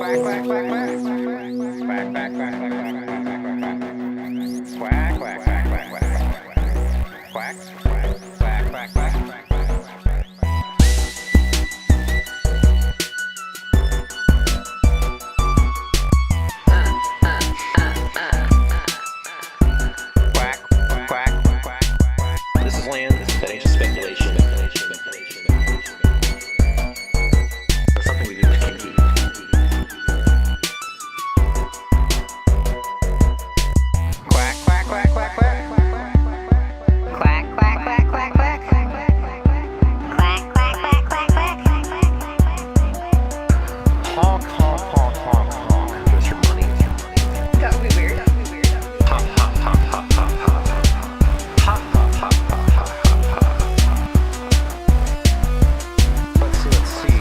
This is land, that ain't just speculation. That's something we do with kinky. Quack, quack, quack, quack, quack. Quack, quack, quack, quack, quack. Quack, quack, quack, quack, quack. Honk, honk, honk, honk, honk. Where's your money? That would be weird. Ha, ha, ha, ha, ha, ha. Ha, ha, ha, ha, ha, ha, ha. Let's see.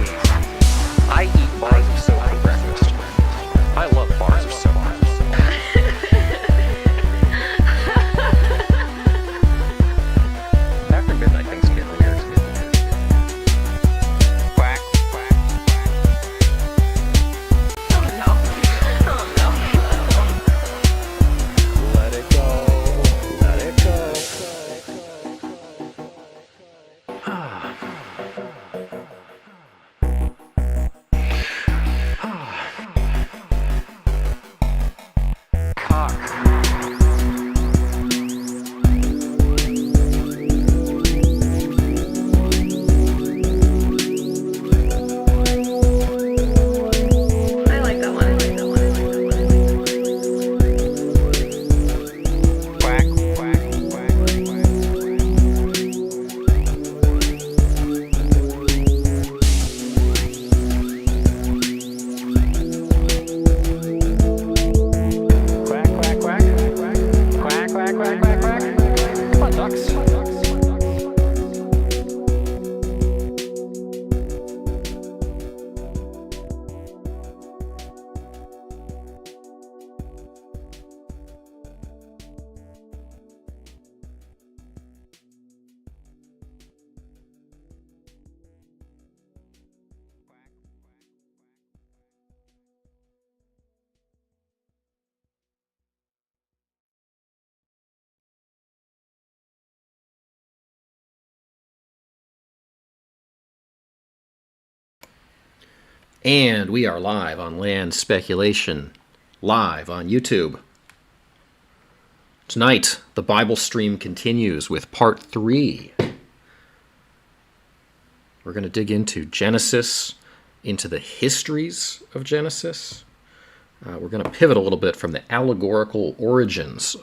I eat bars of soap for breakfast. I love bars of soap. After midnight, things get weird. Quack, quack. Oh no. Oh no. Let it go. Let it go. Cock. I like that one. Quack, quack, quack, quack. Quack, quack, quack. Quack, quack, quack, quack, quack. Come on, ducks. And we are live on Land Speculation, live on YouTube. Tonight, the Bible stream continues with part 3. We're going to dig into Genesis, into the histories of Genesis. We're going to pivot a little bit from the allegorical origins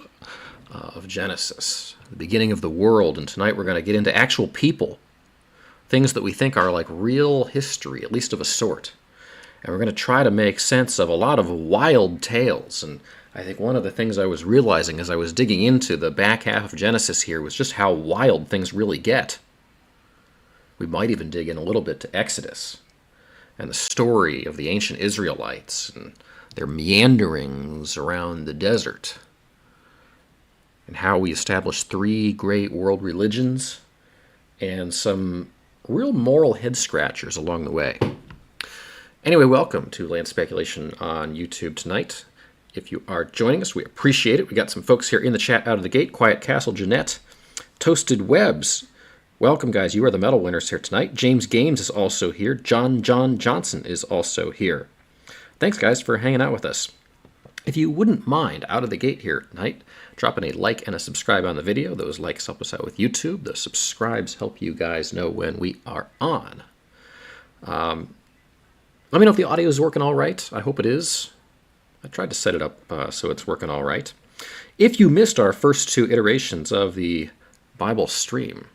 of Genesis, the beginning of the world, and tonight we're going to get into actual people, things that we think are like real history, at least of a sort. And we're going to try to make sense of a lot of wild tales. And I think one of the things I was realizing as I was digging into the back half of Genesis here was just how wild things really get. We might even dig in a little bit to Exodus and the story of the ancient Israelites and their meanderings around the desert, and how we established 3 great world religions and some real moral head-scratchers along the way. Anyway, welcome to Land Speculation on YouTube tonight. If you are joining us, we appreciate it. We got some folks here in the chat out of the gate. Quiet Castle, Jeanette, Toasted Webs. Welcome, guys. You are the medal winners here tonight. James Games is also here. John Johnson is also here. Thanks, guys, for hanging out with us. If you wouldn't mind, out of the gate here tonight, dropping a like and a subscribe on the video. Those likes help us out with YouTube. The subscribes help you guys know when we are on. Let me know if the audio is working all right. I hope it is. I tried to set it up so it's working all right. If you missed our first 2 iterations of the Bible stream,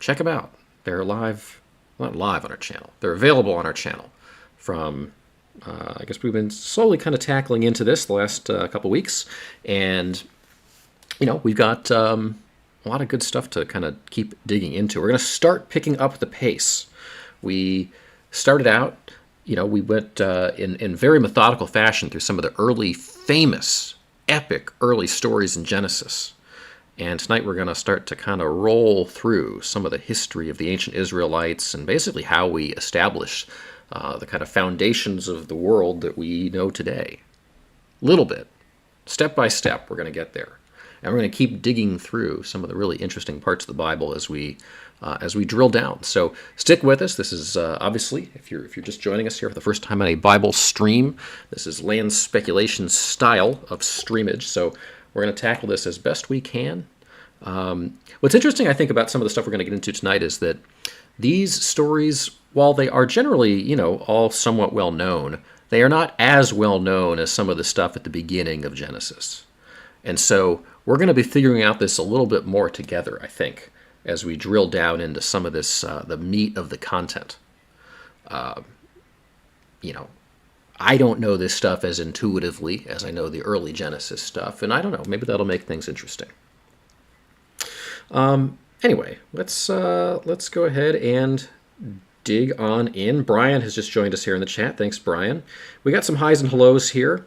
check them out. They're live, not live on our channel. They're available on our channel from, I guess we've been slowly kind of tackling into this the last couple weeks. And, you know, we've got a lot of good stuff to kind of keep digging into. We're going to start picking up the pace. We started out, you know, we went in very methodical fashion through some of the early famous, epic early stories in Genesis. And tonight we're going to start to kind of roll through some of the history of the ancient Israelites and basically how we established the kind of foundations of the world that we know today. Little bit, step by step, we're going to get there. And we're going to keep digging through some of the really interesting parts of the Bible as we drill down. So stick with us. This is obviously, if you're just joining us here for the first time on a Bible stream, this is land speculation style of streamage. So we're going to tackle this as best we can. What's interesting, I think, about some of the stuff we're going to get into tonight is that these stories, while they are generally, all somewhat well known, they are not as well known as some of the stuff at the beginning of Genesis. And so we're going to be figuring out this a little bit more together, I think, as we drill down into some of this, the meat of the content. I don't know this stuff as intuitively as I know the early Genesis stuff, and I don't know, maybe that'll make things interesting. Anyway, let's go ahead and dig on in. Brian has just joined us here in the chat. Thanks, Brian. We got some highs and hellos here.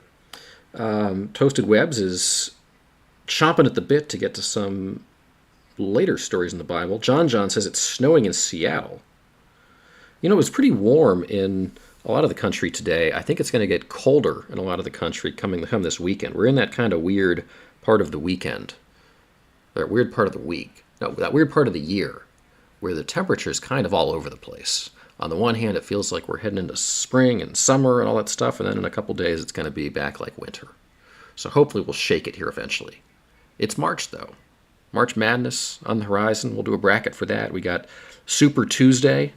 Toasted Webs is chomping at the bit to get to some later stories in the Bible. John says it's snowing in Seattle. It was pretty warm in a lot of the country today. I think it's going to get colder in a lot of the country come this weekend. We're in that kind of weird part of the weekend. That weird part of the week. No, that weird part of the year where the temperature is kind of all over the place. On the one hand, it feels like we're heading into spring and summer and all that stuff, and then in a couple days it's going to be back like winter. So hopefully we'll shake it here eventually. It's March, though. March Madness on the horizon. We'll do a bracket for that. We got Super Tuesday,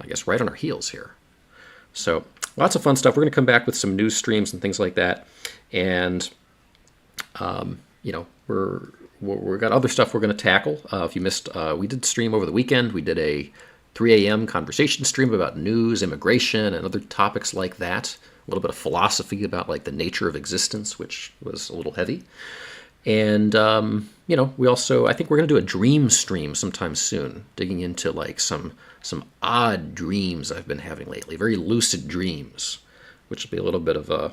I guess, right on our heels here. So lots of fun stuff. We're going to come back with some news streams and things like that. And, we've got other stuff we're going to tackle. If you missed, we did stream over the weekend. We did a 3 a.m. conversation stream about news, immigration, and other topics like that. A little bit of philosophy about the nature of existence, which was a little heavy. And, we also, I think we're going to do a dream stream sometime soon, digging into some odd dreams I've been having lately, very lucid dreams, which will be a little bit of a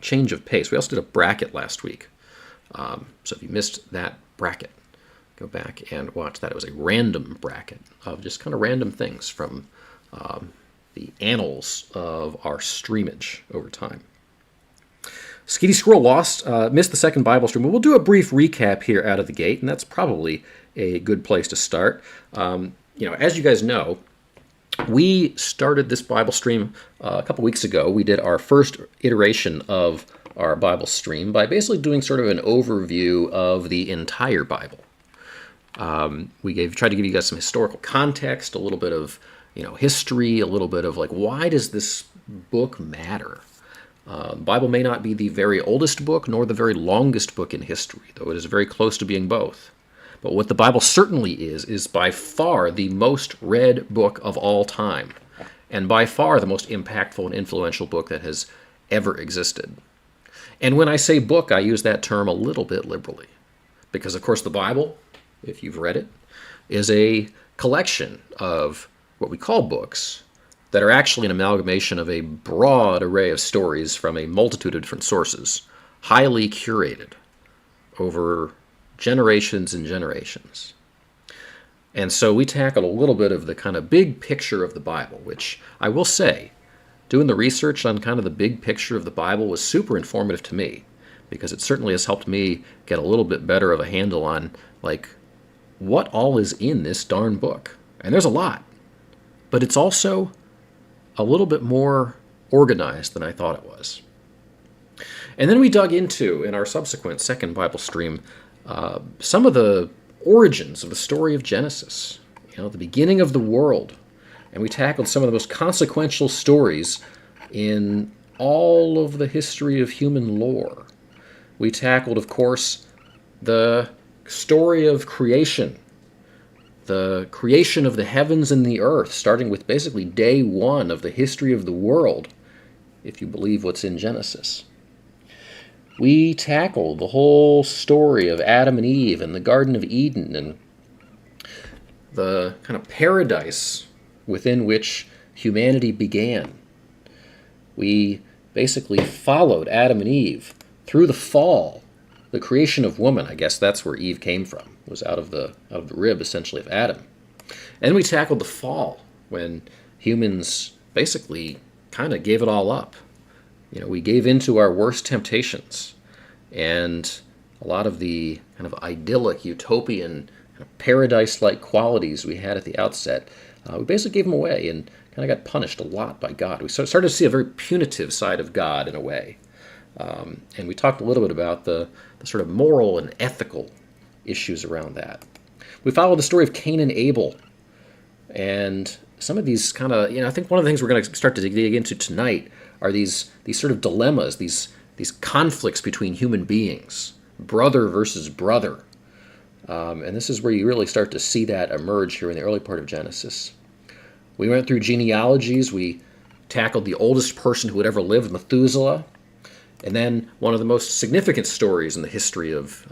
change of pace. We also did a bracket last week. So if you missed that bracket, go back and watch that. It was a random bracket of just kind of random things from the annals of our streamage over time. Skeety Squirrel missed the second Bible stream. We'll do a brief recap here out of the gate, and that's probably a good place to start. As you guys know, we started this Bible stream a couple weeks ago. We did our first iteration of our Bible stream by basically doing sort of an overview of the entire Bible. We tried to give you guys some historical context, a little bit of history, a little bit of why does this book matter? The Bible may not be the very oldest book nor the very longest book in history, though it is very close to being both. But what the Bible certainly is by far the most read book of all time, and by far the most impactful and influential book that has ever existed. And when I say book, I use that term a little bit liberally, because of course the Bible, if you've read it, is a collection of what we call books that are actually an amalgamation of a broad array of stories from a multitude of different sources, highly curated over generations and generations. And so we tackled a little bit of the kind of big picture of the Bible, which I will say, doing the research on kind of the big picture of the Bible was super informative to me, because it certainly has helped me get a little bit better of a handle on, what all is in this darn book. And there's a lot, but it's also a little bit more organized than I thought it was. And then we dug into, in our subsequent second Bible stream, some of the origins of the story of Genesis, the beginning of the world. And we tackled some of the most consequential stories in all of the history of human lore. We tackled, of course, the story of creation, the creation of the heavens and the earth, starting with basically day one of the history of the world, if you believe what's in Genesis. We tackled the whole story of Adam and Eve and the Garden of Eden and the kind of paradise within which humanity began. We basically followed Adam and Eve through the fall, the creation of woman. I guess that's where Eve came from. It was out of the rib, essentially, of Adam. And we tackled the fall, when humans basically kind of gave it all up. We gave into our worst temptations, and a lot of the kind of idyllic, utopian, kind of paradise-like qualities we had at the outset, we basically gave them away and kind of got punished a lot by God. We started to see a very punitive side of God in a way. And we talked a little bit about the sort of moral and ethical issues around that. We followed the story of Cain and Abel. And some of these kind of, I think one of the things we're going to start to dig into tonight are these sort of dilemmas, these conflicts between human beings, brother versus brother. And this is where you really start to see that emerge here in the early part of Genesis. We went through genealogies. We tackled the oldest person who had ever lived, Methuselah. And then one of the most significant stories in the history of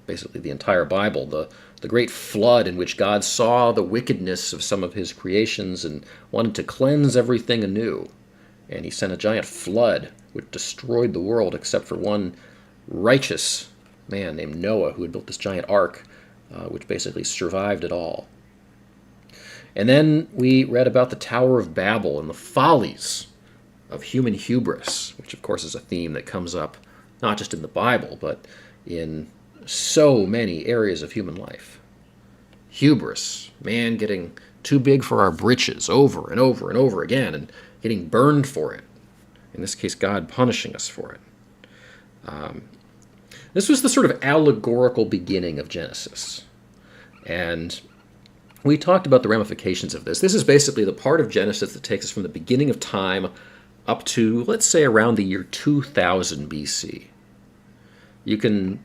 basically the entire Bible, the great flood in which God saw the wickedness of some of his creations and wanted to cleanse everything anew. And he sent a giant flood which destroyed the world except for one righteous man named Noah who had built this giant ark which basically survived it all. And then we read about the Tower of Babel and the follies of human hubris, which of course is a theme that comes up not just in the Bible, but in so many areas of human life. Hubris, man getting too big for our britches over and over and over again and getting burned for it. In this case, God punishing us for it. This was the sort of allegorical beginning of Genesis. And we talked about the ramifications of this. This is basically the part of Genesis that takes us from the beginning of time up to, let's say, around the year 2000 BC. You can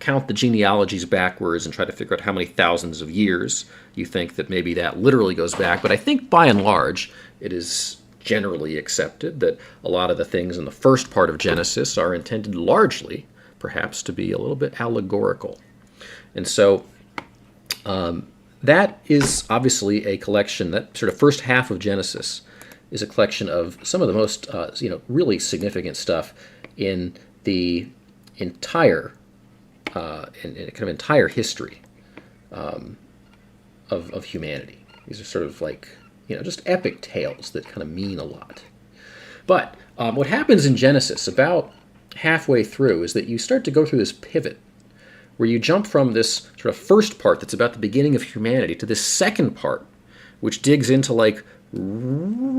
count the genealogies backwards and try to figure out how many thousands of years you think that maybe that literally goes back. But I think by and large, it is generally accepted that a lot of the things in the first part of Genesis are intended largely, perhaps, to be a little bit allegorical. And so that is obviously a collection, that sort of first half of Genesis is a collection of some of the most, really significant stuff in the entire, entire history of humanity. These are sort of like, just epic tales that kind of mean a lot. But what happens in Genesis about halfway through is that you start to go through this pivot where you jump from this sort of first part that's about the beginning of humanity to this second part, which digs into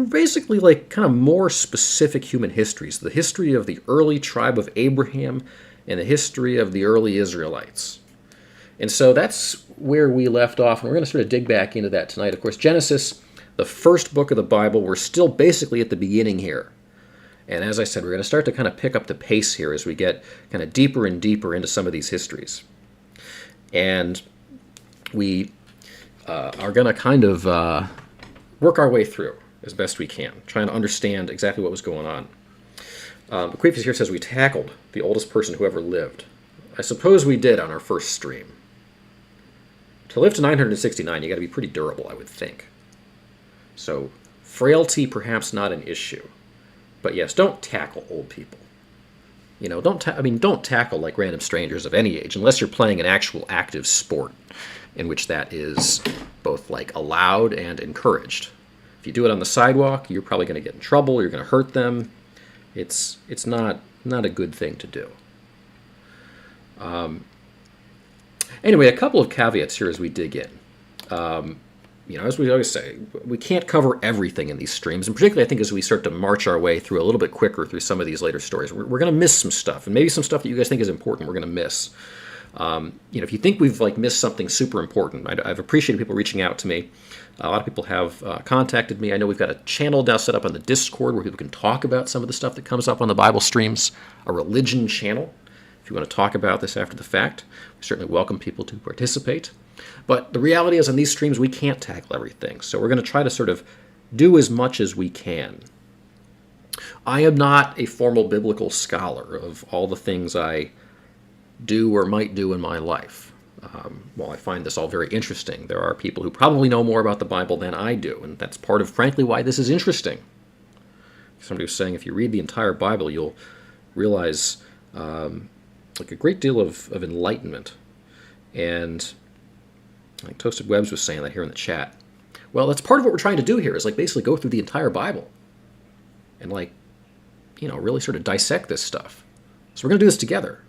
basically kind of more specific human histories, the history of the early tribe of Abraham and the history of the early Israelites. And so that's where we left off, and we're going to sort of dig back into that tonight. Of course, Genesis, the first book of the Bible, we're still basically at the beginning here. And as I said, we're going to start to kind of pick up the pace here as we get kind of deeper and deeper into some of these histories. And we are going to kind of work our way through as best we can, trying to understand exactly what was going on. Bequeathus here says we tackled the oldest person who ever lived. I suppose we did on our first stream. To live to 969, you got to be pretty durable, I would think. So frailty perhaps not an issue. But yes, don't tackle old people. Don't tackle like random strangers of any age, unless you're playing an actual active sport in which that is both like allowed and encouraged. If you do it on the sidewalk, you're probably going to get in trouble. You're going to hurt them. It's not a good thing to do. Anyway, a couple of caveats here as we dig in. As we always say, we can't cover everything in these streams, and particularly I think as we start to march our way through a little bit quicker through some of these later stories, we're going to miss some stuff, and maybe some stuff that you guys think is important we're going to miss. If you think we've missed something super important, I've appreciated people reaching out to me. A lot of people have contacted me. I know we've got a channel now set up on the Discord where people can talk about some of the stuff that comes up on the Bible streams, a religion channel. If you want to talk about this after the fact, we certainly welcome people to participate. But the reality is on these streams, we can't tackle everything. So we're going to try to sort of do as much as we can. I am not a formal biblical scholar of all the things I do or might do in my life. While I find this all very interesting, there are people who probably know more about the Bible than I do, and that's part of, frankly, why this is interesting. Somebody was saying if you read the entire Bible, you'll realize a great deal of enlightenment. And like Toasted Webs was saying that here in the chat. Well, that's part of what we're trying to do here is like basically go through the entire Bible and like, really sort of dissect this stuff. So we're going to do this together.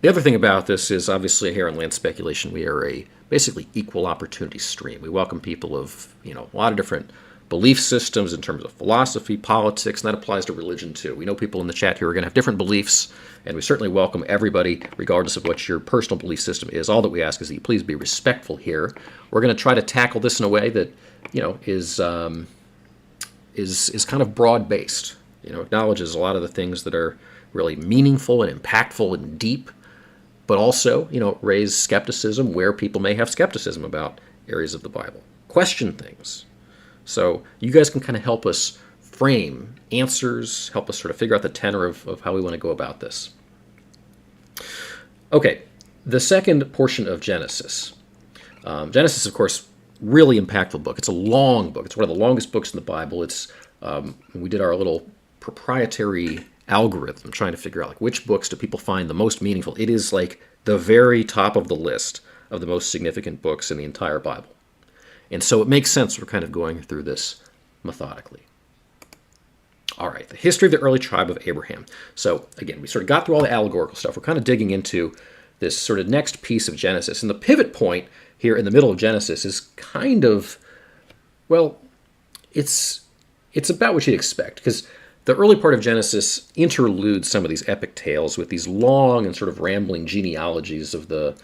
The other thing about this is obviously here on Land Speculation, we are a basically equal opportunity stream. We welcome people of, a lot of different belief systems in terms of philosophy, politics, and that applies to religion too. We know people in the chat here are going to have different beliefs, and we certainly welcome everybody, regardless of what your personal belief system is. All that we ask is that you please be respectful here. We're going to try to tackle this in a way that, is kind of broad-based. Acknowledges a lot of the things that are really meaningful and impactful and deep, but also, raise skepticism where people may have skepticism about areas of the Bible. Question things. So you guys can kind of help us frame answers, help us sort of figure out the tenor of how we want to go about this. Okay, the second portion of Genesis. Genesis, of course, really impactful book. It's a long book. It's one of the longest books in the Bible. It's we did our little proprietary algorithm trying to figure out like which books do people find the most meaningful. It is like the very top of the list of the most significant books in the entire Bible. And so it makes sense we're kind of going through this methodically. All right, the history of the early tribe of Abraham. So again, we sort of got through all the allegorical stuff. We're kind of digging into this sort of next piece of Genesis. And the pivot point here in the middle of Genesis is kind of, well, it's about what you'd expect, because the early part of Genesis interludes some of these epic tales with these long and sort of rambling genealogies of the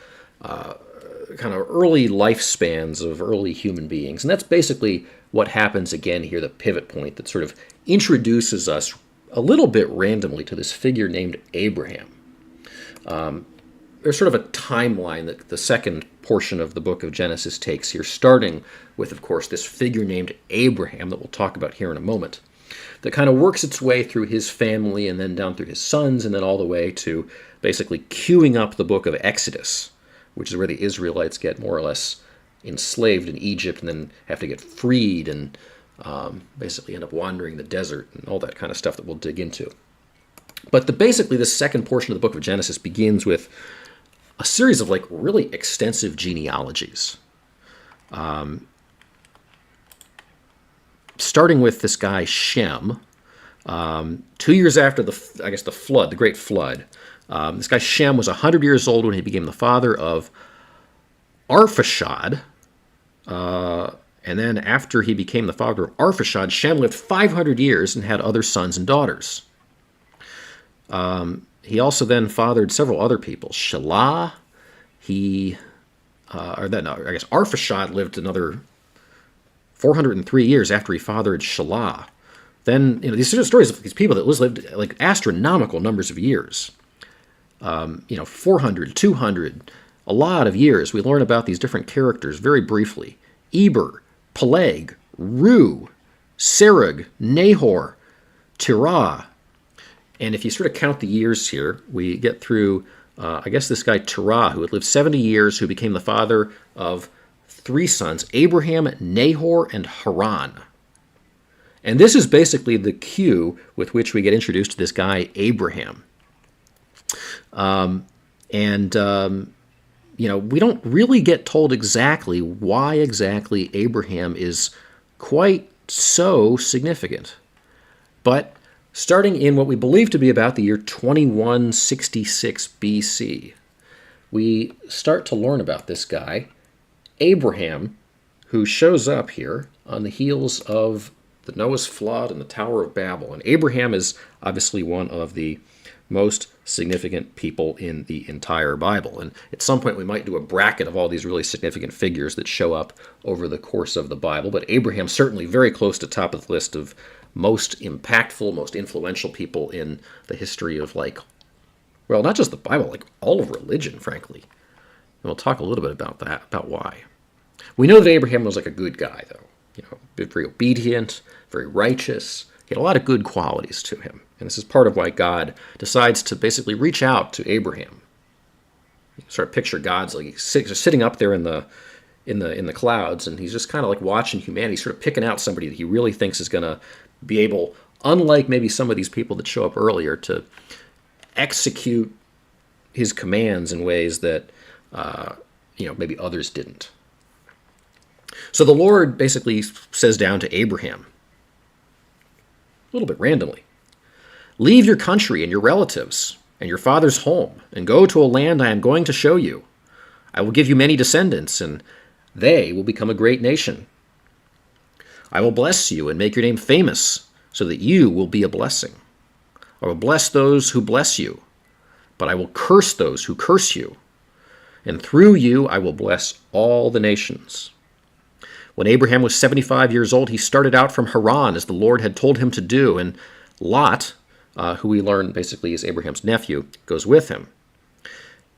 kind of early lifespans of early human beings. And that's basically what happens again here, the pivot point that sort of introduces us a little bit randomly to this figure named Abraham. There's sort of a timeline that the second portion of the book of Genesis takes here, starting with, of course, this figure named Abraham that we'll talk about here in a moment, that kind of works its way through his family and then down through his sons and then all the way to basically queuing up the book of Exodus, which is where the Israelites get more or less enslaved in Egypt and then have to get freed and basically end up wandering the desert and all that kind of stuff that we'll dig into. But basically this second portion of the book of Genesis begins with a series of like really extensive genealogies. Starting with this guy Shem, 2 years after the flood, the Great Flood. This guy Shem was 100 years old when he became the father of Arphaxad. And then after he became the father of Arphaxad, Shem lived 500 years and had other sons and daughters. He also then fathered several other people. Shelah, Arphaxad lived another 403 years after he fathered Shelah. Then, these sort of stories of these people that lived like astronomical numbers of years. 400, 200, a lot of years. We learn about these different characters very briefly. Eber, Peleg, Ru, Serug, Nahor, Terah. And if you sort of count the years here, we get through, this guy Terah, who had lived 70 years, who became the father of 3 sons, Abraham, Nahor, and Haran. And this is basically the cue with which we get introduced to this guy, Abraham. We don't really get told exactly why exactly Abraham is quite so significant. But starting in what we believe to be about the year 2166 BC, we start to learn about this guy, Abraham, who shows up here on the heels of the Noah's flood and the Tower of Babel. And Abraham is obviously one of the most significant people in the entire Bible. And at some point we might do a bracket of all these really significant figures that show up over the course of the Bible. But Abraham's certainly very close to top of the list of most impactful, most influential people in the history of not just the Bible, like all of religion, frankly. And we'll talk a little bit about that, about why. We know that Abraham was like a good guy, though. Very obedient, very righteous. He had a lot of good qualities to him. And this is part of why God decides to basically reach out to Abraham. You sort of picture God's like he's sitting up there in the clouds, and he's just kind of like watching humanity, sort of picking out somebody that he really thinks is going to be able, unlike maybe some of these people that show up earlier, to execute his commands in ways that maybe others didn't. So the Lord basically says down to Abraham, a little bit randomly, leave your country and your relatives and your father's home and go to a land I am going to show you. I will give you many descendants, and they will become a great nation. I will bless you and make your name famous so that you will be a blessing. I will bless those who bless you, but I will curse those who curse you. And through you I will bless all the nations. When Abraham was 75 years old, he started out from Haran as the Lord had told him to do, and Lot, who we learn basically is Abraham's nephew, goes with him.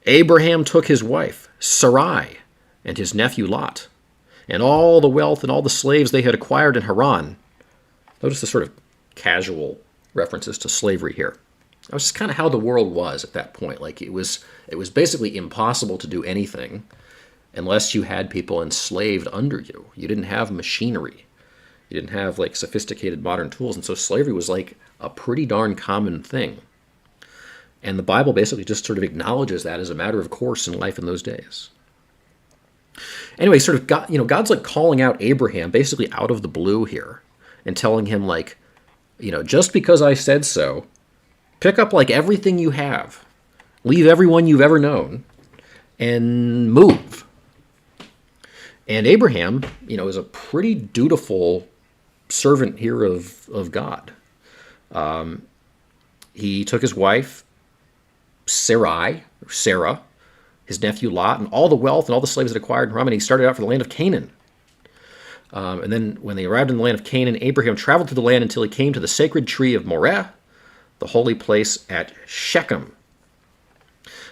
Abraham took his wife, Sarai, and his nephew Lot, and all the wealth and all the slaves they had acquired in Haran. Notice the sort of casual references to slavery here. That was just kind of how the world was at that point. Like it was basically impossible to do anything unless you had people enslaved under you. You didn't have machinery. You didn't have like sophisticated modern tools, and so slavery was like a pretty darn common thing. And the Bible basically just sort of acknowledges that as a matter of course in life in those days. Anyway, sort of God's like calling out Abraham basically out of the blue here and telling him like, just because I said so, pick up like everything you have, leave everyone you've ever known, and move. And Abraham, is a pretty dutiful servant here of God. He took his wife, Sarah, his nephew Lot, and all the wealth and all the slaves that acquired in Haran, and he started out for the land of Canaan. And then when they arrived in the land of Canaan, Abraham traveled through the land until he came to the sacred tree of Moreh, the holy place at Shechem.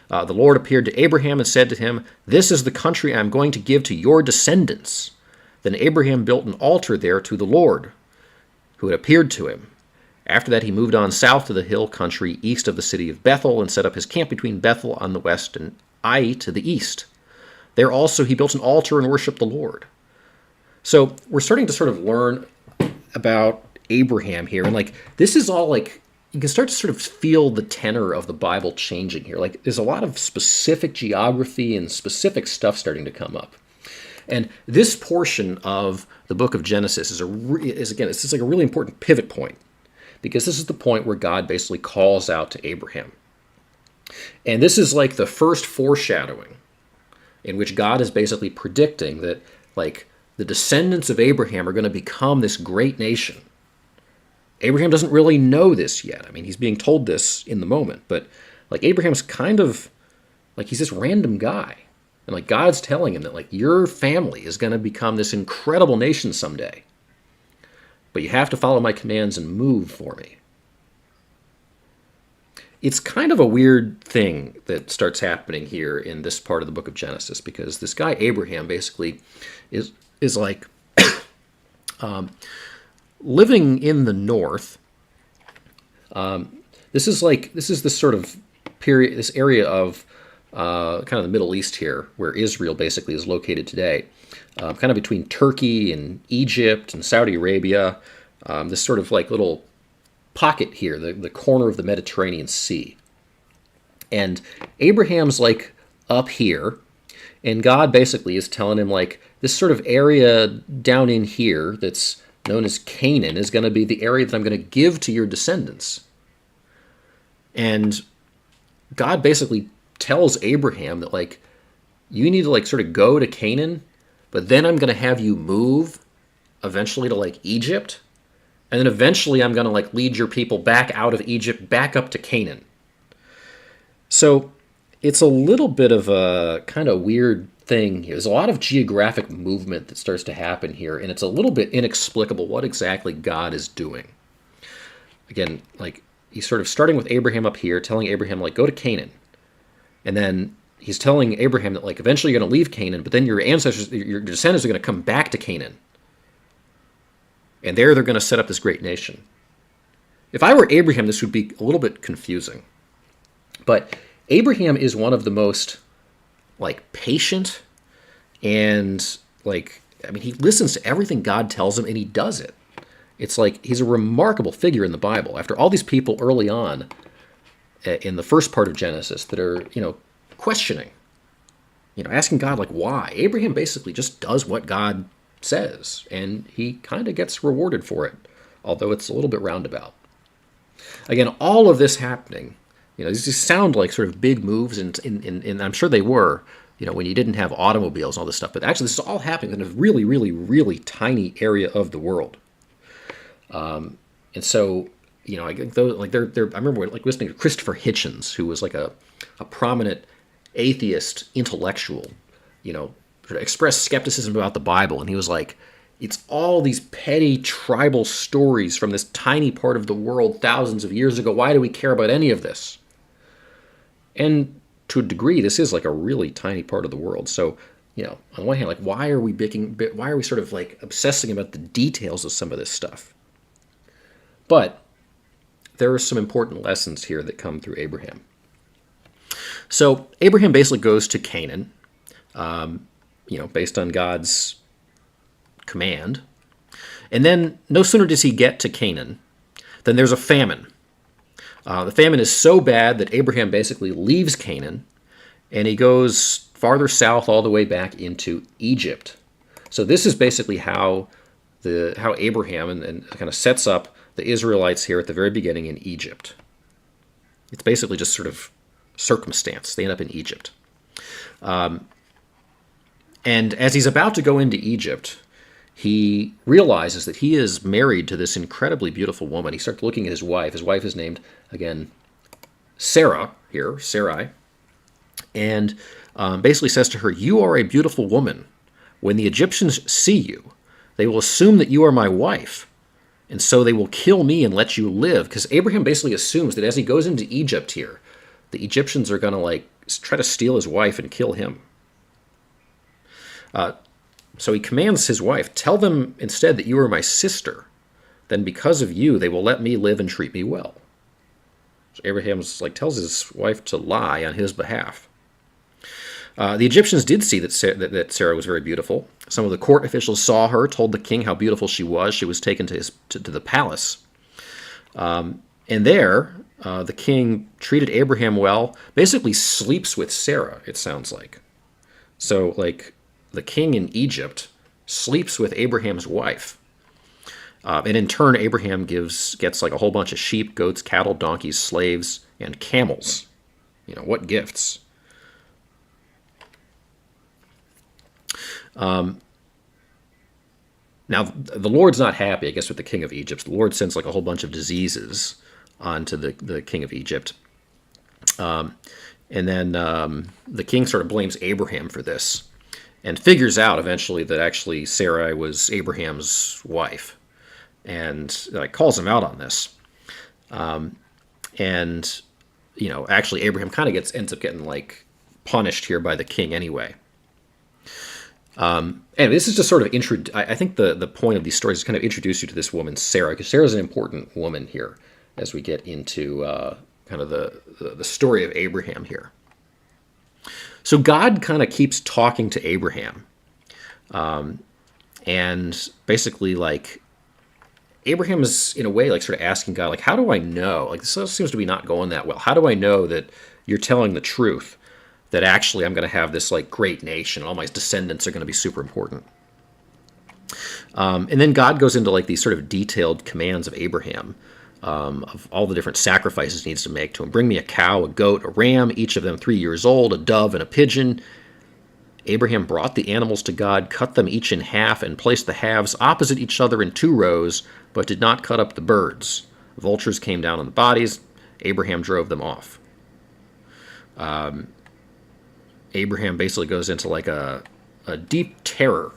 The Lord appeared to Abraham and said to him, "This is the country I am going to give to your descendants." Then Abraham built an altar there to the Lord, who had appeared to him. After that, he moved on south to the hill country east of the city of Bethel and set up his camp between Bethel on the west and Ai to the east. There also he built an altar and worshiped the Lord. So we're starting to sort of learn about Abraham here. And like, this is all like, you can start to sort of feel the tenor of the Bible changing here. Like there's a lot of specific geography and specific stuff starting to come up. And this portion of the book of Genesis is again, it's just like a really important pivot point, because this is the point where God basically calls out to Abraham. And this is like the first foreshadowing in which God is basically predicting that like the descendants of Abraham are going to become this great nation. Abraham doesn't really know this yet. I mean, he's being told this in the moment, but like Abraham's kind of like he's this random guy. And like God's telling him that like your family is going to become this incredible nation someday. But you have to follow my commands and move for me. It's kind of a weird thing that starts happening here in this part of the book of Genesis, because this guy Abraham basically is like living in the north. This is this sort of period, this area of kind of the Middle East here, where Israel basically is located today, kind of between Turkey and Egypt and Saudi Arabia, this sort of like little pocket here, the corner of the Mediterranean Sea. And Abraham's like up here, and God basically is telling him like this sort of area down in here that's known as Canaan is going to be the area that I'm going to give to your descendants. And God basically tells Abraham that like you need to like sort of go to Canaan, but then I'm going to have you move eventually to like Egypt, and then eventually I'm going to like lead your people back out of Egypt back up to Canaan. So it's a little bit of a kind of weird thing here. There's a lot of geographic movement that starts to happen here, and it's a little bit inexplicable what exactly God is doing. Again, like he's sort of starting with Abraham up here, telling Abraham like go to Canaan. And then he's telling Abraham that like eventually you're going to leave Canaan, but then your ancestors, your descendants are going to come back to Canaan. And there they're going to set up this great nation. If I were Abraham, this would be a little bit confusing. But Abraham is one of the most like patient and like, I mean, he listens to everything God tells him and he does it. It's like he's a remarkable figure in the Bible. After all these people early on in the first part of Genesis that are, questioning, asking God like why, Abraham basically just does what God says, and he kind of gets rewarded for it, although it's a little bit roundabout. Again, all of this happening, these just sound like sort of big moves, and I'm sure they were, when you didn't have automobiles and all this stuff. But actually, this is all happening in a really, really, really tiny area of the world. And so, I think those, like, I remember like listening to Christopher Hitchens, who was like a prominent atheist intellectual, sort of expressed skepticism about the Bible, and he was like, it's all these petty tribal stories from this tiny part of the world thousands of years ago. Why do we care about any of this? And to a degree, this is like a really tiny part of the world. So, on the one hand, like, why are we sort of like obsessing about the details of some of this stuff? But there are some important lessons here that come through Abraham. So Abraham basically goes to Canaan, based on God's command. And then no sooner does he get to Canaan than there's a famine. The famine is so bad that Abraham basically leaves Canaan and he goes farther south all the way back into Egypt. So this is basically how Abraham and kind of sets up the Israelites here at the very beginning in Egypt. It's basically just sort of circumstance. They end up in Egypt. And as he's about to go into Egypt, he realizes that he is married to this incredibly beautiful woman. He starts looking at his wife. His wife is named, again, Sarah here, Sarai. And basically says to her, "You are a beautiful woman. When the Egyptians see you, they will assume that you are my wife. And so they will kill me and let you live." Because Abraham basically assumes that as he goes into Egypt here, the Egyptians are going to like try to steal his wife and kill him. So he commands his wife, "Tell them instead that you are my sister. Then because of you, they will let me live and treat me well." So Abraham's like tells his wife to lie on his behalf. The Egyptians did see that Sarah was very beautiful. Some of the court officials saw her, told the king how beautiful she was. She was taken to the palace. And there, the king treated Abraham well, basically sleeps with Sarah, it sounds like. So, like, the king in Egypt sleeps with Abraham's wife. And in turn, Abraham gets like a whole bunch of sheep, goats, cattle, donkeys, slaves, and camels. What gifts. Now, the Lord's not happy, I guess, with the king of Egypt. The Lord sends like a whole bunch of diseases onto the king of Egypt. And then the king sort of blames Abraham for this and figures out eventually that actually Sarai was Abraham's wife, and calls him out on this. And actually Abraham kind of ends up getting like punished here by the king anyway. And this is just sort of I think the point of these stories is kind of introduce you to this woman Sarah, because Sarah's an important woman here as we get into kind of the story of Abraham here. So God kind of keeps talking to Abraham, and basically like Abraham is in a way like sort of asking God, like, how do I know? Like, this seems to be not going that well. How do I know that you're telling the truth? That actually I'm going to have this like great nation, all my descendants are going to be super important. And then God goes into like these sort of detailed commands of Abraham, of all the different sacrifices he needs to make to him. Bring me a cow, a goat, a ram, each of them 3 years old, a dove, and a pigeon. Abraham brought the animals to God, cut them each in half, and placed the halves opposite each other in 2 rows, but did not cut up the birds. Vultures came down on the bodies. Abraham drove them off. Abraham basically goes into like a deep terror.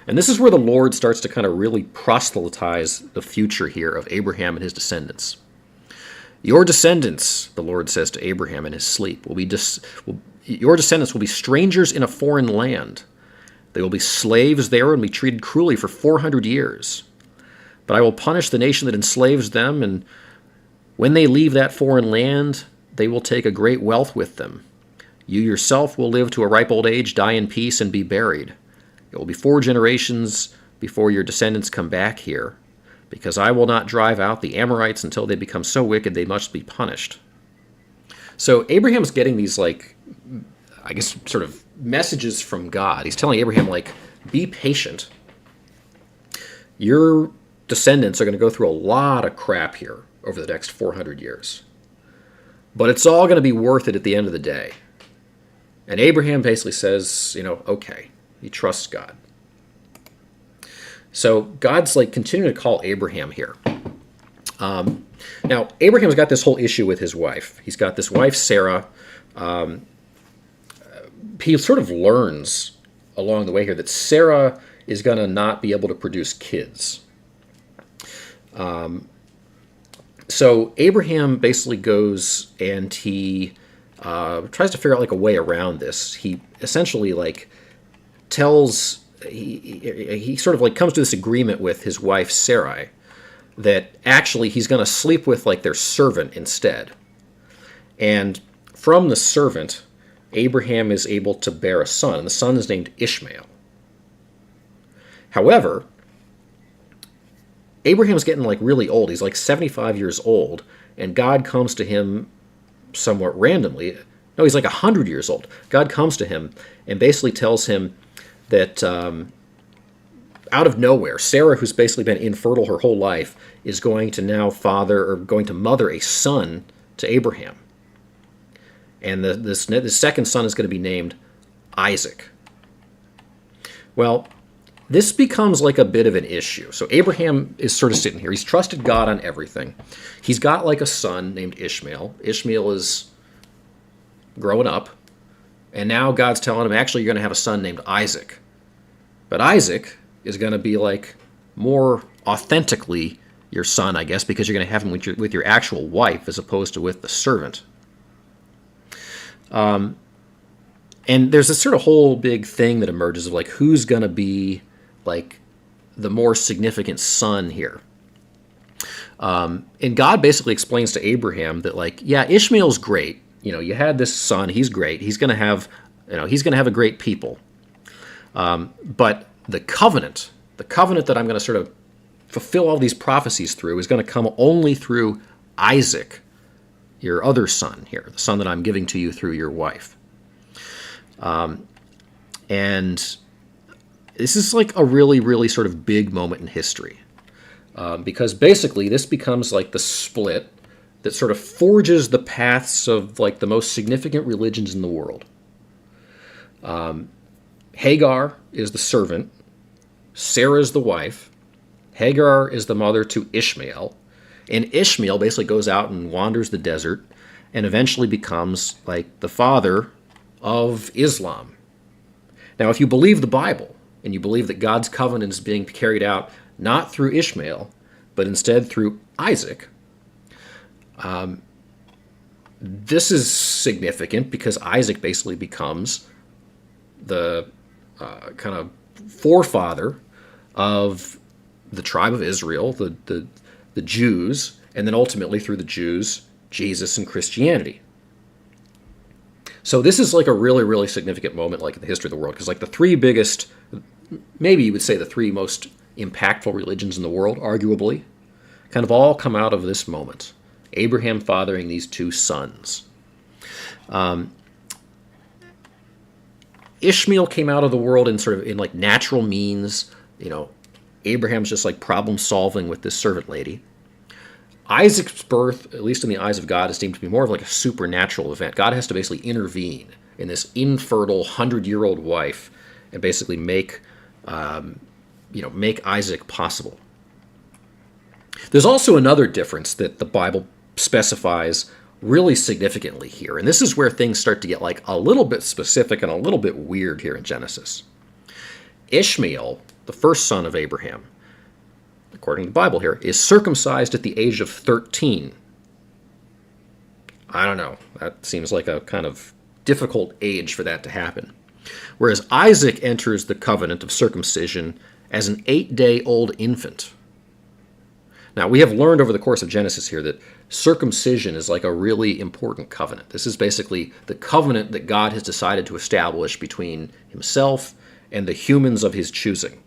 And this is where the Lord starts to kind of really proselytize the future here of Abraham and his descendants. Your descendants, the Lord says to Abraham in his sleep, your descendants will be strangers in a foreign land. They will be slaves there and be treated cruelly for 400 years. But I will punish the nation that enslaves them, and when they leave that foreign land, they will take a great wealth with them. You yourself will live to a ripe old age, die in peace, and be buried. It will be 4 generations before your descendants come back here, because I will not drive out the Amorites until they become so wicked they must be punished. So Abraham's getting these, like, I guess, sort of messages from God. He's telling Abraham, like, be patient. Your descendants are going to go through a lot of crap here over the next 400 years. But it's all going to be worth it at the end of the day. And Abraham basically says, okay, he trusts God. So God's like continuing to call Abraham here. Now, Abraham's got this whole issue with his wife. He's got this wife, Sarah. He sort of learns along the way here that Sarah is going to not be able to produce kids. So Abraham basically goes and he tries to figure out like a way around this. He essentially like tells, he sort of like comes to this agreement with his wife Sarai that actually he's going to sleep with like their servant instead. And from the servant, Abraham is able to bear a son, and the son is named Ishmael. However, Abraham's getting like really old. He's like 75 years old, and God comes to him somewhat randomly. No, he's like 100 years old. God comes to him and basically tells him that out of nowhere, Sarah, who's basically been infertile her whole life, is going to now mother a son to Abraham. And the second son is going to be named Isaac. Well, this becomes like a bit of an issue. So Abraham is sort of sitting here. He's trusted God on everything. He's got like a son named Ishmael. Ishmael is growing up. And now God's telling him, actually, you're going to have a son named Isaac. But Isaac is going to be like more authentically your son, I guess, because you're going to have him with your actual wife as opposed to with the servant. And there's this sort of whole big thing that emerges of like who's going to be like the more significant son here. And God basically explains to Abraham that like, yeah, Ishmael's great. You had this son, he's great. He's going to have a great people. But the covenant that I'm going to sort of fulfill all these prophecies through is going to come only through Isaac, your other son here, the son that I'm giving to you through your wife. And this is like a really, really sort of big moment in history. Because basically this becomes like the split that sort of forges the paths of like the most significant religions in the world. Hagar is the servant. Sarah is the wife. Hagar is the mother to Ishmael. And Ishmael basically goes out and wanders the desert and eventually becomes like the father of Islam. Now, if you believe the Bible and you believe that God's covenant is being carried out not through Ishmael, but instead through Isaac, this is significant because Isaac basically becomes the kind of forefather of the tribe of Israel, the Jews, and then ultimately through the Jews, Jesus and Christianity. So this is like a really, really significant moment like in the history of the world, because like the three biggest, maybe you would say the three most impactful religions in the world, arguably, kind of all come out of this moment. Abraham fathering these two sons. Ishmael came out of the world in like natural means. Abraham's just like problem solving with this servant lady. Isaac's birth, at least in the eyes of God, is deemed to be more of like a supernatural event. God has to basically intervene in this infertile 100-year-old wife and basically make Isaac possible. There's also another difference that the Bible specifies really significantly here, and this is where things start to get like a little bit specific and a little bit weird here in Genesis. Ishmael, the first son of Abraham, according to the Bible here, is circumcised at the age of 13. I don't know. That seems like a kind of difficult age for that to happen. Whereas Isaac enters the covenant of circumcision as an 8-day-old infant. Now, we have learned over the course of Genesis here that circumcision is like a really important covenant. This is basically the covenant that God has decided to establish between himself and the humans of his choosing.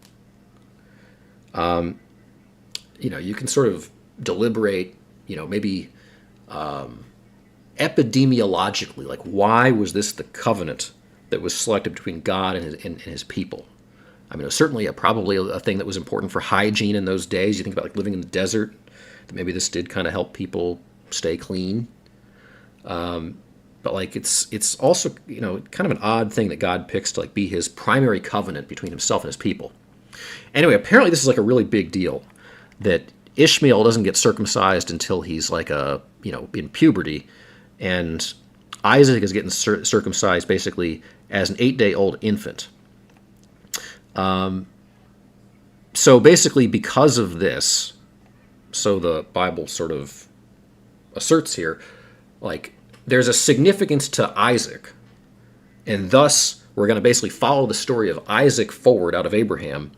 You can sort of deliberate, maybe epidemiologically, like why was this the covenant that was selected between God and his people? I mean, it was certainly probably a thing that was important for hygiene in those days. You think about like living in the desert, that maybe this did kind of help people stay clean. But like it's also, kind of an odd thing that God picks to like be his primary covenant between himself and his people. Anyway, apparently this is like a really big deal, that Ishmael doesn't get circumcised until he's like in puberty, and Isaac is getting circumcised basically as an 8-day-old infant. So basically because of this, so the Bible sort of asserts here, like there's a significance to Isaac, and thus we're going to basically follow the story of Isaac forward out of Abraham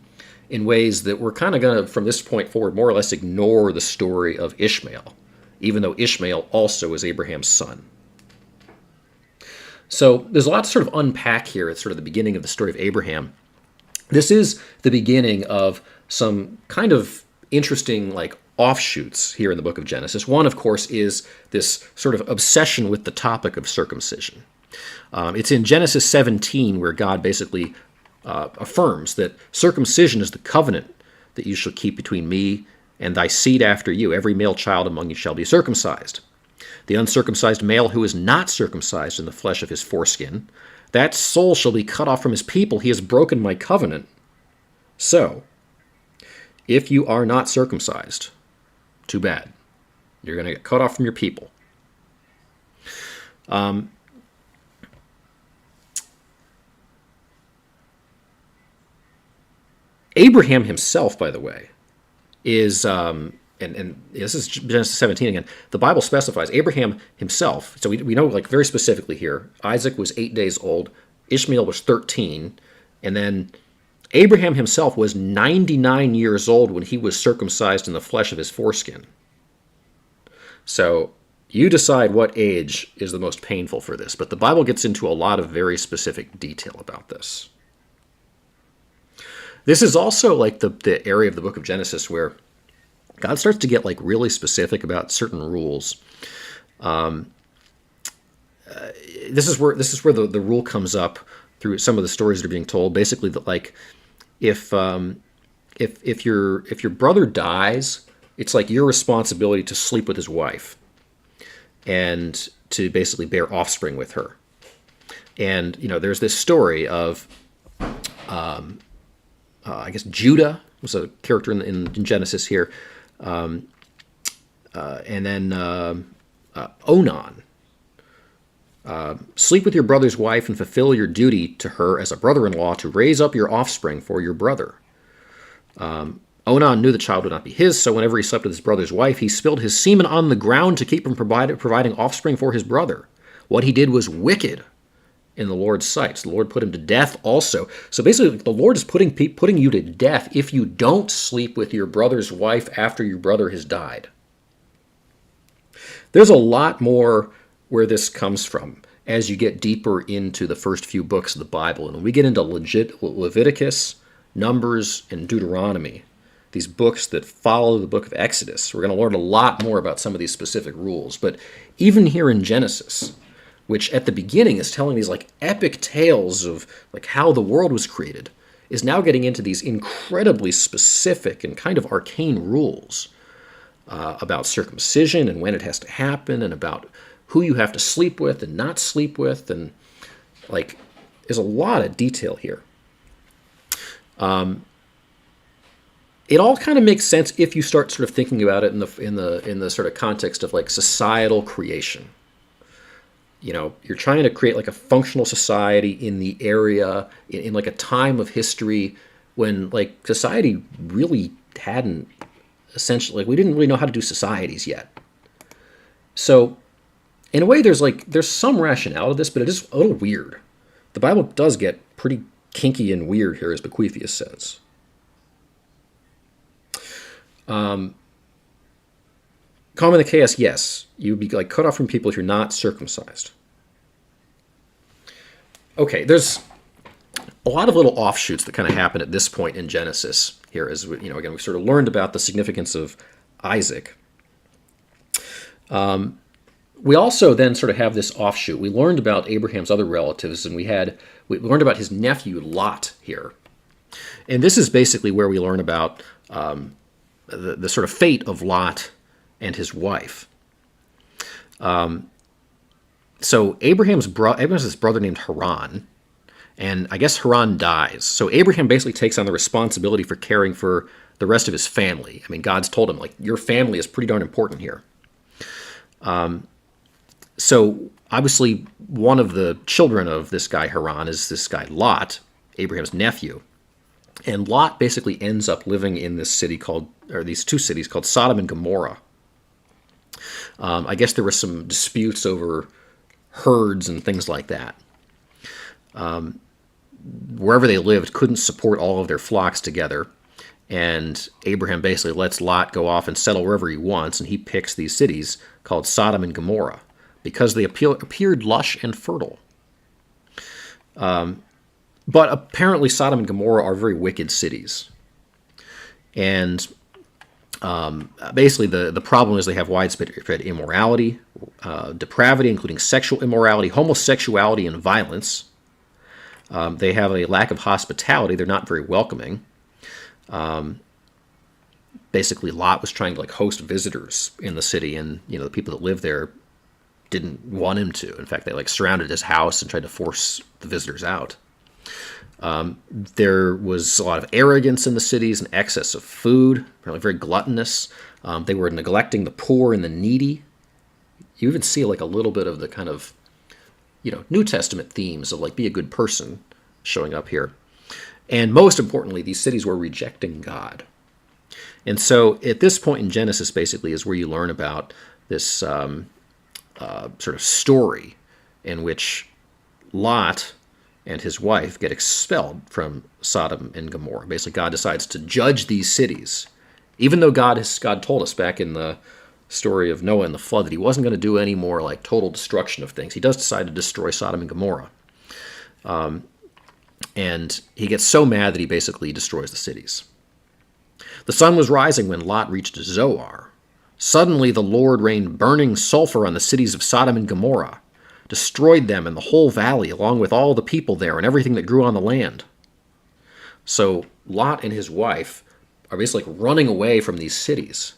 in ways that we're kind of going to, from this point forward, more or less ignore the story of Ishmael, even though Ishmael also is Abraham's son. So there's a lot to sort of unpack here at sort of the beginning of the story of Abraham. This is the beginning of some kind of interesting like offshoots here in the book of Genesis. One, of course, is this sort of obsession with the topic of circumcision. It's in Genesis 17 where God basically affirms that circumcision is the covenant that you shall keep between me and thy seed after you. Every male child among you shall be circumcised. The uncircumcised male who is not circumcised in the flesh of his foreskin, that soul shall be cut off from his people. He has broken my covenant. So, if you are not circumcised, too bad. You're going to get cut off from your people. Abraham himself, by the way, is, and this is Genesis 17 again, the Bible specifies Abraham himself, so we know like very specifically here, Isaac was 8 days old, Ishmael was 13, and then Abraham himself was 99 years old when he was circumcised in the flesh of his foreskin. So you decide what age is the most painful for this, but the Bible gets into a lot of very specific detail about this. This is also like the area of the book of Genesis where God starts to get like really specific about certain rules. This is where the rule comes up through some of the stories that are being told. Basically, that like if your brother dies, it's like your responsibility to sleep with his wife and to basically bear offspring with her. And there's this story of I guess Judah was a character in Genesis here, and then Onan. Sleep with your brother's wife and fulfill your duty to her as a brother-in-law to raise up your offspring for your brother. Onan knew the child would not be his, so whenever he slept with his brother's wife, he spilled his semen on the ground to keep from providing offspring for his brother. What he did was wicked in the Lord's sight. So the Lord put him to death also. So basically, the Lord is putting you to death if you don't sleep with your brother's wife after your brother has died. There's a lot more where this comes from as you get deeper into the first few books of the Bible. And when we get into Leviticus, Numbers, and Deuteronomy, these books that follow the book of Exodus, we're going to learn a lot more about some of these specific rules. But even here in Genesis, which at the beginning is telling these like epic tales of like how the world was created, is now getting into these incredibly specific and kind of arcane rules about circumcision and when it has to happen, and about who you have to sleep with and not sleep with, and like there's a lot of detail here. It all kind of makes sense if you start sort of thinking about it in the sort of context of like societal creation. You're trying to create like a functional society in the area in like a time of history when like society really hadn't essentially, like we didn't really know how to do societies yet. So in a way, there's some rationale to this, but it is a little weird. The Bible does get pretty kinky and weird here, as Bequeathius says. Comment in the chaos, yes. You would be like cut off from people if you're not circumcised. Okay, there's a lot of little offshoots that kind of happen at this point in Genesis here, as we, again, we sort of learned about the significance of Isaac. We also then sort of have this offshoot. We learned about Abraham's other relatives, and we learned about his nephew Lot here. And this is basically where we learn about the sort of fate of Lot and his wife. So Abraham's this brother named Haran, and I guess Haran dies. So Abraham basically takes on the responsibility for caring for the rest of his family. I mean, God's told him, like, your family is pretty darn important here. So obviously one of the children of this guy Haran is this guy Lot, Abraham's nephew. And Lot basically ends up living in this city these two cities called Sodom and Gomorrah. I guess there were some disputes over herds and things like that. Wherever they lived couldn't support all of their flocks together. And Abraham basically lets Lot go off and settle wherever he wants, and he picks these cities called Sodom and Gomorrah because they appeared lush and fertile. But apparently Sodom and Gomorrah are very wicked cities. And basically the problem is they have widespread immorality, depravity, including sexual immorality, homosexuality, and violence. They have a lack of hospitality. They're not very welcoming. Basically, Lot was trying to host visitors in the city, and the people that lived there didn't want him to. In fact, they surrounded his house and tried to force the visitors out. There was a lot of arrogance in the cities and excess of food, apparently very gluttonous. They were neglecting the poor and the needy. You even see a little bit of the kind of, New Testament themes of be a good person showing up here. And most importantly, these cities were rejecting God. And so at this point in Genesis basically is where you learn about this sort of story in which Lot and his wife get expelled from Sodom and Gomorrah. Basically, God decides to judge these cities. Even though God told us back in the story of Noah and the flood that he wasn't going to do any more total destruction of things, he does decide to destroy Sodom and Gomorrah. And he gets so mad that he basically destroys the cities. The sun was rising when Lot reached Zoar. Suddenly the Lord rained burning sulfur on the cities of Sodom and Gomorrah, destroyed them and the whole valley, along with all the people there and everything that grew on the land. So Lot and his wife are basically running away from these cities.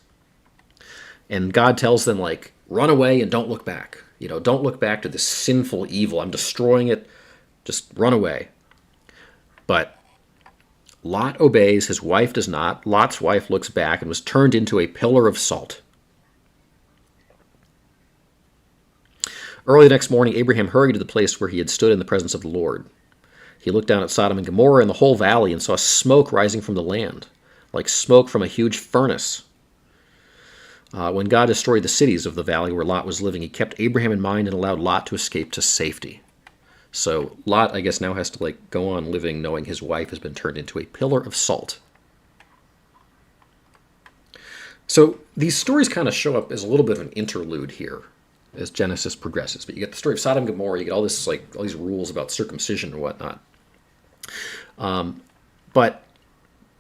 And God tells them, run away and don't look back. Don't look back to this sinful evil. I'm destroying it. Just run away. But Lot obeys. His wife does not. Lot's wife looks back and was turned into a pillar of salt. Early the next morning, Abraham hurried to the place where he had stood in the presence of the Lord. He looked down at Sodom and Gomorrah and the whole valley and saw smoke rising from the land, like smoke from a huge furnace. When God destroyed the cities of the valley where Lot was living, he kept Abraham in mind and allowed Lot to escape to safety. So Lot, I guess, now has to go on living knowing his wife has been turned into a pillar of salt. So these stories kind of show up as a little bit of an interlude here as Genesis progresses. But you get the story of Sodom and Gomorrah, you get all this all these rules about circumcision and whatnot. But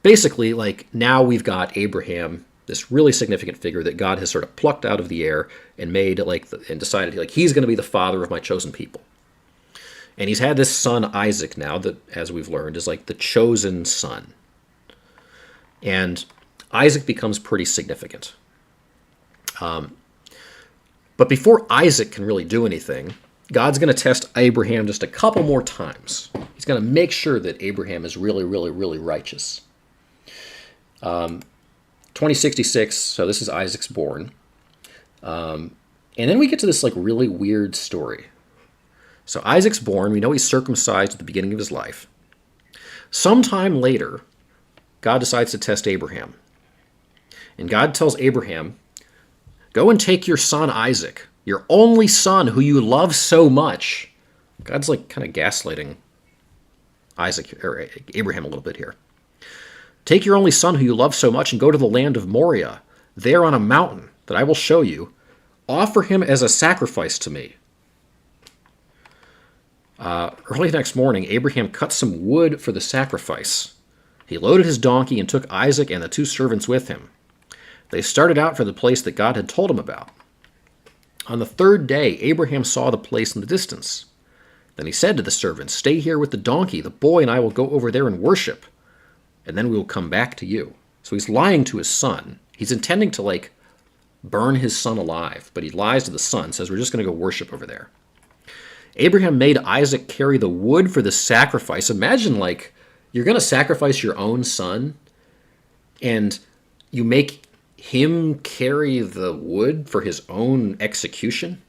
basically, now we've got Abraham, this really significant figure that God has sort of plucked out of the air and made and decided he's going to be the father of my chosen people. And he's had this son Isaac now that, as we've learned, is the chosen son. And Isaac becomes pretty significant. But before Isaac can really do anything, God's going to test Abraham just a couple more times. He's going to make sure that Abraham is really, really, really righteous. 2066, so this is Isaac's born. And then we get to this really weird story. So Isaac's born. We know he's circumcised at the beginning of his life. Sometime later, God decides to test Abraham. And God tells Abraham, go and take your son Isaac, your only son who you love so much. God's kind of gaslighting Abraham a little bit here. Take your only son who you love so much and go to the land of Moriah, there on a mountain that I will show you. Offer him as a sacrifice to me. Early the next morning, Abraham cut some wood for the sacrifice. He loaded his donkey and took Isaac and the two servants with him. They started out for the place that God had told him about. On the third day, Abraham saw the place in the distance. Then he said to the servants, stay here with the donkey. The boy and I will go over there and worship. and then we will come back to you. So he's lying to his son. He's intending to, like, burn his son alive, but he lies to the son, says, we're just going to go worship over there. Abraham made Isaac carry the wood for the sacrifice. Imagine, like, you're going to sacrifice your own son, and you make him carry the wood for his own execution.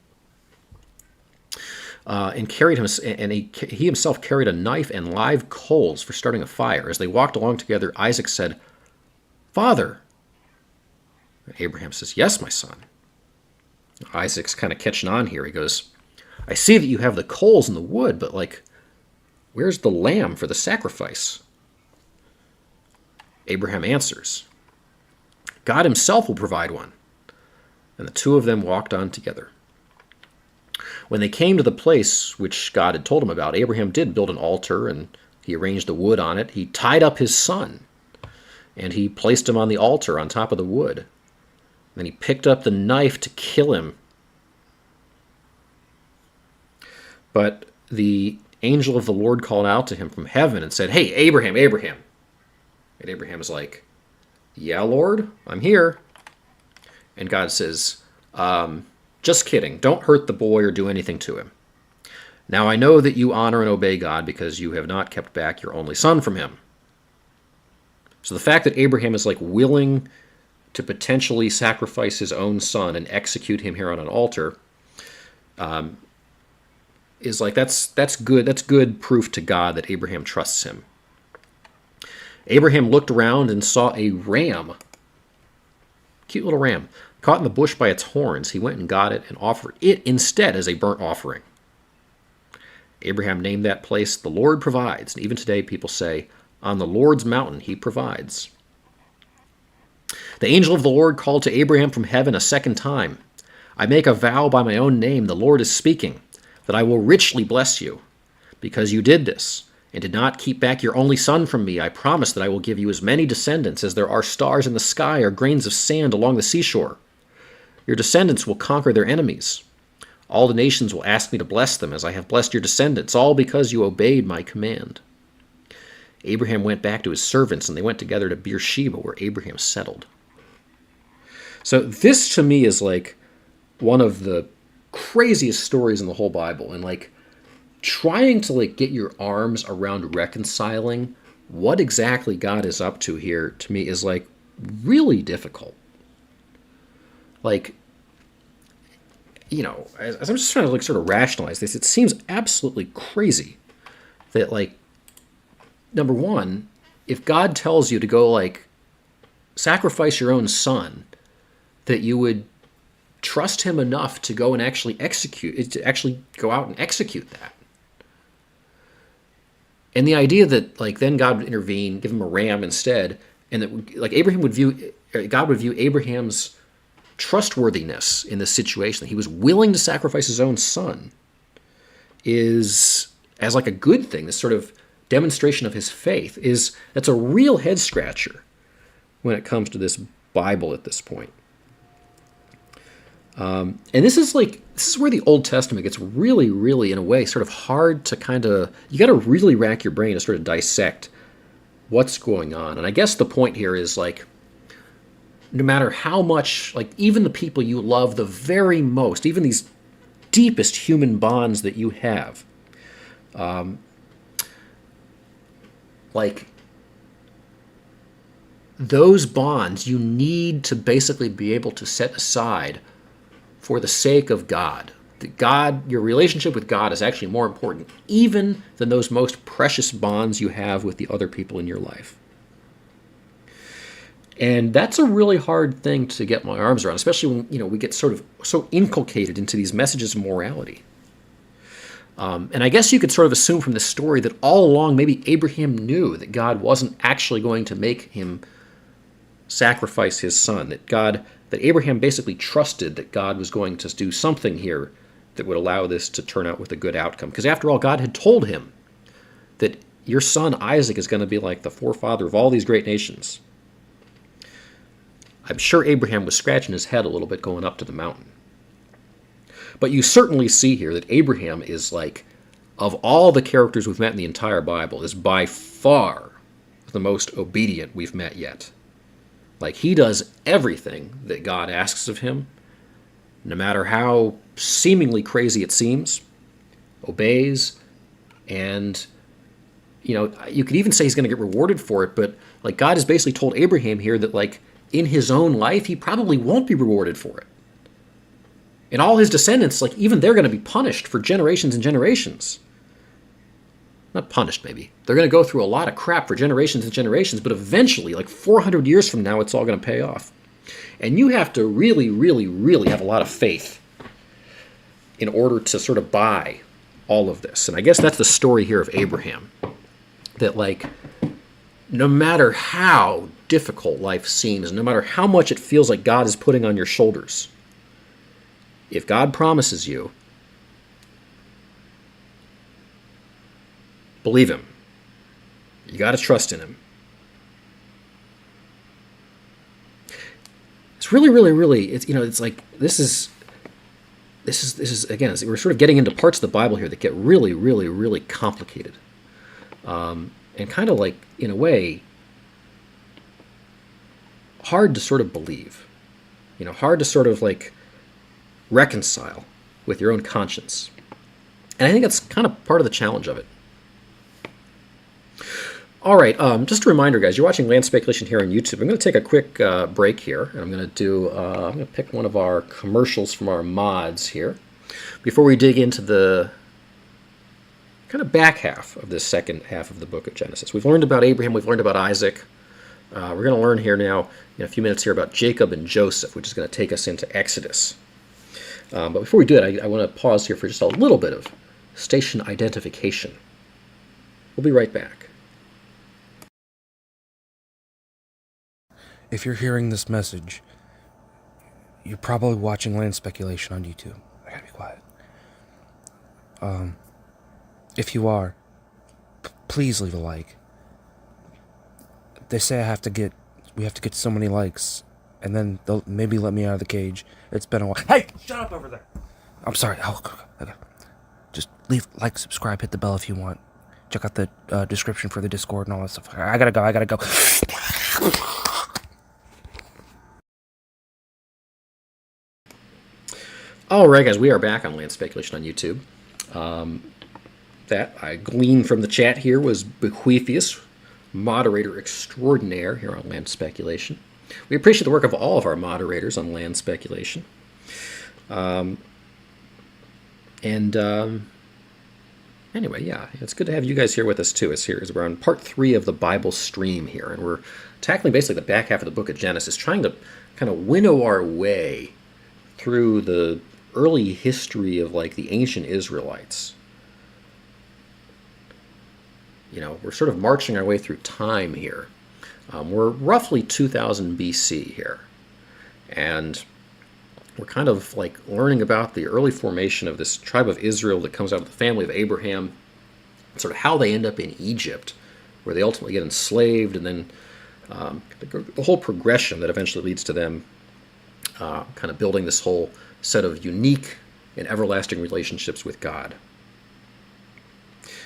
And carried him, and he himself carried a knife and live coals for starting a fire. As they walked along together, Isaac said, Father. Abraham says, yes, my son. Isaac's kind of catching on here. He goes, I see that you have the coals and the wood, but, like, where's the lamb for the sacrifice? Abraham answers, God himself will provide one. And the two of them walked on together. When they came to the place which God had told him about, Abraham did build an altar, and he arranged the wood on it. He tied up his son, and he placed him on the altar on top of the wood. Then he picked up the knife to kill him. But the angel of the Lord called out to him from heaven and said, Hey, Abraham, Abraham. And Abraham is like, Yeah, Lord, I'm here. And God says, just kidding. Don't hurt the boy or do anything to him. Now I know that you honor and obey God because you have not kept back your only son from him. So the fact that Abraham is, like, willing to potentially sacrifice his own son and execute him here on an altar is, like, that's good. That's good proof to God that Abraham trusts him. Abraham looked around and saw a ram, cute little ram, caught in the bush by its horns. He went and got it and offered it instead as a burnt offering. Abraham named that place, The Lord Provides. And even today people say, on the Lord's mountain he provides. The angel of the Lord called to Abraham from heaven a second time. I make a vow by my own name, the Lord is speaking, that I will richly bless you. Because you did this, and did not keep back your only son from me, I promise that I will give you as many descendants as there are stars in the sky or grains of sand along the seashore. Your descendants will conquer their enemies. All the nations will ask me to bless them, as I have blessed your descendants, all because you obeyed my command. Abraham went back to his servants, and they went together to Beersheba, where Abraham settled. So this, to me, is, like, one of the craziest stories in the whole Bible. And, like, trying to, like, get your arms around reconciling what exactly God is up to here, to me, is, like, really difficult. Like, you know, as I'm just trying to, like, sort of rationalize this, it seems absolutely crazy that, like, number one, if God tells you to go, like, sacrifice your own son, that you would trust him enough to go and actually go out and execute that. And the idea that, like, then God would intervene, give him a ram instead, and that, like, God would view Abraham's trustworthiness in this situation, that he was willing to sacrifice his own son, is as, like, a good thing. This sort of demonstration of his faith that's a real head scratcher when it comes to this Bible at this point. And this is where the Old Testament gets really, really, in a way, sort of hard to kind of, you got to really rack your brain to sort of dissect what's going on. And I guess the point here is, like, no matter how much, like, even the people you love the very most, even these deepest human bonds that you have, like, those bonds you need to basically be able to set aside for the sake of God. That God, your relationship with God is actually more important even than those most precious bonds you have with the other people in your life. And that's a really hard thing to get my arms around, especially when, you know, we get sort of so inculcated into these messages of morality. And I guess you could sort of assume from this story that all along maybe Abraham knew that God wasn't actually going to make him sacrifice his son, that Abraham basically trusted that God was going to do something here that would allow this to turn out with a good outcome. Because after all, God had told him that your son Isaac is going to be like the forefather of all these great nations. I'm sure Abraham was scratching his head a little bit going up to the mountain. But you certainly see here that Abraham is, like, of all the characters we've met in the entire Bible, is by far the most obedient we've met yet. Like, he does everything that God asks of him, no matter how seemingly crazy it seems, obeys, and, you know, you could even say he's going to get rewarded for it, but, like, God has basically told Abraham here that, like, in his own life, he probably won't be rewarded for it. And all his descendants, like, even they're going to be punished for generations and generations. Not punished, maybe. They're going to go through a lot of crap for generations and generations, but eventually, like 400 years from now, it's all going to pay off. And you have to really, really, really have a lot of faith in order to sort of buy all of this. And I guess that's the story here of Abraham. That, like, no matter how difficult life seems, no matter how much it feels like God is putting on your shoulders, if God promises you, believe him. You got to trust in him. It's really, really, really, it's, you know, it's like, this is again, we're sort of getting into parts of the Bible here that get really, really, really complicated. And kind of like, in a way, hard to sort of believe. You know, hard to sort of like reconcile with your own conscience. And I think that's kind of part of the challenge of it. All right, just a reminder, guys, you're watching Land Speculation here on YouTube. I'm going to take a quick break here, and I'm going to pick one of our commercials from our mods here before we dig into the kind of back half of this second half of the book of Genesis. We've learned about Abraham, we've learned about Isaac. We're going to learn here now, in a few minutes here, about Jacob and Joseph, which is going to take us into Exodus. But before we do it, I want to pause here for just a little bit of station identification. We'll be right back. If you're hearing this message, you're probably watching Land Speculation on YouTube. I gotta be quiet. If you are, please leave a like. They say we have to get so many likes, and then they'll maybe let me out of the cage. It's been a while. Hey, shut up over there! I'm sorry. Okay. Just leave, like, subscribe, hit the bell if you want. Check out the description for the Discord and all that stuff. I gotta go. All right, guys, we are back on Land Speculation on YouTube. That I gleaned from the chat here was Bequeathius, moderator extraordinaire here on Land Speculation. We appreciate the work of all of our moderators on Land Speculation. Anyway, yeah, it's good to have you guys here with us too. We're on part 3 of the Bible stream here, and we're tackling basically the back half of the book of Genesis, trying to kind of winnow our way through the early history of, like, the ancient Israelites. You know, we're sort of marching our way through time here. We're roughly 2000 BC here, and we're kind of like learning about the early formation of this tribe of Israel that comes out of the family of Abraham, sort of how they end up in Egypt, where they ultimately get enslaved, and then the whole progression that eventually leads to them kind of building this whole set of unique and everlasting relationships with God.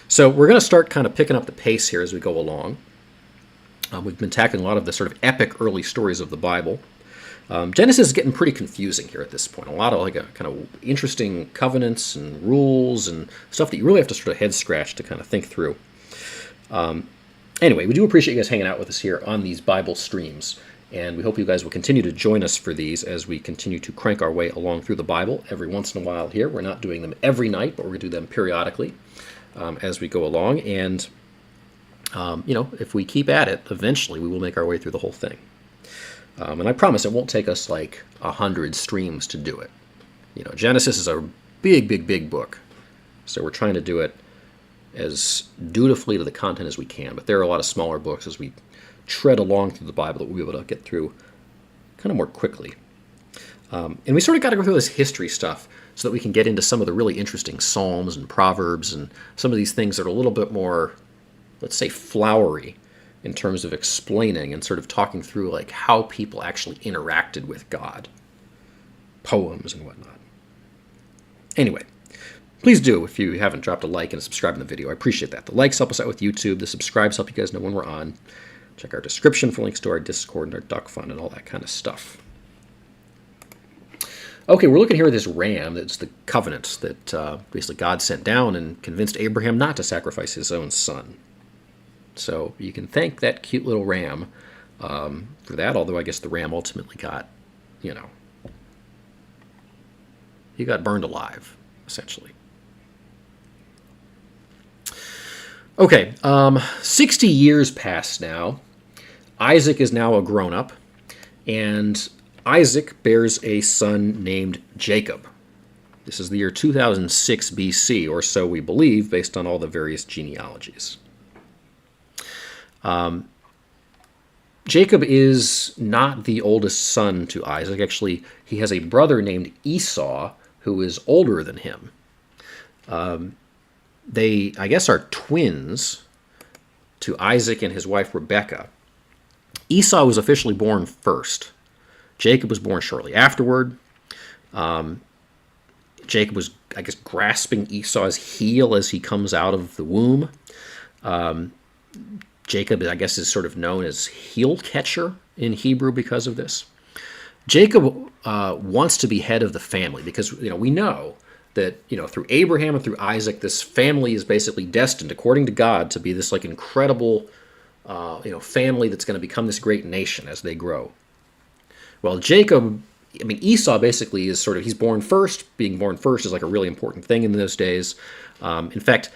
So we're going to start kind of picking up the pace here as we go along. We've been tackling a lot of the sort of epic early stories of the Bible. Genesis is getting pretty confusing here at this point. A lot of, like, a kind of interesting covenants and rules and stuff that you really have to sort of head scratch to kind of think through. Anyway, we do appreciate you guys hanging out with us here on these Bible streams, and we hope you guys will continue to join us for these as we continue to crank our way along through the Bible every once in a while here. We're not doing them every night, but we're going to do them periodically as we go along. And, you know, if we keep at it, eventually we will make our way through the whole thing. And I promise it won't take us like 100 streams to do it. You know, Genesis is a big, big, big book. So we're trying to do it as dutifully to the content as we can. But there are a lot of smaller books as we tread along through the Bible that we'll be able to get through kind of more quickly. And we sort of got to go through this history stuff so that we can get into some of the really interesting Psalms and Proverbs and some of these things that are a little bit more, let's say, flowery in terms of explaining and sort of talking through, like, how people actually interacted with God, poems and whatnot. Anyway, please do, if you haven't dropped a like and a subscribe in the video. I appreciate that. The likes help us out with YouTube. The subscribes help you guys know when we're on. Check our description for links to our Discord and our Duck Fund and all that kind of stuff. Okay, we're looking here at this ram. That's the covenant that basically God sent down and convinced Abraham not to sacrifice his own son. So you can thank that cute little ram for that, although I guess the ram ultimately got, he got burned alive, essentially. Okay, 60 years pass now. Isaac is now a grown-up, and Isaac bears a son named Jacob. This is the year 2006 BC, or so we believe, based on all the various genealogies. Jacob is not the oldest son to Isaac. Actually, he has a brother named Esau, who is older than him. They, I guess, are twins to Isaac and his wife Rebekah. Esau was officially born first. Jacob was born shortly afterward. Jacob was, I guess, grasping Esau's heel as he comes out of the womb. Jacob, I guess, is sort of known as heel catcher in Hebrew because of this. Jacob wants to be head of the family because, we know that, through Abraham and through Isaac, this family is basically destined, according to God, to be this incredible, family that's going to become this great nation as they grow. Well, Jacob, Esau basically is he's born first. Being born first is a really important thing in those days. In fact,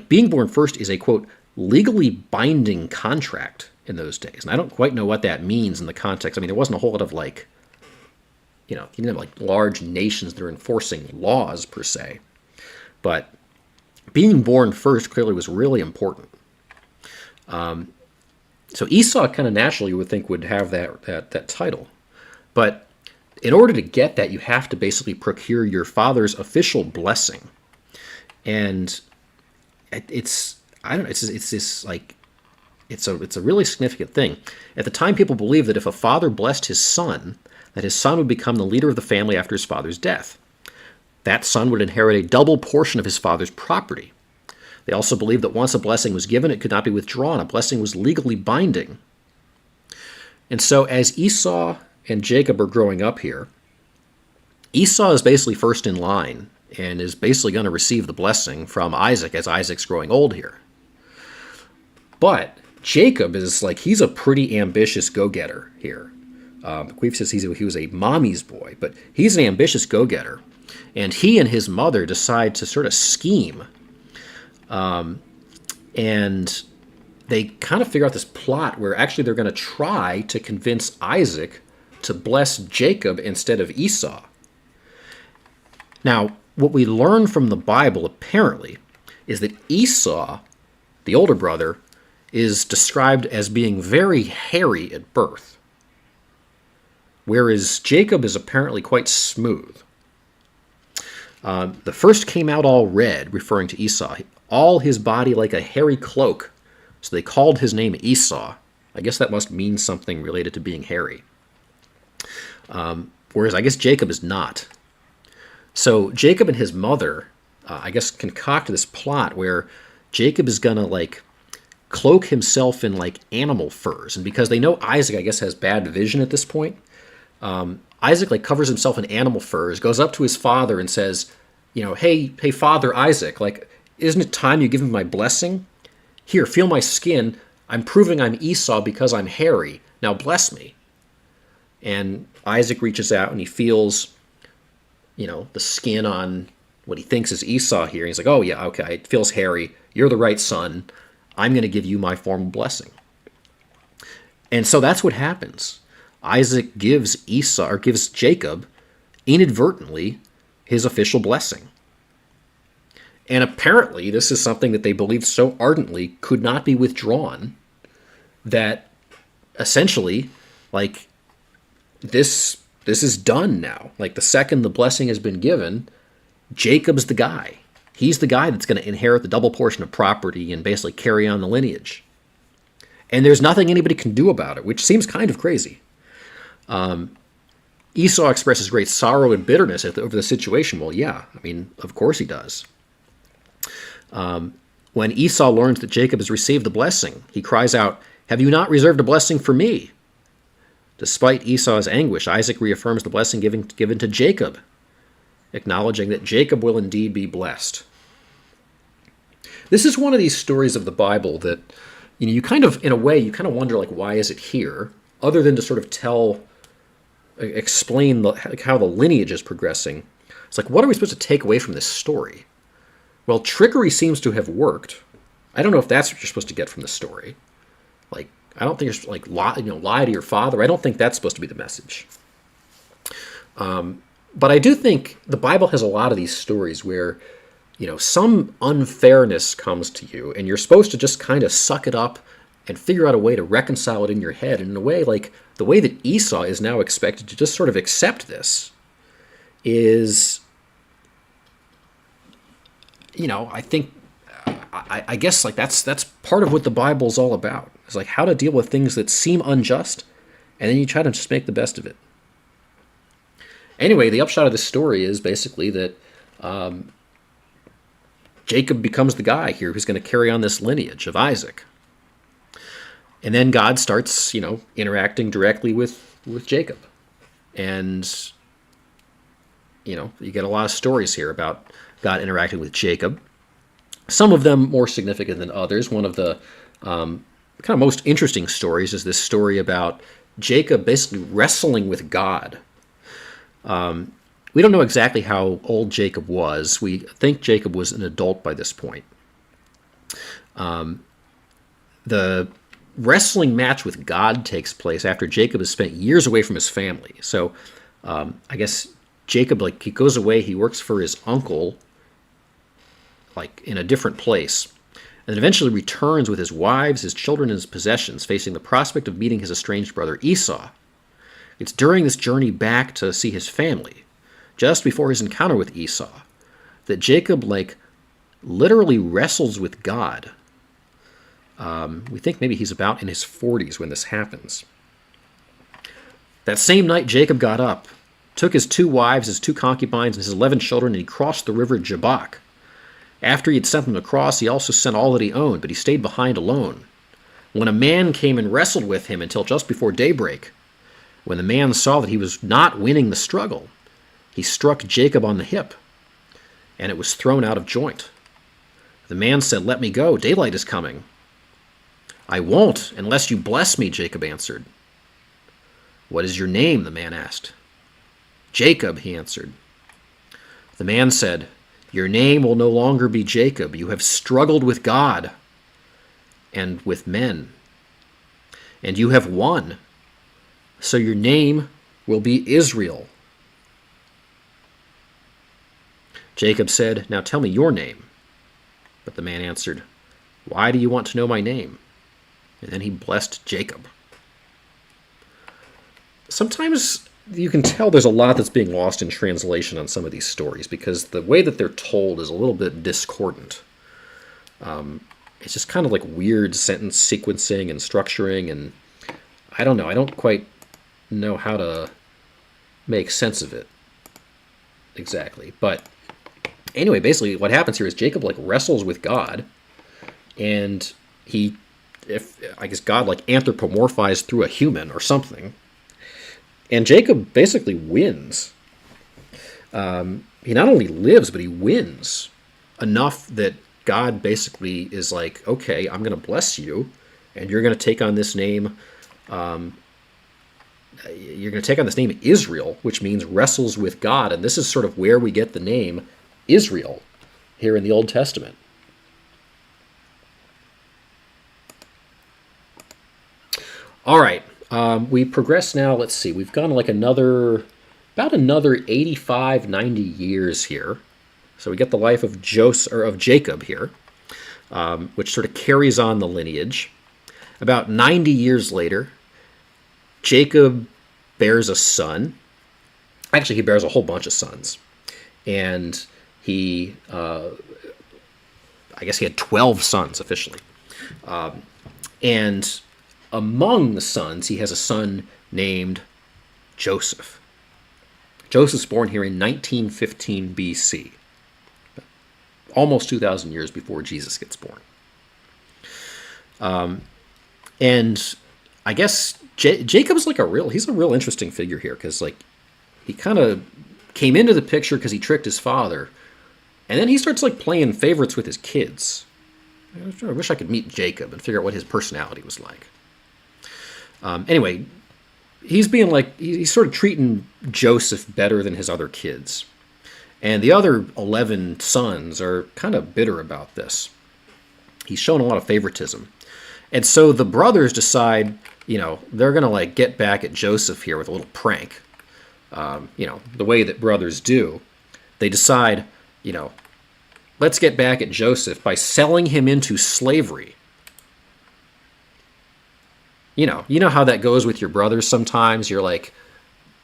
being born first is a, quote, legally binding contract in those days. And I don't quite know what that means in the context. There wasn't a whole lot of you didn't have large nations that are enforcing laws per se. But being born first clearly was really important. So Esau kind of naturally you would think would have that title. But in order to get that, you have to basically procure your father's official blessing. And it's a really significant thing. At the time, people believed that if a father blessed his son, that his son would become the leader of the family after his father's death. That son would inherit a double portion of his father's property. They also believed that once a blessing was given, it could not be withdrawn. A blessing was legally binding. And so as Esau and Jacob are growing up here, Esau is basically first in line and is basically going to receive the blessing from Isaac as Isaac's growing old here. But Jacob is he's a pretty ambitious go-getter here. Queef says he was a mommy's boy, but he's an ambitious go-getter. And he and his mother decide to sort of scheme. And they kind of figure out this plot where actually they're going to try to convince Isaac to bless Jacob instead of Esau. Now, what we learn from the Bible, apparently, is that Esau, the older brother, is described as being very hairy at birth, whereas Jacob is apparently quite smooth. The first came out all red, referring to Esau, all his body like a hairy cloak, so they called his name Esau. I guess that must mean something related to being hairy. Whereas I guess Jacob is not. So Jacob and his mother, I guess, concoct this plot where Jacob is going to, cloak himself in, animal furs. And because they know Isaac, I guess, has bad vision at this point, Isaac, covers himself in animal furs, goes up to his father and says, hey, Father Isaac, isn't it time you give me my blessing? Here, feel my skin. I'm proving I'm Esau because I'm hairy. Now bless me. And Isaac reaches out and he feels, the skin on what he thinks is Esau here. And he's like, oh, yeah, okay, it feels hairy. You're the right son. I'm going to give you my formal blessing. And so that's what happens. Isaac gives Jacob, inadvertently, his official blessing. And apparently, this is something that they believed so ardently could not be withdrawn that essentially, this is done now. The second the blessing has been given, Jacob's the guy. He's the guy that's going to inherit the double portion of property and basically carry on the lineage. And there's nothing anybody can do about it, which seems kind of crazy. Esau expresses great sorrow and bitterness over the situation. Well, yeah, of course he does. When Esau learns that Jacob has received the blessing, he cries out, Have you not reserved a blessing for me? Despite Esau's anguish, Isaac reaffirms the blessing given to Jacob, acknowledging that Jacob will indeed be blessed. This is one of these stories of the Bible that, you kind of, in a way, you kind of wonder, like, why is it here? Other than to sort of explain how the lineage is progressing. It's like, what are we supposed to take away from this story? Well, trickery seems to have worked. I don't know if that's what you're supposed to get from the story. Like, I don't think you're like lie to your father. I don't think that's supposed to be the message. But I do think the Bible has a lot of these stories where, some unfairness comes to you, and you're supposed to just kind of suck it up and figure out a way to reconcile it in your head. And in a way, like the way that Esau is now expected to just sort of accept this is, I think, I guess like that's part of what the Bible's all about. It's like how to deal with things that seem unjust, and then you try to just make the best of it. Anyway, the upshot of this story is basically that Jacob becomes the guy here who's going to carry on this lineage of Isaac. And then God starts, interacting directly with Jacob. And, you get a lot of stories here about God interacting with Jacob. Some of them more significant than others. One of the kind of most interesting stories is this story about Jacob basically wrestling with God. We don't know exactly how old Jacob was. We think Jacob was an adult by this point. The wrestling match with God takes place after Jacob has spent years away from his family. So I guess Jacob, he goes away, he works for his uncle, in a different place, and then eventually returns with his wives, his children, and his possessions, facing the prospect of meeting his estranged brother Esau. It's during this journey back to see his family, just before his encounter with Esau, that Jacob, literally wrestles with God. We think maybe he's about in his 40s when this happens. That same night, Jacob got up, took his 2 wives, his 2 concubines, and his 11 children, and he crossed the river Jabbok. After he had sent them across, he also sent all that he owned, but he stayed behind alone. When a man came and wrestled with him until just before daybreak, when the man saw that he was not winning the struggle, he struck Jacob on the hip, and it was thrown out of joint. The man said, "Let me go, daylight is coming." "I won't, unless you bless me," Jacob answered. "What is your name?" the man asked. "Jacob," he answered. The man said, "Your name will no longer be Jacob. You have struggled with God and with men, and you have won. So your name will be Israel." Jacob said, "Now tell me your name." But the man answered, "Why do you want to know my name?" And then he blessed Jacob. Sometimes you can tell there's a lot that's being lost in translation on some of these stories because the way that they're told is a little bit discordant. It's just kind of like weird sentence sequencing and structuring, and I don't know. I don't quite know how to make sense of it exactly. But anyway, basically what happens here is Jacob wrestles with God, and I guess God anthropomorphized through a human or something. And Jacob basically wins. He not only lives, but he wins enough that God basically is like, okay, I'm going to bless you, and you're going to take on this name. You're going to take on this name Israel, which means wrestles with God. And this is sort of where we get the name Israel here in the Old Testament. All right. We progress now. Let's see. We've gone about another 85, 90 years here. So we get the life of Jacob here, which sort of carries on the lineage. About 90 years later, Jacob bears a son. Actually, he bears a whole bunch of sons. And I guess he had 12 sons officially. And among the sons, he has a son named Joseph. Joseph's born here in 1915 BC, almost 2,000 years before Jesus gets born. And I guess Jacob's like he's a real interesting figure here, because like he kind of came into the picture because he tricked his father, and then he starts like playing favorites with his kids. I wish I could meet Jacob and figure out what his personality was like. Anyway, he's being like, he's sort of treating Joseph better than his other kids. And the other 11 sons are kind of bitter about this. He's shown a lot of favoritism. And so the brothers decide, they're going to like get back at Joseph here with a little prank. The way that brothers do. They decide, let's get back at Joseph by selling him into slavery. You know how that goes with your brothers sometimes. You're like,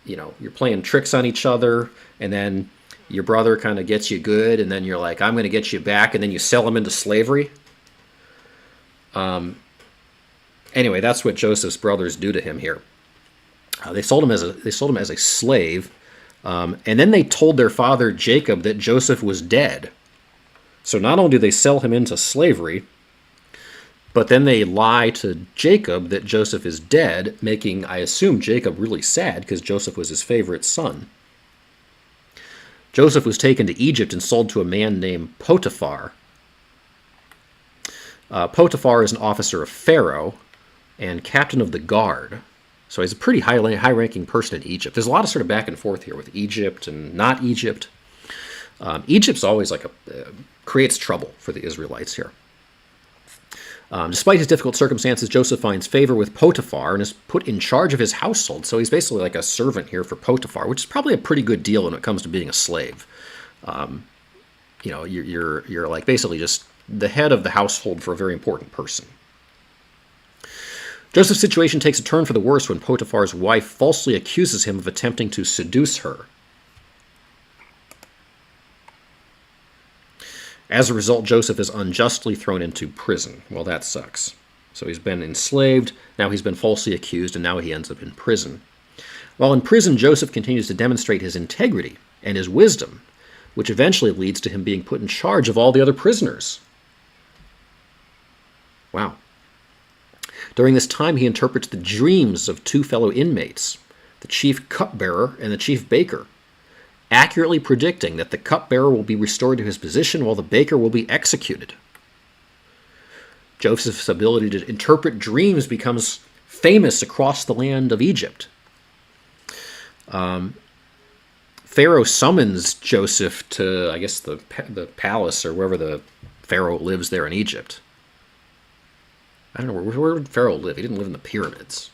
you're playing tricks on each other, and then your brother kind of gets you good, and then you're like, I'm going to get you back, and then you sell him into slavery. Anyway, that's what Joseph's brothers do to him here. They sold him as a slave, and then they told their father Jacob that Joseph was dead. So not only do they sell him into slavery, but then they lie to Jacob that Joseph is dead, making, I assume, Jacob really sad because Joseph was his favorite son. Joseph was taken to Egypt and sold to a man named Potiphar. Potiphar is an officer of Pharaoh and captain of the guard. So he's a pretty high-ranking person in Egypt. There's a lot of sort of back and forth here with Egypt and not Egypt. Egypt's always like creates trouble for the Israelites here. Despite his difficult circumstances, Joseph finds favor with Potiphar and is put in charge of his household. So he's basically like a servant here for Potiphar, which is probably a pretty good deal when it comes to being a slave. You're like basically just the head of the household for a very important person. Joseph's situation takes a turn for the worse when Potiphar's wife falsely accuses him of attempting to seduce her. As a result, Joseph is unjustly thrown into prison. Well, that sucks. So he's been enslaved, now he's been falsely accused, and now he ends up in prison. While in prison, Joseph continues to demonstrate his integrity and his wisdom, which eventually leads to him being put in charge of all the other prisoners. Wow. During this time, he interprets the dreams of two fellow inmates, the chief cupbearer and the chief baker, accurately predicting that the cupbearer will be restored to his position while the baker will be executed. Joseph's ability to interpret dreams becomes famous across the land of Egypt. Pharaoh summons Joseph to, I guess, the palace or wherever the Pharaoh lives there in Egypt. I don't know, where did Pharaoh live? He didn't live in the pyramids.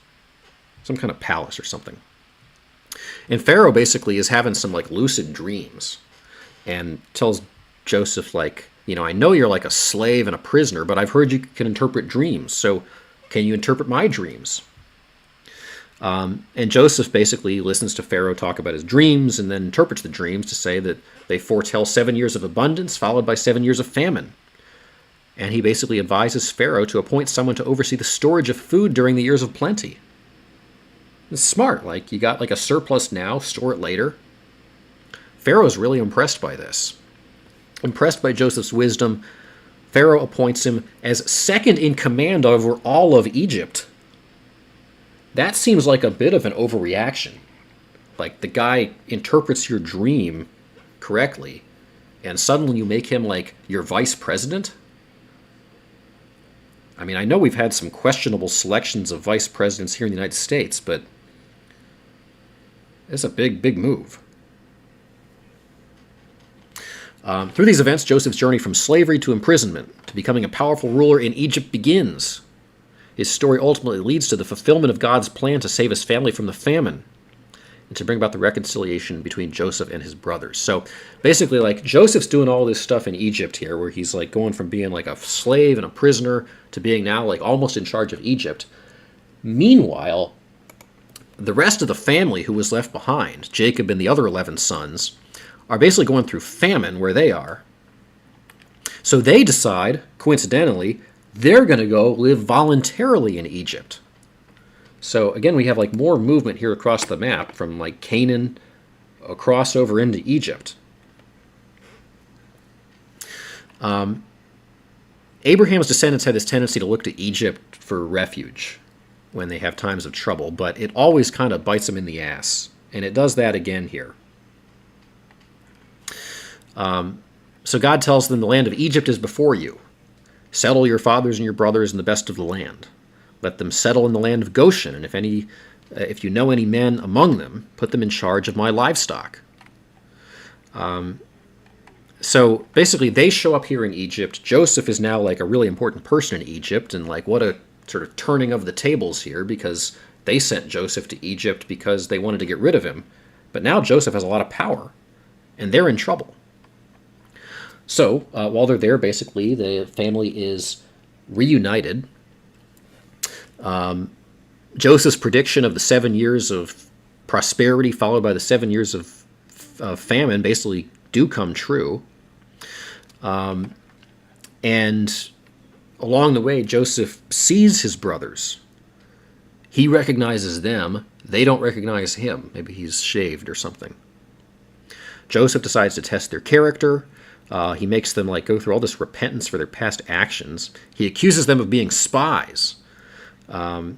Some kind of palace or something. And Pharaoh basically is having some like lucid dreams and tells Joseph like, I know you're like a slave and a prisoner, but I've heard you can interpret dreams. So can you interpret my dreams? And Joseph basically listens to Pharaoh talk about his dreams and then interprets the dreams to say that they foretell 7 years of abundance followed by 7 years of famine. And he basically advises Pharaoh to appoint someone to oversee the storage of food during the years of plenty. It's smart. Like, you got like a surplus now, store it later. Pharaoh's really impressed by this. Impressed by Joseph's wisdom, Pharaoh appoints him as second in command over all of Egypt. That seems like a bit of an overreaction. Like, the guy interprets your dream correctly, and suddenly you make him like your vice president? I mean, I know we've had some questionable selections of vice presidents here in the United States, but it's a big, big move. Through these events, Joseph's journey from slavery to imprisonment to becoming a powerful ruler in Egypt begins. His story ultimately leads to the fulfillment of God's plan to save his family from the famine and to bring about the reconciliation between Joseph and his brothers. So basically, like, Joseph's doing all this stuff in Egypt here, where he's like going from being like a slave and a prisoner to being now like almost in charge of Egypt. Meanwhile, the rest of the family who was left behind, Jacob and the other 11 sons, are basically going through famine where they are. So they decide, coincidentally, they're going to go live voluntarily in Egypt. So again, we have like more movement here across the map from like Canaan across over into Egypt. Abraham's descendants had this tendency to look to Egypt for refuge when they have times of trouble, but it always kind of bites them in the ass. And it does that again here. So God tells them, the land of Egypt is before you. Settle your fathers and your brothers in the best of the land. Let them settle in the land of Goshen, and if you know any men among them, put them in charge of my livestock. So basically, they show up here in Egypt. Joseph is now like a really important person in Egypt, and like what a sort of turning of the tables here, because they sent Joseph to Egypt because they wanted to get rid of him. But now Joseph has a lot of power, and they're in trouble. So while they're there, basically, the family is reunited. Joseph's prediction of the 7 years of prosperity followed by the 7 years of famine basically do come true. And along the way, Joseph sees his brothers. He recognizes them. They don't recognize him. Maybe he's shaved or something. Joseph decides to test their character. He makes them like go through all this repentance for their past actions. He accuses them of being spies. And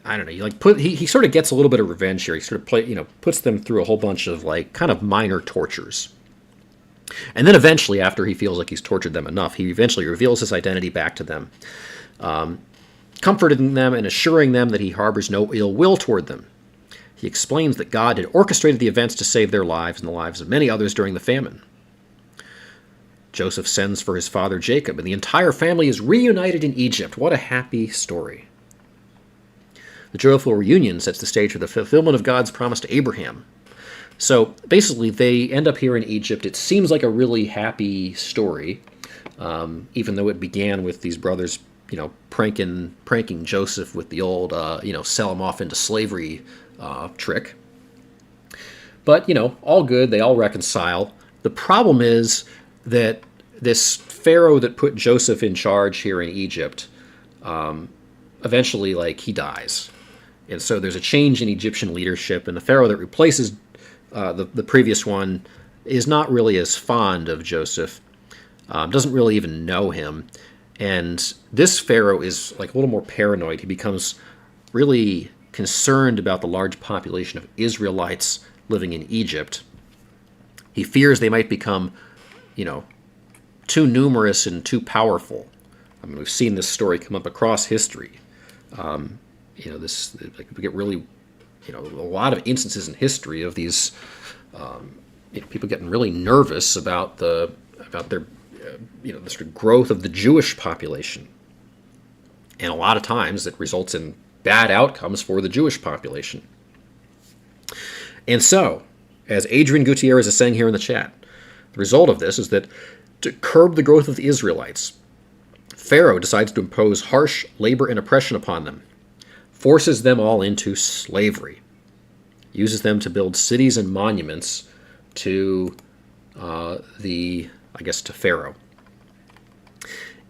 I don't know. He sort of gets a little bit of revenge here. He sort of puts them through a whole bunch of like kind of minor tortures. And then eventually, after he feels like he's tortured them enough, he eventually reveals his identity back to them, comforting them and assuring them that he harbors no ill will toward them. He explains that God had orchestrated the events to save their lives and the lives of many others during the famine. Joseph sends for his father Jacob, and the entire family is reunited in Egypt. What a happy story. The joyful reunion sets the stage for the fulfillment of God's promise to Abraham. So basically, they end up here in Egypt. It seems like a really happy story, even though it began with these brothers, pranking Joseph with the old, sell him off into slavery trick. But, all good. They all reconcile. The problem is that this Pharaoh that put Joseph in charge here in Egypt, eventually, he dies. And so there's a change in Egyptian leadership, and the Pharaoh that replaces the previous one is not really as fond of Joseph, doesn't really even know him. And this Pharaoh is a little more paranoid. He becomes really concerned about the large population of Israelites living in Egypt. He fears they might become, too numerous and too powerful. I mean, we've seen this story come up across history. We get really, a lot of instances in history of these people getting really nervous about their the sort of growth of the Jewish population, and a lot of times it results in bad outcomes for the Jewish population. And so, as Adrian Gutierrez is saying here in the chat, the result of this is that to curb the growth of the Israelites, Pharaoh decides to impose harsh labor and oppression upon them, forces them all into slavery, uses them to build cities and monuments to to Pharaoh.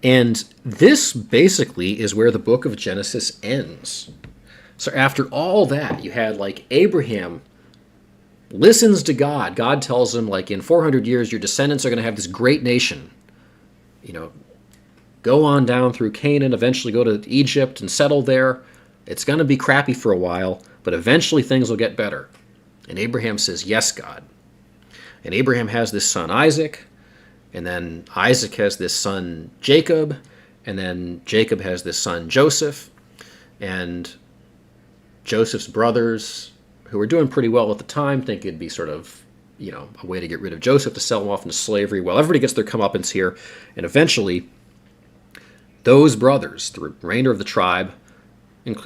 And this basically is where the book of Genesis ends. So after all that, you had Abraham listens to God. God tells him, in 400 years, your descendants are going to have this great nation. Go on down through Canaan, eventually go to Egypt and settle there. It's going to be crappy for a while, but eventually things will get better. And Abraham says, yes, God. And Abraham has this son, Isaac. And then Isaac has this son, Jacob. And then Jacob has this son, Joseph. And Joseph's brothers, who were doing pretty well at the time, think it'd be sort of, a way to get rid of Joseph, to sell him off into slavery. Well, everybody gets their comeuppance here. And eventually, those brothers, the remainder of the tribe,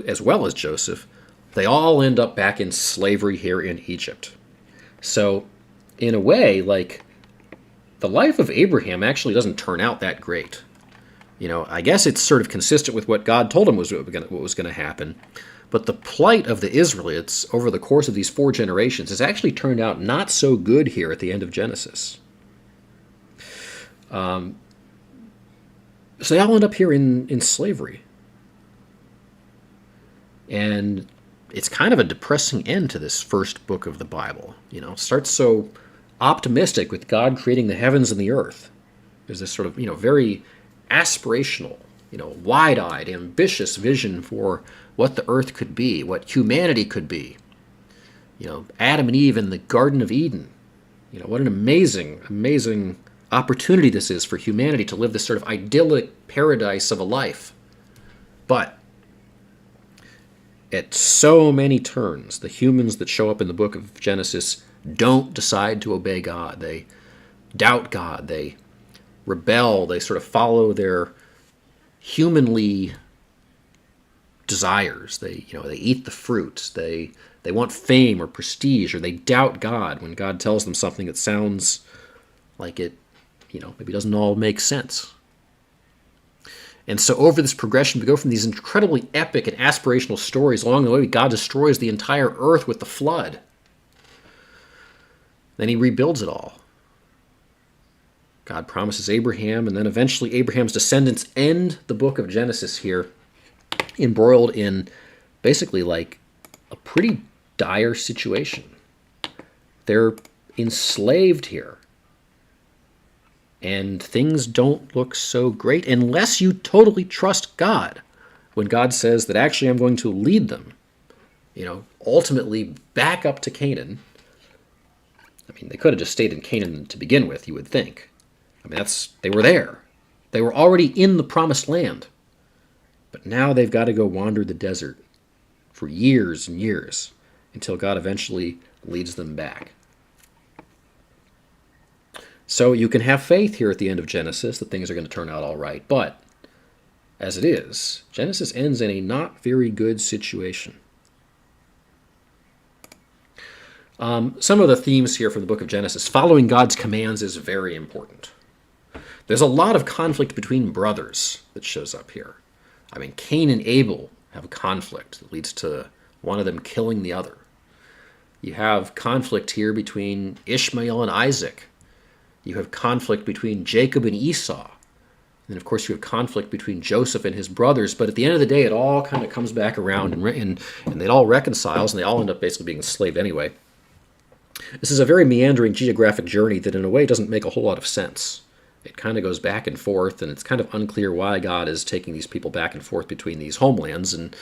as well as Joseph, they all end up back in slavery here in Egypt. So, in a way, the life of Abraham actually doesn't turn out that great. I guess it's sort of consistent with what God told him what was going to happen. But the plight of the Israelites over the course of these 4 generations has actually turned out not so good here at the end of Genesis. So they all end up here in slavery. And it's kind of a depressing end to this first book of the Bible. It starts so optimistic with God creating the heavens and the earth. There's this sort of, very aspirational, wide-eyed, ambitious vision for what the earth could be, what humanity could be. Adam and Eve in the Garden of Eden. What an amazing, amazing opportunity this is for humanity to live this sort of idyllic paradise of a life. But at so many turns, the humans that show up in the book of Genesis don't decide to obey God. They doubt God. They rebel. They sort of follow their humanly desires. They eat the fruit. They want fame or prestige, or they doubt God when God tells them something that sounds like it, maybe doesn't all make sense. And so over this progression, we go from these incredibly epic and aspirational stories. Along the way, God destroys the entire earth with the flood. Then he rebuilds it all. God promises Abraham, and then eventually Abraham's descendants end the book of Genesis here, embroiled in basically like a pretty dire situation. They're enslaved here. And things don't look so great unless you totally trust God. When God says that actually I'm going to lead them, ultimately back up to Canaan. I mean, they could have just stayed in Canaan to begin with, you would think. I mean, they were there. They were already in the promised land. But now they've got to go wander the desert for years and years until God eventually leads them back. So you can have faith here at the end of Genesis that things are going to turn out all right. But as it is, Genesis ends in a not very good situation. Some of the themes here from the book of Genesis. Following God's commands is very important. There's a lot of conflict between brothers that shows up here. I mean, Cain and Abel have a conflict that leads to one of them killing the other. You have conflict here between Ishmael and Isaac. You have conflict between Jacob and Esau. And of course you have conflict between Joseph and his brothers. But at the end of the day, it all kind of comes back around and it all reconciles, and they all end up basically being enslaved anyway. This is a very meandering geographic journey that in a way doesn't make a whole lot of sense. It kind of goes back and forth, and it's kind of unclear why God is taking these people back and forth between these homelands. And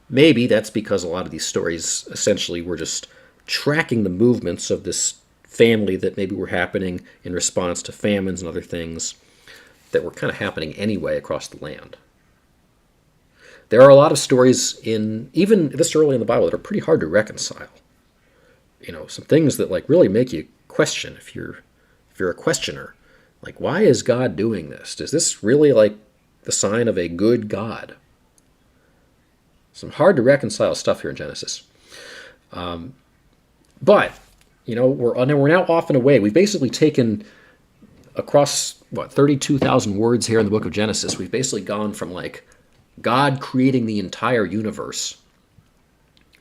maybe that's because a lot of these stories essentially were just tracking the movements of this family that maybe were happening in response to famines and other things that were kind of happening anyway across the land. There are a lot of stories even this early in the Bible that are pretty hard to reconcile. Some things that really make you question if you're a questioner. Like, why is God doing this? Is this really the sign of a good God? Some hard to reconcile stuff here in Genesis. But we're now off and away. We've basically taken across 32,000 words here in the book of Genesis. We've basically gone from God creating the entire universe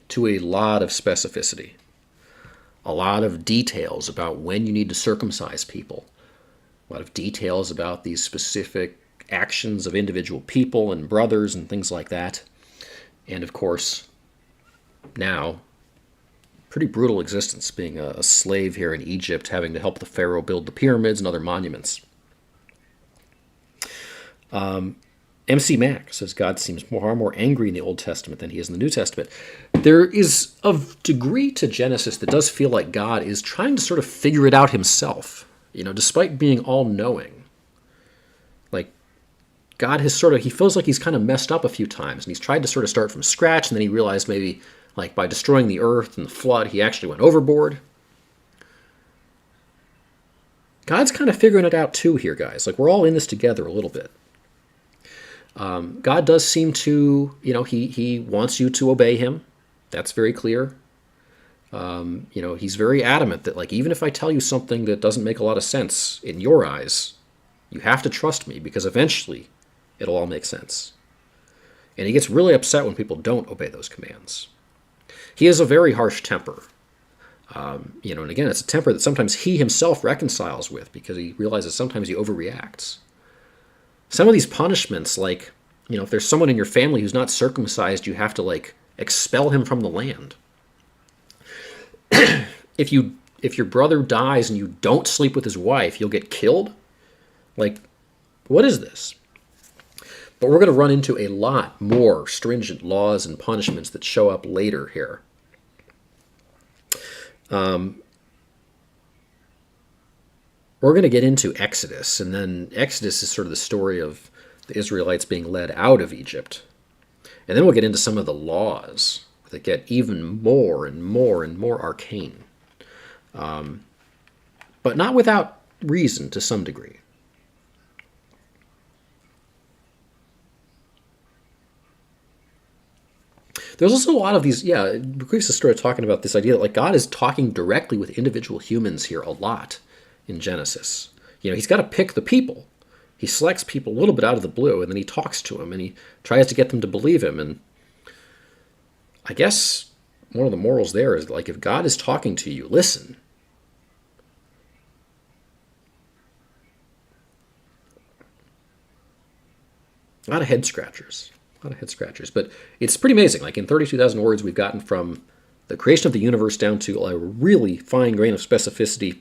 to a lot of specificity, a lot of details about when you need to circumcise people, a lot of details about these specific actions of individual people and brothers and things like that. And of course, now, pretty brutal existence, being a slave here in Egypt, having to help the Pharaoh build the pyramids and other monuments. MC Mac says God seems far more angry in the Old Testament than he is in the New Testament. There is a degree to Genesis that does feel like God is trying to sort of figure it out himself, despite being all-knowing. God has he feels like he's kind of messed up a few times, and he's tried to sort of start from scratch, and then he realized maybe by destroying the earth and the flood, he actually went overboard. God's kind of figuring it out too here, guys. We're all in this together a little bit. God does seem to, he wants you to obey him. That's very clear. He's very adamant that even if I tell you something that doesn't make a lot of sense in your eyes, you have to trust me because eventually it'll all make sense. And he gets really upset when people don't obey those commands. He has a very harsh temper. And again, it's a temper that sometimes he himself reconciles with because he realizes sometimes he overreacts. Some of these punishments, if there's someone in your family who's not circumcised, you have to expel him from the land. If your brother dies and you don't sleep with his wife, you'll get killed. What is this? But we're going to run into a lot more stringent laws and punishments that show up later here. We're going to get into Exodus, and then Exodus is sort of the story of the Israelites being led out of Egypt. And then we'll get into some of the laws that get even more and more and more arcane. But not without reason to some degree. There's also a lot of these, Greece started talking about this idea that like God is talking directly with individual humans here a lot in Genesis. He's got to pick the people. He selects people a little bit out of the blue, and then he talks to them, and he tries to get them to believe him. And I guess one of the morals there is like, if God is talking to you, listen. A lot of head scratchers. But it's pretty amazing. Like in 32,000 words, we've gotten from the creation of the universe down to a really fine grain of specificity.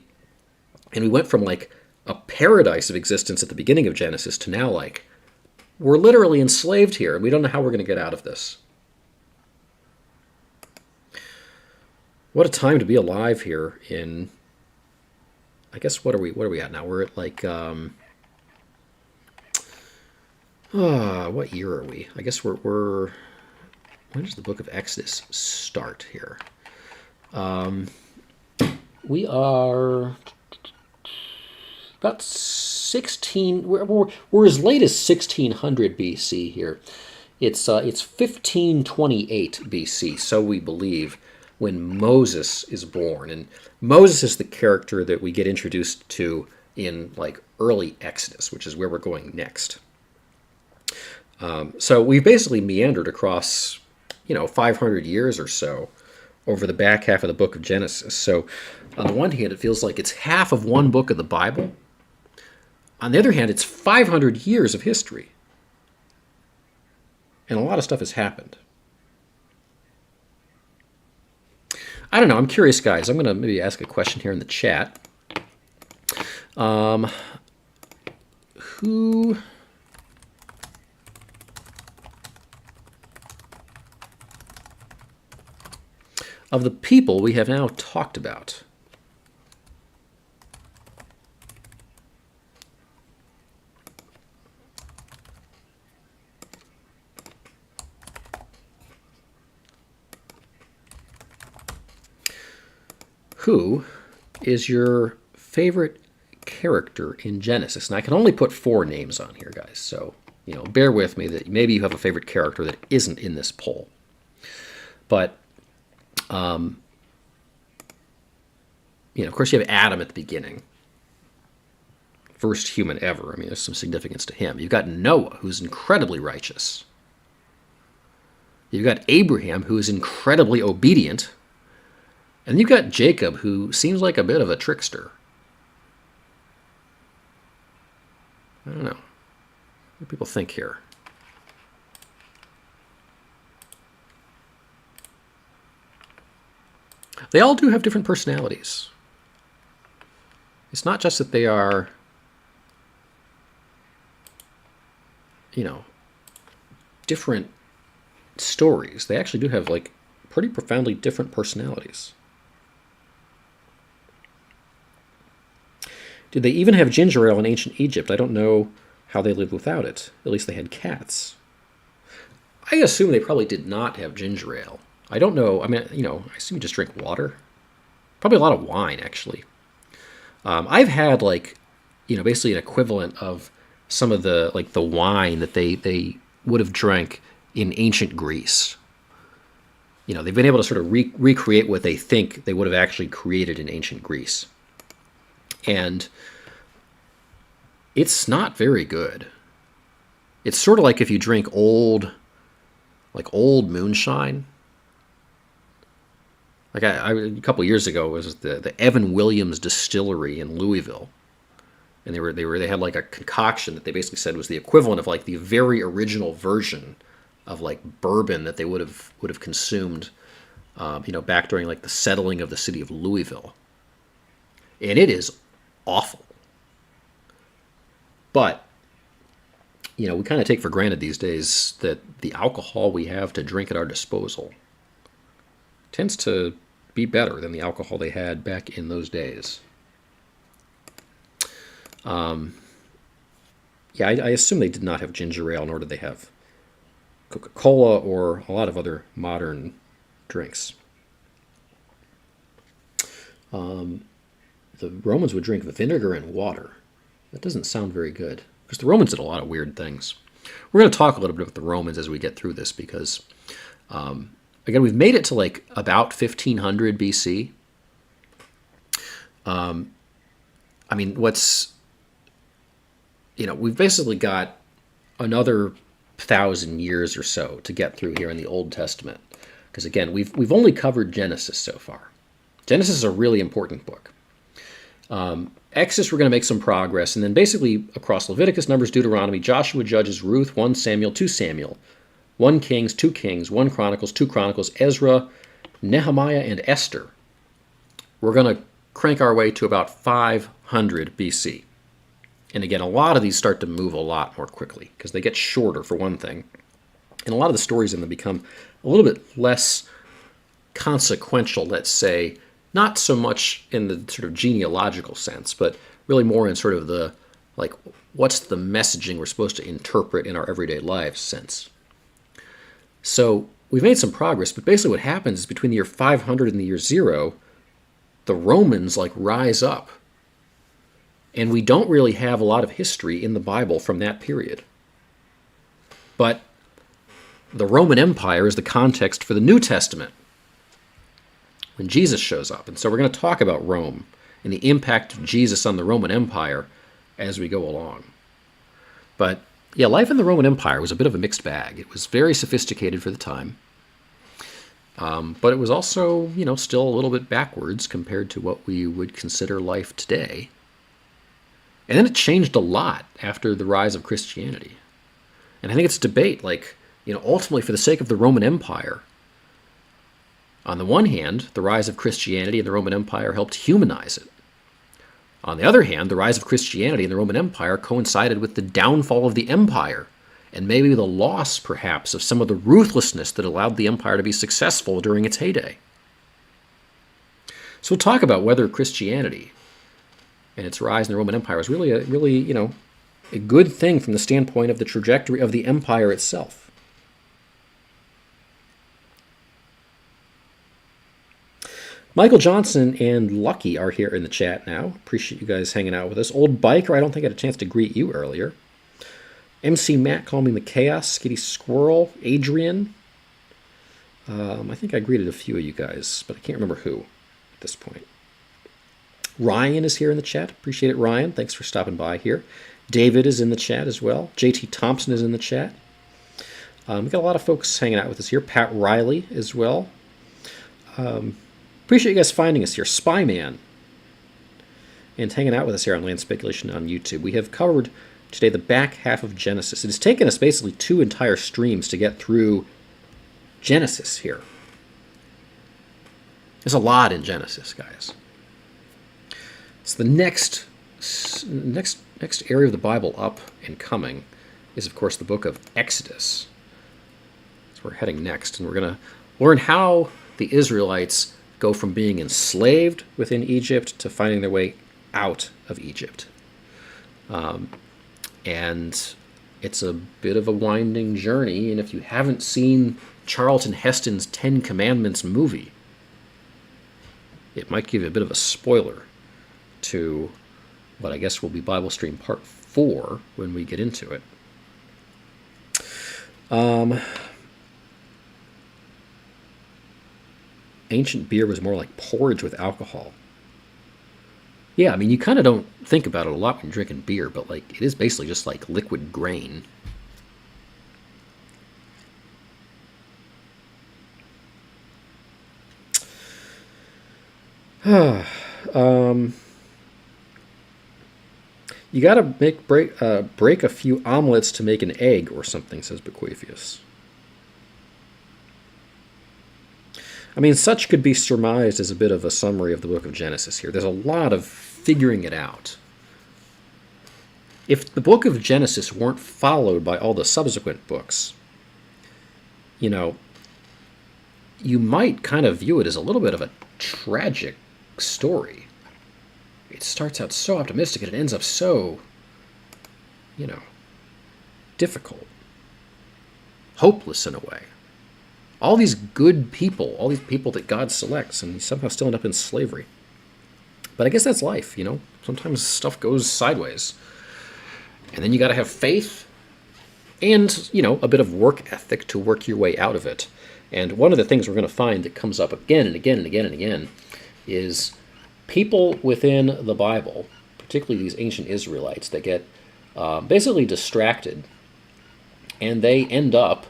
And we went from like a paradise of existence at the beginning of Genesis to now like we're literally enslaved here, and we don't know how we're going to get out of this. What a time to be alive here in, I guess, what are we at now? We're at like, what year are we? I guess we're when does the book of Exodus start here? We are about 16, we're as late as 1600 BC here. It's 1528 BC, so we believe, when Moses is born. And Moses is the character that we get introduced to in like early Exodus, which is where we're going next. So we've basically meandered across, 500 years or so over the back half of the book of Genesis. So on the one hand, it feels like it's half of one book of the Bible. On the other hand, it's 500 years of history. And a lot of stuff has happened. I don't know. I'm curious, guys. I'm going to maybe ask a question here in the chat. Who... of the people we have now talked about, who is your favorite character in Genesis? And I can only put 4 names on here, guys, so bear with me that maybe you have a favorite character that isn't in this poll. But of course, you have Adam at the beginning. First human ever. I mean, there's some significance to him. You've got Noah, who's incredibly righteous. You've got Abraham, who is incredibly obedient. And you've got Jacob, who seems like a bit of a trickster. I don't know. What do people think here? They all do have different personalities. It's not just that they are, different stories. They actually do have, like, pretty profoundly different personalities. Did they even have ginger ale in ancient Egypt? I don't know how they lived without it. At least they had cats. I assume they probably did not have ginger ale. I don't know. I mean, I assume you just drink water. Probably a lot of wine, actually. I've had, basically an equivalent of some of the, the wine that they would have drank in ancient Greece. They've been able to sort of recreate what they think they would have actually created in ancient Greece. And it's not very good. It's sort of like if you drink old moonshine. Like a couple of years ago, it was the Evan Williams Distillery in Louisville, and they had like a concoction that they basically said was the equivalent of like the very original version of like bourbon that they would have consumed, back during like the settling of the city of Louisville, and it is awful. But we kind of take for granted these days that the alcohol we have to drink at our disposal tends to be better than the alcohol they had back in those days. I assume they did not have ginger ale, nor did they have Coca-Cola or a lot of other modern drinks. The Romans would drink vinegar and water. That doesn't sound very good, because the Romans did a lot of weird things. We're going to talk a little bit about the Romans as we get through this, because, again, we've made it to like about 1500 BC. We've basically got another 1,000 years or so to get through here in the Old Testament. Because again, we've only covered Genesis so far. Genesis is a really important book. Exodus, we're going to make some progress, and then basically across Leviticus, Numbers, Deuteronomy, Joshua, Judges, Ruth, 1 Samuel, 2 Samuel, 1 Kings, 2 Kings, 1 Chronicles, 2 Chronicles, Ezra, Nehemiah, and Esther. We're going to crank our way to about 500 BC. And again, a lot of these start to move a lot more quickly because they get shorter, for one thing. And a lot of the stories in them become a little bit less consequential, let's say, not so much in the sort of genealogical sense, but really more in sort of the, like, what's the messaging we're supposed to interpret in our everyday lives sense. So we've made some progress, but basically what happens is between the year 500 and the year 0, the Romans, like, rise up. And we don't really have a lot of history in the Bible from that period. But the Roman Empire is the context for the New Testament, when Jesus shows up. And so we're going to talk about Rome and the impact of Jesus on the Roman Empire as we go along. But yeah, life in the Roman Empire was a bit of a mixed bag. It was very sophisticated for the time. But it was also, still a little bit backwards compared to what we would consider life today. And then it changed a lot after the rise of Christianity. And I think it's debate, ultimately for the sake of the Roman Empire. On the one hand, the rise of Christianity and the Roman Empire helped humanize it. On the other hand, the rise of Christianity and the Roman Empire coincided with the downfall of the empire, and maybe the loss, perhaps, of some of the ruthlessness that allowed the empire to be successful during its heyday. So we'll talk about whether Christianity and its rise in the Roman Empire was really a good thing from the standpoint of the trajectory of the empire itself. Michael Johnson and Lucky are here in the chat now. Appreciate you guys hanging out with us. Old Biker, I don't think I had a chance to greet you earlier. MC Matt calling me the Chaos. Skitty Squirrel. Adrian. I think I greeted a few of you guys, but I can't remember who at this point. Ryan is here in the chat. Appreciate it, Ryan. Thanks for stopping by here. David is in the chat as well. JT Thompson is in the chat. We've got a lot of folks hanging out with us here. Pat Riley as well. Appreciate you guys finding us here. Spyman. And hanging out with us here on Land Speculation on YouTube. We have covered today the back half of Genesis. It has taken us basically 2 entire streams to get through Genesis here. There's a lot in Genesis, guys. So the next area of the Bible up and coming is, of course, the book of Exodus. So we're heading next, and we're going to learn how the Israelites go from being enslaved within Egypt to finding their way out of Egypt. And it's a bit of a winding journey, and if you haven't seen Charlton Heston's 10 Commandments movie, it might give you a bit of a spoiler to what I guess will be Bible Stream Part 4 when we get into it. Ancient beer was more like porridge with alcohol. Yeah, I mean, you kind of don't think about it a lot when you're drinking beer, but it is basically just like liquid grain. You gotta break a few omelets to make an egg or something, says Bequefius. I mean, such could be surmised as a bit of a summary of the book of Genesis here. There's a lot of figuring it out. if the book of Genesis weren't followed by all the subsequent books, you know, you might kind of view it as a little bit of a tragic story. It starts out so optimistic and it ends up so, you know, difficult, hopeless in a way. All these good people, all these people that God selects, and you somehow still end up in slavery. But I guess that's life, you know. Sometimes stuff goes sideways. And then you got to have faith and, you know, a bit of work ethic to work your way out of it. And one of the things we're going to find that comes up again and again and again and again is people within the Bible, particularly these ancient Israelites, that get basically distracted, and they end up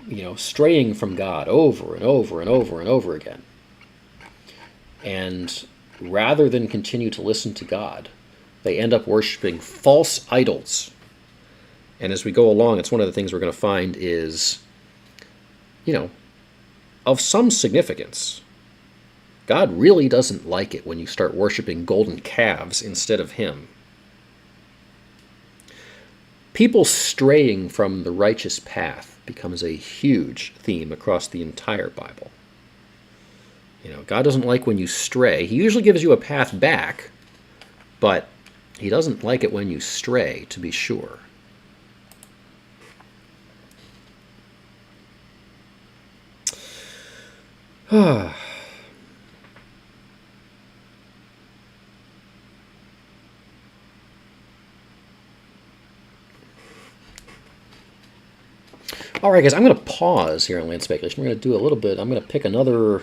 you know, straying from God over and over and over and over again. And rather than continue to listen to God, they end up worshiping false idols. And as we go along, it's one of the things we're going to find is, you know, of some significance. God really doesn't like it when you start worshiping golden calves instead of Him. People straying from the righteous path becomes a huge theme across the entire Bible. You know, God doesn't like when you stray. He usually gives you a path back, but He doesn't like it when you stray, to be sure. All right, guys, I'm going to pause here on Land Speculation. We're going to do a little bit. I'm going to pick another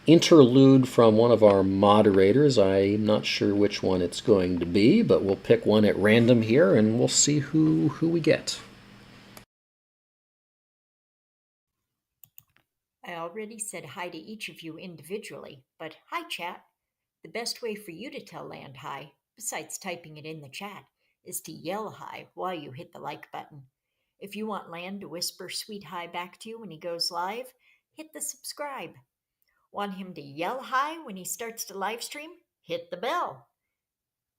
interlude from one of our moderators. I'm not sure which one it's going to be, but we'll pick one at random here, and we'll see who we get. I already said hi to each of you individually, but hi, chat. The best way for you to tell Land hi, besides typing it in the chat, is to yell hi while you hit the like button. If you want Land to whisper sweet hi back to you when he goes live, hit the subscribe. Want him to yell hi when he starts to live stream? Hit the bell.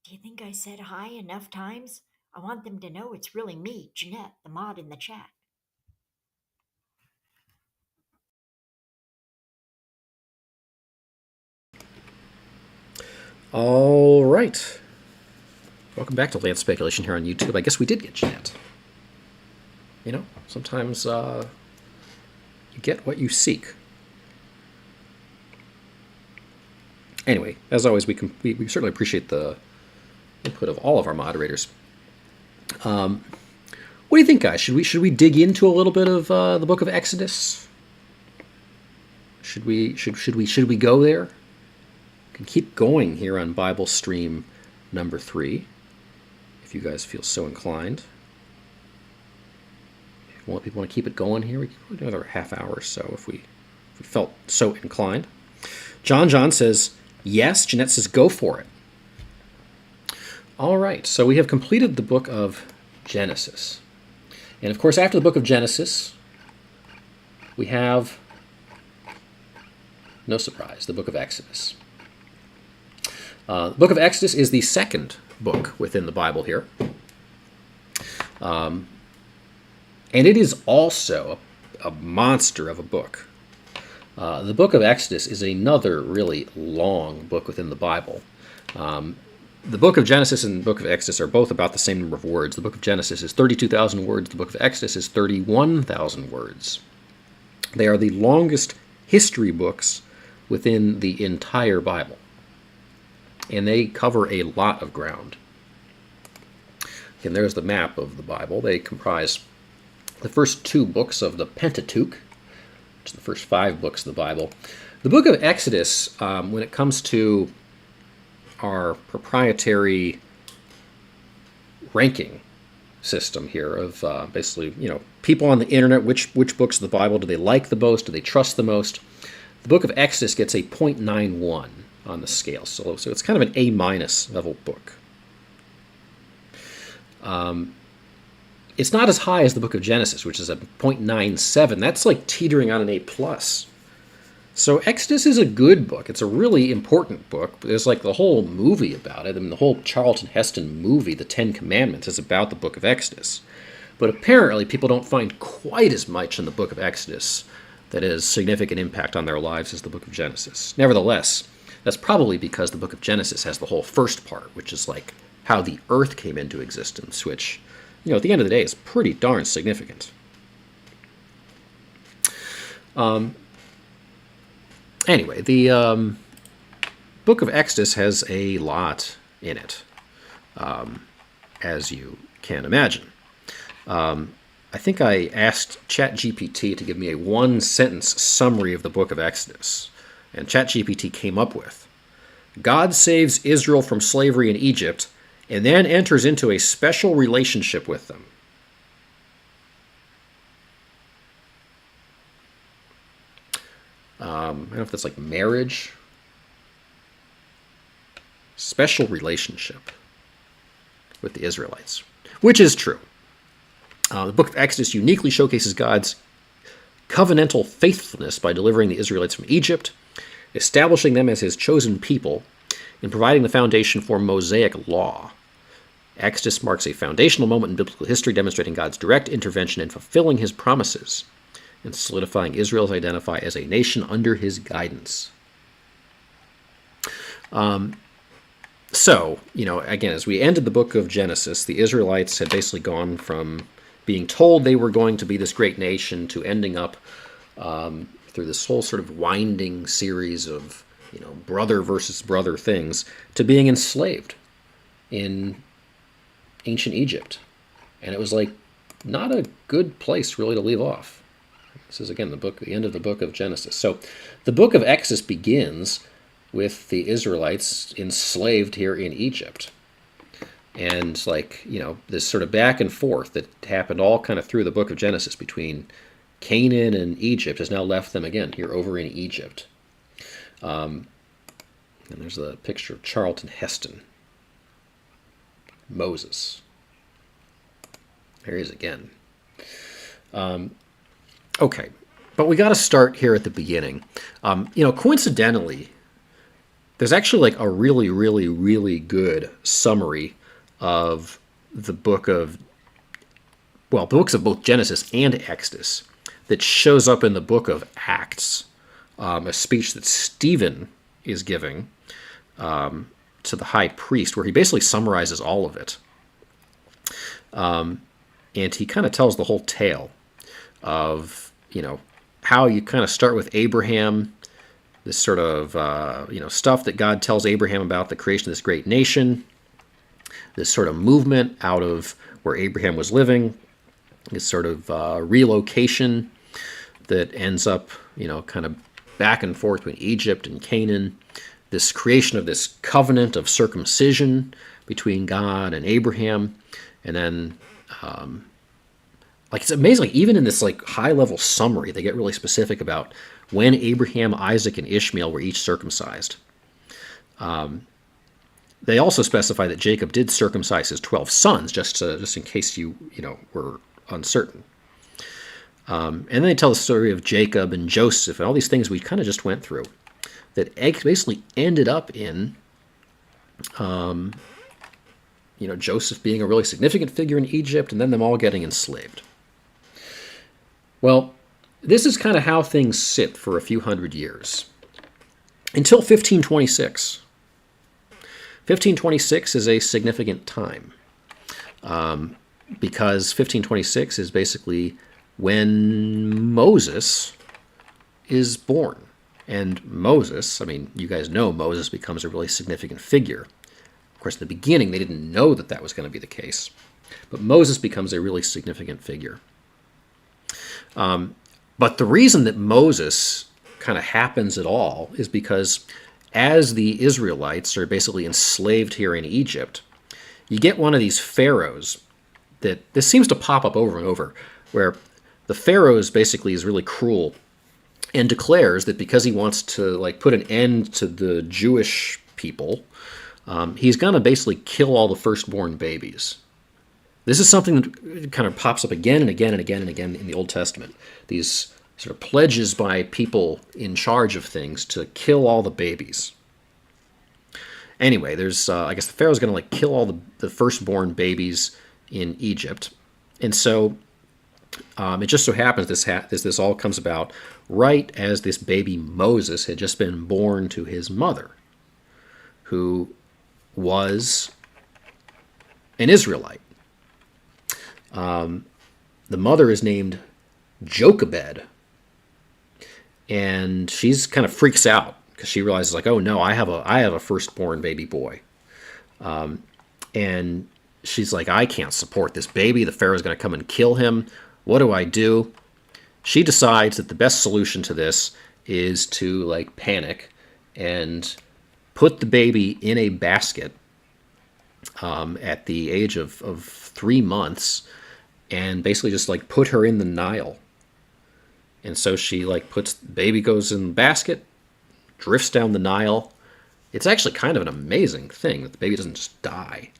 Do you think I said hi enough times? I want them to know it's really me, Jeanette, the mod in the chat. All right. Welcome back to Land Speculation here on YouTube. I guess we did get Jeanette. You know, sometimes you get what you seek. Anyway, as always, we certainly appreciate the input of all of our moderators. What do you think, guys? Should we dig into a little bit of the Book of Exodus? Should we go there? We can keep going here on Bible Stream number 3, if you guys feel so inclined. If people want to keep it going here, we can do another half hour or so if we felt so inclined. John says yes. Jeanette says go for it. All right, so we have completed the book of Genesis. And of course, after the book of Genesis, we have, no surprise, the book of Exodus. The book of Exodus is the second book within the Bible here. And it is also a monster of a book. The book of Exodus is another really long book within the Bible. The book of Genesis and the book of Exodus are both about the same number of words. The book of Genesis is 32,000 words. The book of Exodus is 31,000 words. They are the longest history books within the entire Bible. And they cover a lot of ground. And there's the map of the Bible. They comprise the first 2 books of the Pentateuch, which is the first 5 books of the Bible. The book of Exodus, when it comes to our proprietary ranking system here of basically, you know, people on the internet, which books of the Bible do they like the most, do they trust the most? The book of Exodus gets a 0.91 on the scale, so it's kind of an A- level book. It's not as high as the book of Genesis, which is a 0.97. That's like teetering on an A+. So Exodus is a good book. It's a really important book. There's like the whole movie about it. I mean, the whole Charlton Heston movie, The Ten Commandments, is about the book of Exodus. But apparently people don't find quite as much in the book of Exodus that has significant impact on their lives as the book of Genesis. Nevertheless, that's probably because the book of Genesis has the whole first part, which is like how the earth came into existence, which, at the end of the day is pretty darn significant. Anyway, the book of Exodus has a lot in it, as you can imagine. I think I asked ChatGPT to give me a one-sentence summary of the book of Exodus, and ChatGPT came up with, God saves Israel from slavery in Egypt and then enters into a special relationship with them. I don't know if that's like marriage. Special relationship with the Israelites, which is true. The book of Exodus uniquely showcases God's covenantal faithfulness by delivering the Israelites from Egypt, establishing them as his chosen people, and providing the foundation for Mosaic law. Exodus marks a foundational moment in biblical history, demonstrating God's direct intervention in fulfilling his promises and solidifying Israel's identity as a nation under his guidance. So, again, as we ended the book of Genesis, the Israelites had basically gone from being told they were going to be this great nation to ending up through this whole sort of winding series of, brother versus brother things, to being enslaved in ancient Egypt. And it was like not a good place really to leave off. This is, again, the end of the book of Genesis. So the book of Exodus begins with the Israelites enslaved here in Egypt. And this sort of back and forth that happened all kind of through the book of Genesis between Canaan and Egypt has now left them again here over in Egypt. And there's the picture of Charlton Heston. Moses. There he is again. Okay, but we got to start here at the beginning. Coincidentally, there's actually like a really, really, really good summary of the books of both Genesis and Exodus that shows up in the book of Acts, a speech that Stephen is giving to the high priest, where he basically summarizes all of it. And he kind of tells the whole tale of, how you kind of start with Abraham, this sort of, stuff that God tells Abraham about the creation of this great nation, this sort of movement out of where Abraham was living, this sort of relocation that ends up, kind of back and forth between Egypt and Canaan, this creation of this covenant of circumcision between God and Abraham, and then it's amazing, even in this high-level summary, they get really specific about when Abraham, Isaac, and Ishmael were each circumcised. They also specify that Jacob did circumcise his 12 sons, just in case you were uncertain. And then they tell the story of Jacob and Joseph and all these things we kind of just went through that basically ended up in Joseph being a really significant figure in Egypt, and then them all getting enslaved. Well, this is kind of how things sit for a few hundred years. Until 1526. 1526 is a significant time, because 1526 is basically when Moses is born. And Moses, you guys know Moses becomes a really significant figure. Of course, in the beginning, they didn't know that was going to be the case. But Moses becomes a really significant figure. But the reason that Moses kind of happens at all is because as the Israelites are basically enslaved here in Egypt, you get one of these pharaohs that this seems to pop up over and over, where the pharaoh basically is really cruel and declares that because he wants to put an end to the Jewish people, he's going to basically kill all the firstborn babies. This is something that kind of pops up again and again and again and again in the Old Testament. These sort of pledges by people in charge of things to kill all the babies. Anyway, there's I guess the Pharaoh's going to like kill all the firstborn babies in Egypt, and so it just so happens this all comes about right as this baby Moses had just been born to his mother, who was an Israelite. The mother is named Jochebed, and she's kind of freaks out because she realizes, like, oh no, I have a firstborn baby boy, and she's like, I can't support this baby. The Pharaoh's going to come and kill him. What do I do? She decides that the best solution to this is to like panic and put the baby in a basket at the age of 3 months, and basically just like put her in the Nile. And so she like baby goes in the basket, drifts down the Nile. It's actually kind of an amazing thing that the baby doesn't just die.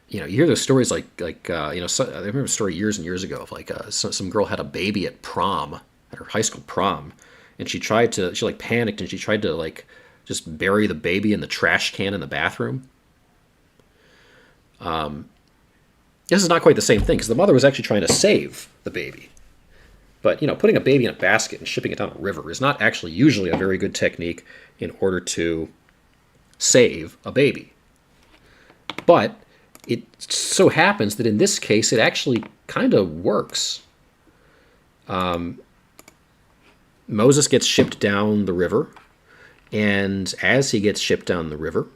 You hear those stories like I remember a story years and years ago of like some girl had a baby at prom, at her high school prom, and she like panicked and she tried to like just bury the baby in the trash can in the bathroom. This is not quite the same thing because the mother was actually trying to save the baby. But, putting a baby in a basket and shipping it down a river is not actually usually a very good technique in order to save a baby. But it so happens that in this case, it actually kind of works. Moses gets shipped down the river, and as he gets shipped down the river,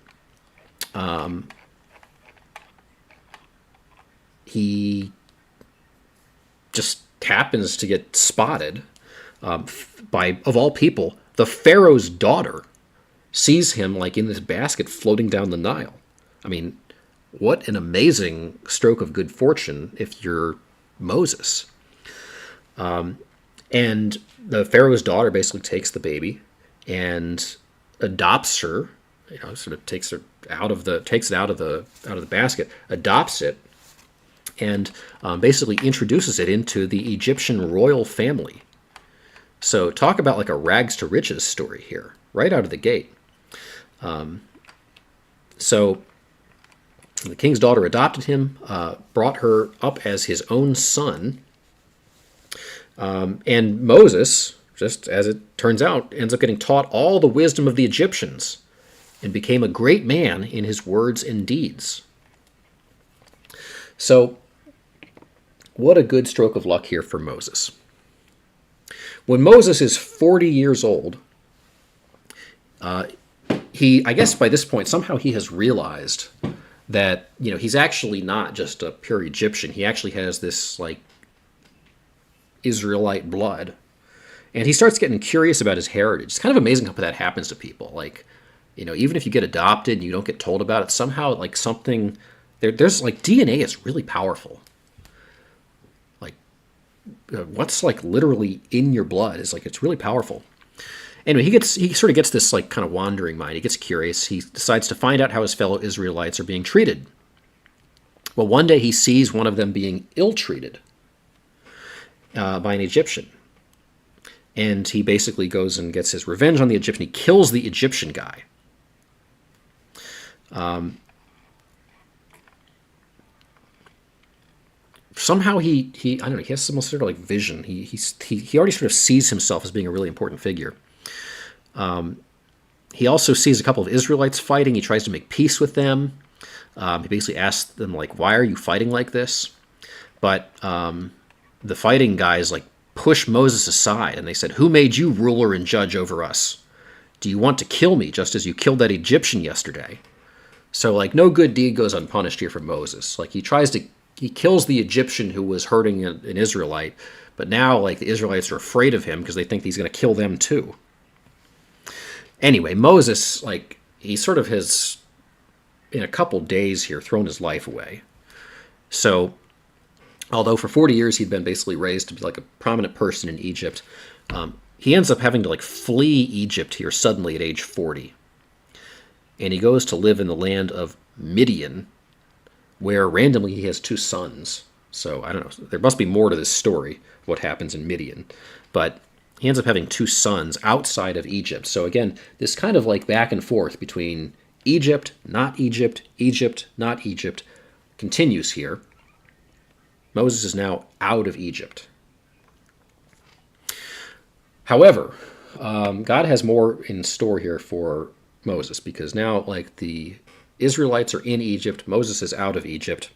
he just happens to get spotted by, of all people, the Pharaoh's daughter sees him like in this basket floating down the Nile. I mean, what an amazing stroke of good fortune if you're Moses. And the Pharaoh's daughter basically takes the baby and adopts her, sort of takes it out of the basket, adopts it, and basically introduces it into the Egyptian royal family. So talk about like a rags to riches story here, right out of the gate. So the king's daughter adopted him, brought her up as his own son, and Moses, just as it turns out, ends up getting taught all the wisdom of the Egyptians and became a great man in his words and deeds. So, what a good stroke of luck here for Moses. When Moses is 40 years old, I guess by this point, somehow he has realized that, he's actually not just a pure Egyptian. He actually has this, like, Israelite blood. And he starts getting curious about his heritage. It's kind of amazing how that happens to people. Like, even if you get adopted and you don't get told about it, somehow, like, something... There's, like, DNA is really powerful. Like, what's, like, literally in your blood is, like, it's really powerful. Anyway, he sort of gets this, like, kind of wandering mind. He gets curious. He decides to find out how his fellow Israelites are being treated. Well, one day he sees one of them being ill-treated by an Egyptian. And he basically goes and gets his revenge on the Egyptian. He kills the Egyptian guy. Somehow he I don't know, he has some sort of like vision. He already sort of sees himself as being a really important figure. He also sees a couple of Israelites fighting. He tries to make peace with them. He basically asks them, like, why are you fighting like this? But the fighting guys, like, push Moses aside, and they said, who made you ruler and judge over us? Do you want to kill me just as you killed that Egyptian yesterday? So, like, no good deed goes unpunished here for Moses. Like, he kills the Egyptian who was hurting an Israelite, but now, like, the Israelites are afraid of him because they think he's going to kill them too. Anyway, Moses, like, he sort of has, in a couple days here, thrown his life away. So, although for 40 years he'd been basically raised to be like a prominent person in Egypt, he ends up having to like flee Egypt here suddenly at age 40. And he goes to live in the land of Midian, where randomly he has 2 sons. So I don't know. There must be more to this story, what happens in Midian. But he ends up having 2 sons outside of Egypt. So again, this kind of like back and forth between Egypt, not Egypt, Egypt, not Egypt, continues here. Moses is now out of Egypt. However, God has more in store here for Moses, because now, like, the Israelites are in Egypt, Moses is out of Egypt,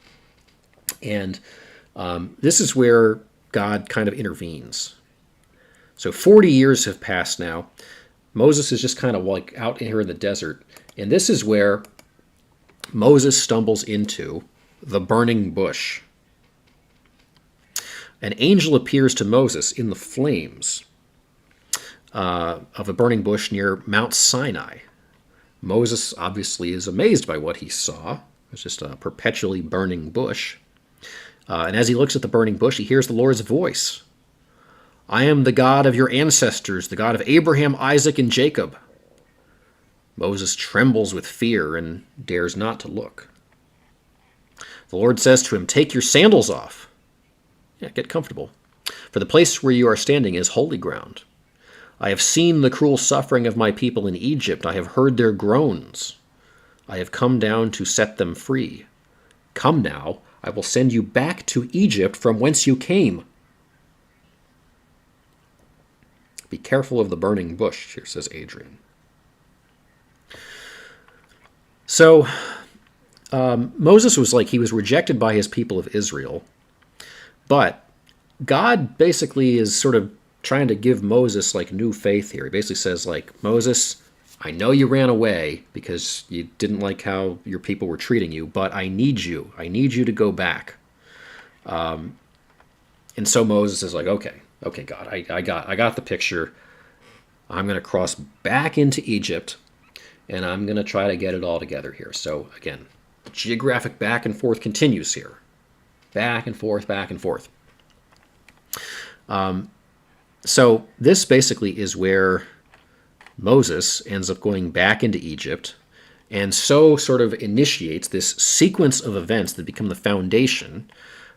and this is where God kind of intervenes. So 40 years have passed now. Moses is just kind of like out here in the desert, and this is where Moses stumbles into the burning bush. An angel appears to Moses in the flames of a burning bush near Mount Sinai. Moses obviously is amazed by what he saw. It's just a perpetually burning bush. And as he looks at the burning bush, he hears the Lord's voice. I am the God of your ancestors, the God of Abraham, Isaac, and Jacob. Moses trembles with fear and dares not to look. The Lord says to him, take your sandals off. Yeah, get comfortable. For the place where you are standing is holy ground. I have seen the cruel suffering of my people in Egypt. I have heard their groans. I have come down to set them free. Come now, I will send you back to Egypt from whence you came. Be careful of the burning bush, here says Adrian. So, Moses was like, he was rejected by his people of Israel, but God basically is sort of trying to give Moses like new faith here. He basically says, like, Moses, I know you ran away because you didn't like how your people were treating you, but I need you. I need you to go back. And so Moses is like, okay, God, I got the picture. I'm going to cross back into Egypt, and I'm going to try to get it all together here. So again, the geographic back and forth continues here. Back and forth, back and forth. So this basically is where Moses ends up going back into Egypt, and so sort of initiates this sequence of events that become the foundation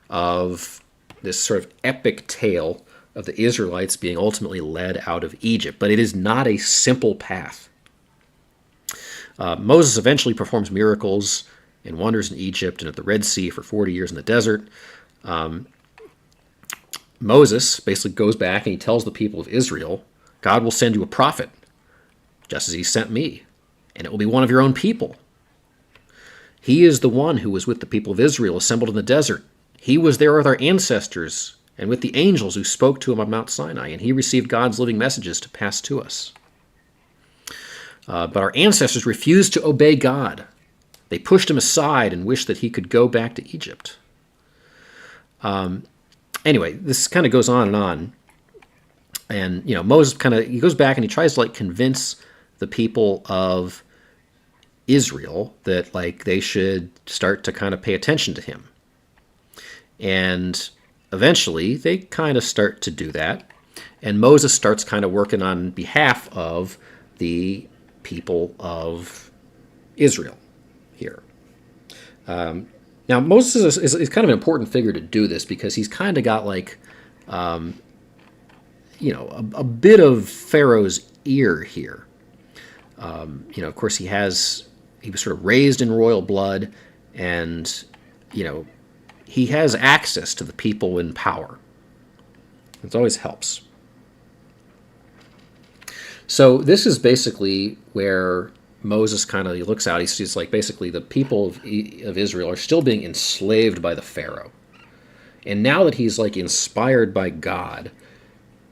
of this sort of epic tale of the Israelites being ultimately led out of Egypt. But it is not a simple path. Moses eventually performs miracles and wonders in Egypt and at the Red Sea for 40 years in the desert. Moses basically goes back and he tells the people of Israel, God will send you a prophet, just as he sent me, and it will be one of your own people. He is the one who was with the people of Israel assembled in the desert. He was there with our ancestors and with the angels who spoke to him on Mount Sinai, and he received God's living messages to pass to us. But our ancestors refused to obey God. They pushed him aside and wished that he could go back to Egypt. Anyway, this kind of goes on. And, Moses he goes back and he tries to, like, convince the people of Israel that, like, they should start to kind of pay attention to him. And eventually they kind of start to do that. And Moses starts kind of working on behalf of the people of Israel here. Now, Moses is kind of an important figure to do this because he's kind of got, like, a bit of Pharaoh's ear here. Of course, he was sort of raised in royal blood, and, he has access to the people in power. It always helps. So this is basically where Moses he looks out. He sees, like, basically the people of Israel are still being enslaved by the Pharaoh. And now that he's, like, inspired by God,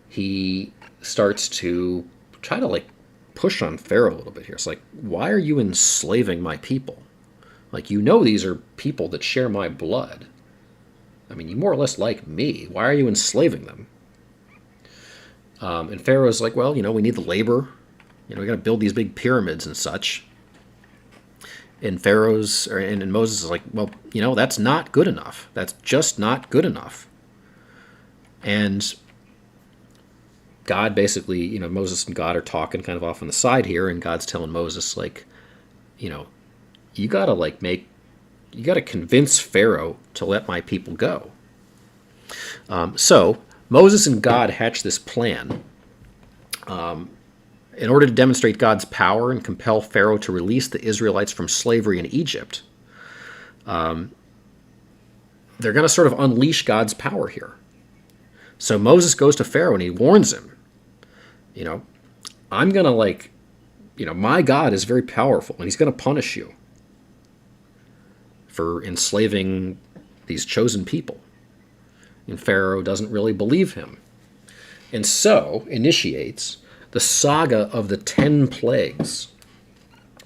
he starts to try to, like, push on Pharaoh a little bit here. It's like, why are you enslaving my people? Like, these are people that share my blood. I mean, you more or less like me. Why are you enslaving them? And Pharaoh's like, well, we need the labor. We got to build these big pyramids and such. And and Moses is like, well, that's not good enough. That's just not good enough. And God basically, Moses and God are talking kind of off on the side here, and God's telling Moses, like, you got to convince Pharaoh to let my people go. So Moses and God hatched this plan in order to demonstrate God's power and compel Pharaoh to release the Israelites from slavery in Egypt. They're going to sort of unleash God's power here. So Moses goes to Pharaoh and he warns him, I'm going to my God is very powerful and he's going to punish you for enslaving these chosen people. And Pharaoh doesn't really believe him. And so initiates the saga of the 10 plagues.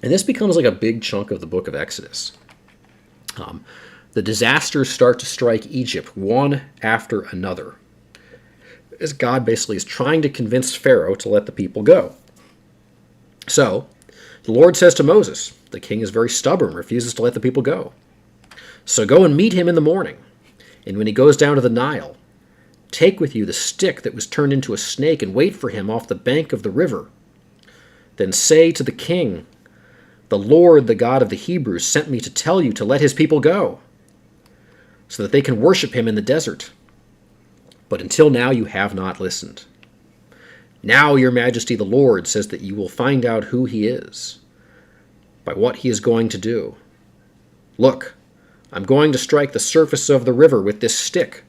And this becomes like a big chunk of the book of Exodus. The disasters start to strike Egypt one after another, as God basically is trying to convince Pharaoh to let the people go. So the Lord says to Moses, the king is very stubborn, refuses to let the people go. So go and meet him in the morning, and when he goes down to the Nile, take with you the stick that was turned into a snake and wait for him off the bank of the river. Then say to the king, the Lord, the God of the Hebrews, sent me to tell you to let his people go, so that they can worship him in the desert. But until now you have not listened. Now, your majesty, the Lord, says that you will find out who he is, by what he is going to do. Look, I'm going to strike the surface of the river with this stick,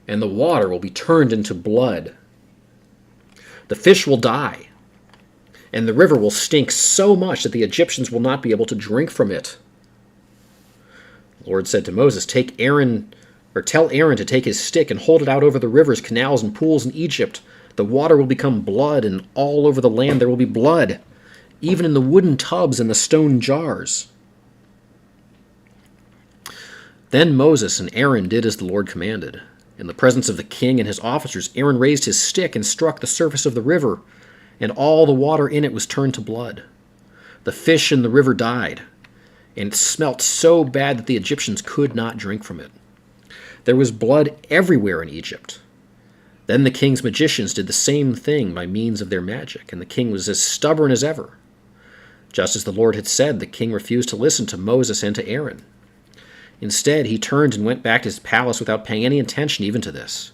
and the water will be turned into blood. The fish will die, and the river will stink so much that the Egyptians will not be able to drink from it. The Lord said to Moses, tell Aaron to take his stick and hold it out over the rivers, canals, and pools in Egypt. The water will become blood, and all over the land there will be blood, even in the wooden tubs and the stone jars. Then Moses and Aaron did as the Lord commanded. In the presence of the king and his officers, Aaron raised his stick and struck the surface of the river, and all the water in it was turned to blood. The fish in the river died, and it smelt so bad that the Egyptians could not drink from it. There was blood everywhere in Egypt. Then the king's magicians did the same thing by means of their magic, and the king was as stubborn as ever. Just as the Lord had said, the king refused to listen to Moses and to Aaron. Instead, he turned and went back to his palace without paying any attention even to this.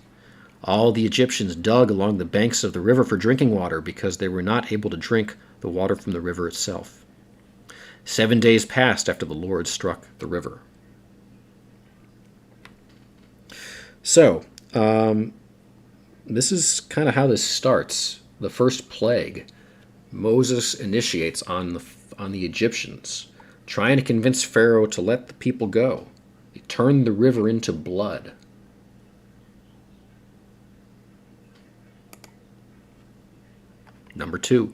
All the Egyptians dug along the banks of the river for drinking water because they were not able to drink the water from the river itself. 7 days passed after the Lord struck the river. So, this is kind of how this starts. The first plague Moses initiates on the Egyptians, trying to convince Pharaoh to let the people go. He turned the river into blood. Number 2.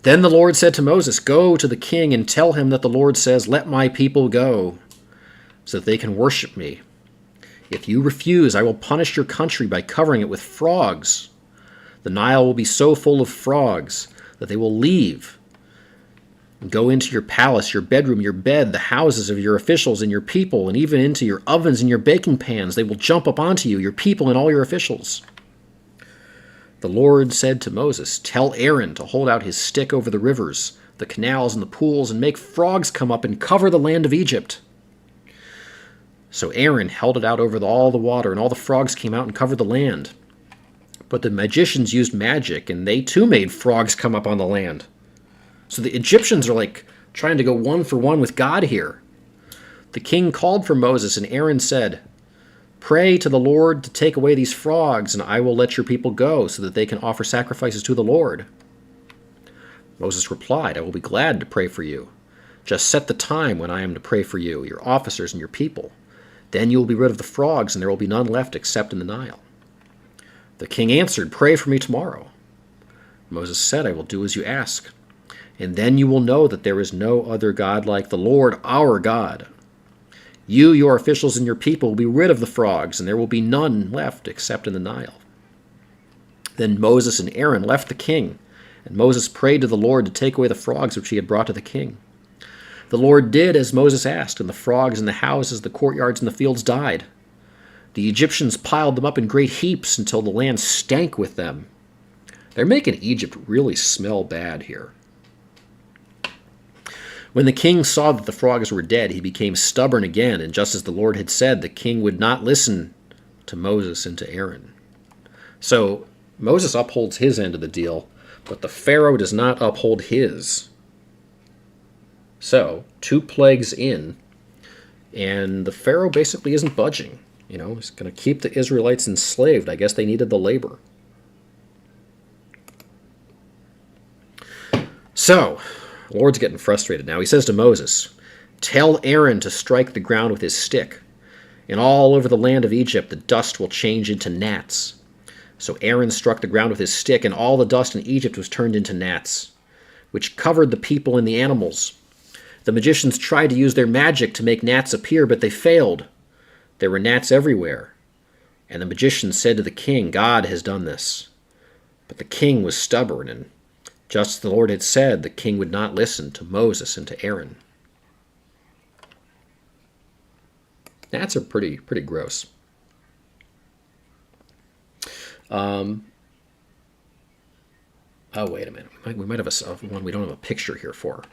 Then the Lord said to Moses, go to the king and tell him that the Lord says, let my people go, so that they can worship me. If you refuse, I will punish your country by covering it with frogs. The Nile will be so full of frogs that they will leave and go into your palace, your bedroom, your bed, the houses of your officials and your people, and even into your ovens and your baking pans. They will jump up onto you, your people and all your officials. The Lord said to Moses, tell Aaron to hold out his stick over the rivers, the canals, and the pools, and make frogs come up and cover the land of Egypt. So Aaron held it out over all the water, and all the frogs came out and covered the land. But the magicians used magic, and they too made frogs come up on the land. So the Egyptians are trying to go one for one with God here. The king called for Moses, and Aaron said, pray to the Lord to take away these frogs, and I will let your people go, so that they can offer sacrifices to the Lord. Moses replied, I will be glad to pray for you. Just set the time when I am to pray for you, your officers, and your people. Then you will be rid of the frogs, and there will be none left except in the Nile. The king answered, pray for me tomorrow. Moses said, I will do as you ask. And then you will know that there is no other God like the Lord, our God. You, your officials, and your people will be rid of the frogs, and there will be none left except in the Nile. Then Moses and Aaron left the king, and Moses prayed to the Lord to take away the frogs which he had brought to the king. The Lord did as Moses asked, and the frogs in the houses, the courtyards, and the fields died. The Egyptians piled them up in great heaps until the land stank with them. They're making Egypt really smell bad here. When the king saw that the frogs were dead, he became stubborn again, and just as the Lord had said, the king would not listen to Moses and to Aaron. So Moses upholds his end of the deal, but the Pharaoh does not uphold his. So 2 plagues in, and the Pharaoh basically isn't budging. He's going to keep the Israelites enslaved. I guess they needed the labor. So, the Lord's getting frustrated now. He says to Moses, "Tell Aaron to strike the ground with his stick, and all over the land of Egypt the dust will change into gnats." So Aaron struck the ground with his stick, and all the dust in Egypt was turned into gnats, which covered the people and the animals. The magicians tried to use their magic to make gnats appear, but they failed. There were gnats everywhere. And the magicians said to the king, "God has done this." But the king was stubborn, and just as the Lord had said, the king would not listen to Moses and to Aaron. Gnats are pretty gross. Oh, wait a minute. We might have one we don't have a picture here for.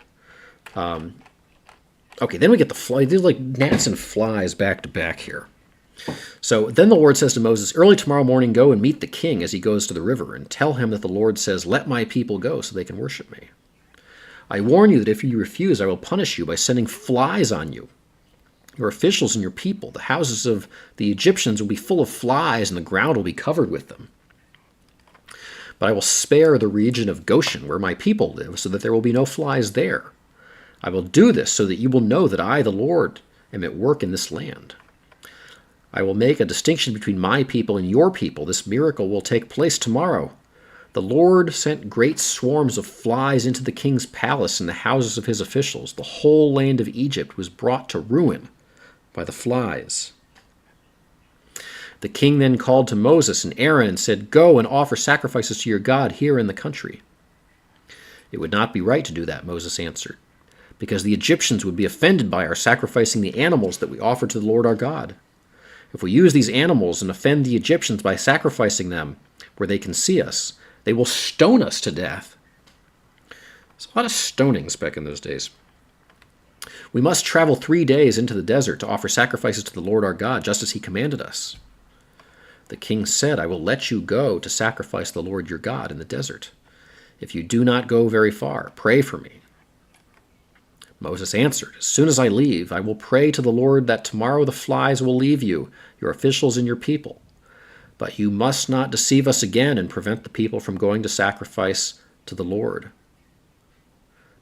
Okay, then we get the fly. These like gnats and flies back to back here. So then the Lord says to Moses, "Early tomorrow morning go and meet the king as he goes to the river, and tell him that the Lord says, 'Let my people go so they can worship me.' I warn you that if you refuse, I will punish you by sending flies on you. Your officials and your people, the houses of the Egyptians will be full of flies, and the ground will be covered with them. But I will spare the region of Goshen, where my people live, so that there will be no flies there. I will do this so that you will know that I, the Lord, am at work in this land. I will make a distinction between my people and your people. This miracle will take place tomorrow." The Lord sent great swarms of flies into the king's palace and the houses of his officials. The whole land of Egypt was brought to ruin by the flies. The king then called to Moses and Aaron and said, "Go and offer sacrifices to your God here in the country." "It would not be right to do that," Moses answered, "because the Egyptians would be offended by our sacrificing the animals that we offer to the Lord our God. If we use these animals and offend the Egyptians by sacrificing them where they can see us, they will stone us to death." There's a lot of stonings back in those days. "We must travel 3 days into the desert to offer sacrifices to the Lord our God, just as he commanded us." The king said, "I will let you go to sacrifice the Lord your God in the desert. If you do not go very far, pray for me." Moses answered, "As soon as I leave, I will pray to the Lord that tomorrow the flies will leave you, your officials and your people. But you must not deceive us again and prevent the people from going to sacrifice to the Lord."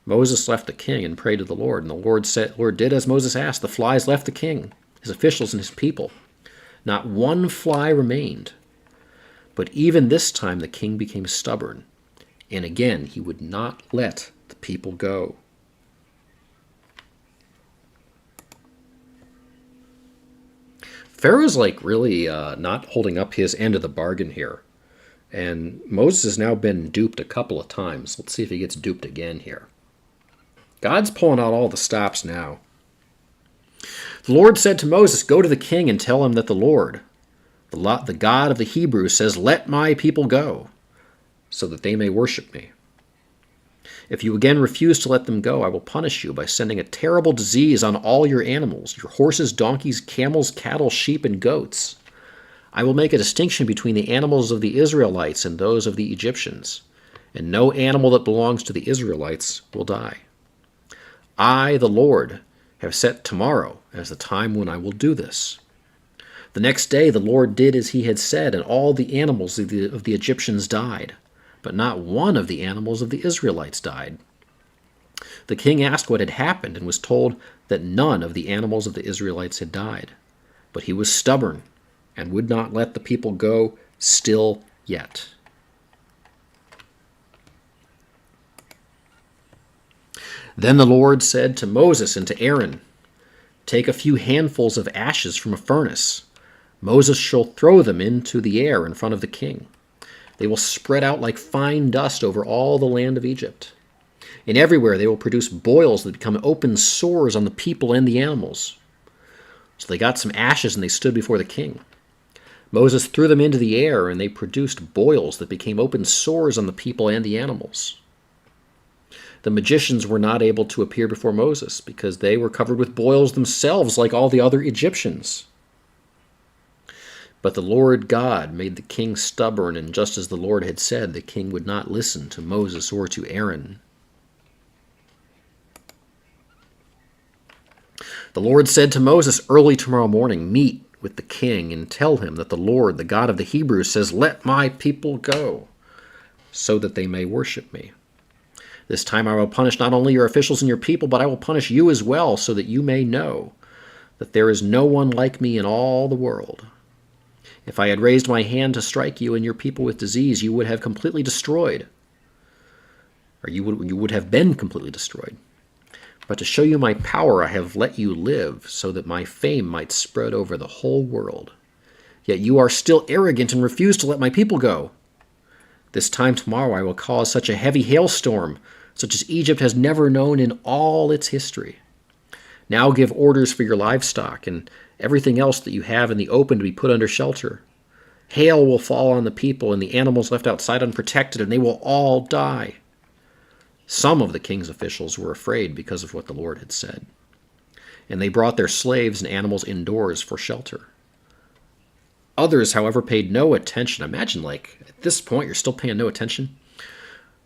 Moses left the king and prayed to the Lord, and the Lord did as Moses asked. The flies left the king, his officials, and his people. Not one fly remained. But even this time the king became stubborn, and again he would not let the people go. Pharaoh's really not holding up his end of the bargain here. And Moses has now been duped a couple of times. Let's see if he gets duped again here. God's pulling out all the stops now. The Lord said to Moses, "Go to the king and tell him that the Lord, the God of the Hebrews, says, 'Let my people go, so that they may worship me.' If you again refuse to let them go, I will punish you by sending a terrible disease on all your animals, your horses, donkeys, camels, cattle, sheep, and goats. I will make a distinction between the animals of the Israelites and those of the Egyptians, and no animal that belongs to the Israelites will die. I, the Lord, have set tomorrow as the time when I will do this." The next day the Lord did as he had said, and all the animals of the Egyptians died. But not one of the animals of the Israelites died. The king asked what had happened and was told that none of the animals of the Israelites had died. But he was stubborn and would not let the people go still yet. Then the Lord said to Moses and to Aaron, "Take a few handfuls of ashes from a furnace. Moses shall throw them into the air in front of the king. They will spread out like fine dust over all the land of Egypt. And everywhere they will produce boils that become open sores on the people and the animals." So they got some ashes and they stood before the king. Moses threw them into the air, and they produced boils that became open sores on the people and the animals. The magicians were not able to appear before Moses because they were covered with boils themselves like all the other Egyptians. But the Lord God made the king stubborn, and just as the Lord had said, the king would not listen to Moses or to Aaron. The Lord said to Moses, "Early tomorrow morning, meet with the king and tell him that the Lord, the God of the Hebrews, says, 'Let my people go, so that they may worship me.' This time I will punish not only your officials and your people, but I will punish you as well, so that you may know that there is no one like me in all the world. If I had raised my hand to strike you and your people with disease, you would have completely destroyed, or you would have been completely destroyed. But to show you my power, I have let you live, so that my fame might spread over the whole world. Yet you are still arrogant and refuse to let my people go. This time tomorrow I will cause such a heavy hailstorm, such as Egypt has never known in all its history. Now give orders for your livestock and everything else that you have in the open to be put under shelter. Hail will fall on the people and the animals left outside unprotected, and they will all die." Some of the king's officials were afraid because of what the Lord had said, and they brought their slaves and animals indoors for shelter. Others, however, paid no attention. Imagine, at this point, you're still paying no attention.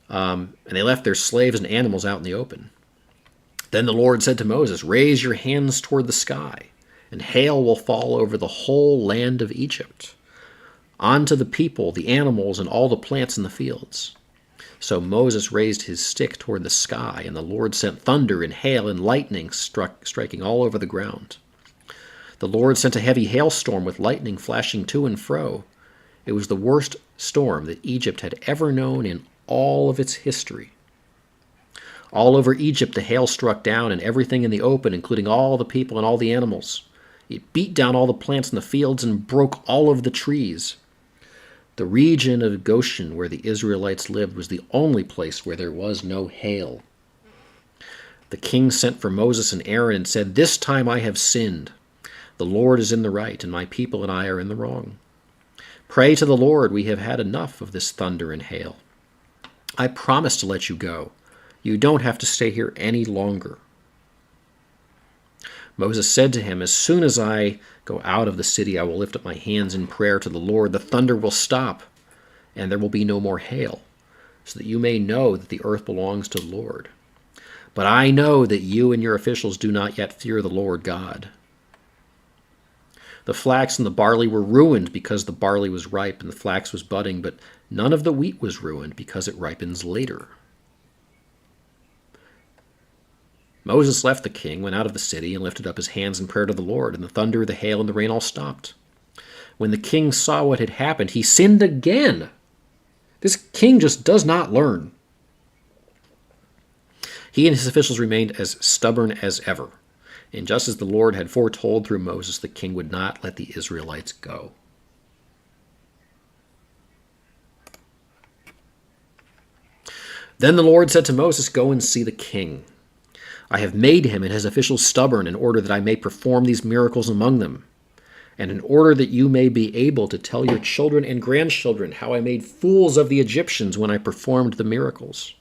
And they left their slaves and animals out in the open. Then the Lord said to Moses, "Raise your hands toward the sky, and hail will fall over the whole land of Egypt, onto the people, the animals, and all the plants in the fields." So Moses raised his stick toward the sky, and the Lord sent thunder and hail and lightning striking all over the ground. The Lord sent a heavy hailstorm with lightning flashing to and fro. It was the worst storm that Egypt had ever known in all of its history. All over Egypt the hail struck down, and everything in the open, including all the people and all the animals. It beat down all the plants in the fields and broke all of the trees. The region of Goshen where the Israelites lived was the only place where there was no hail. The king sent for Moses and Aaron and said, "This time I have sinned. The Lord is in the right, and my people and I are in the wrong. Pray to the Lord, we have had enough of this thunder and hail. I promise to let you go. You don't have to stay here any longer." Moses said to him, "As soon as I go out of the city, I will lift up my hands in prayer to the Lord. The thunder will stop, and there will be no more hail, so that you may know that the earth belongs to the Lord. But I know that you and your officials do not yet fear the Lord God." The flax and the barley were ruined because the barley was ripe and the flax was budding, but none of the wheat was ruined because it ripens later. Moses left the king, went out of the city, and lifted up his hands in prayer to the Lord, and the thunder, the hail, and the rain all stopped. When the king saw what had happened, he sinned again. This king just does not learn. He and his officials remained as stubborn as ever, and just as the Lord had foretold through Moses, the king would not let the Israelites go. Then the Lord said to Moses, "Go and see the king. I have made him and his officials stubborn in order that I may perform these miracles among them, and in order that you may be able to tell your children and grandchildren how I made fools of the Egyptians when I performed the miracles.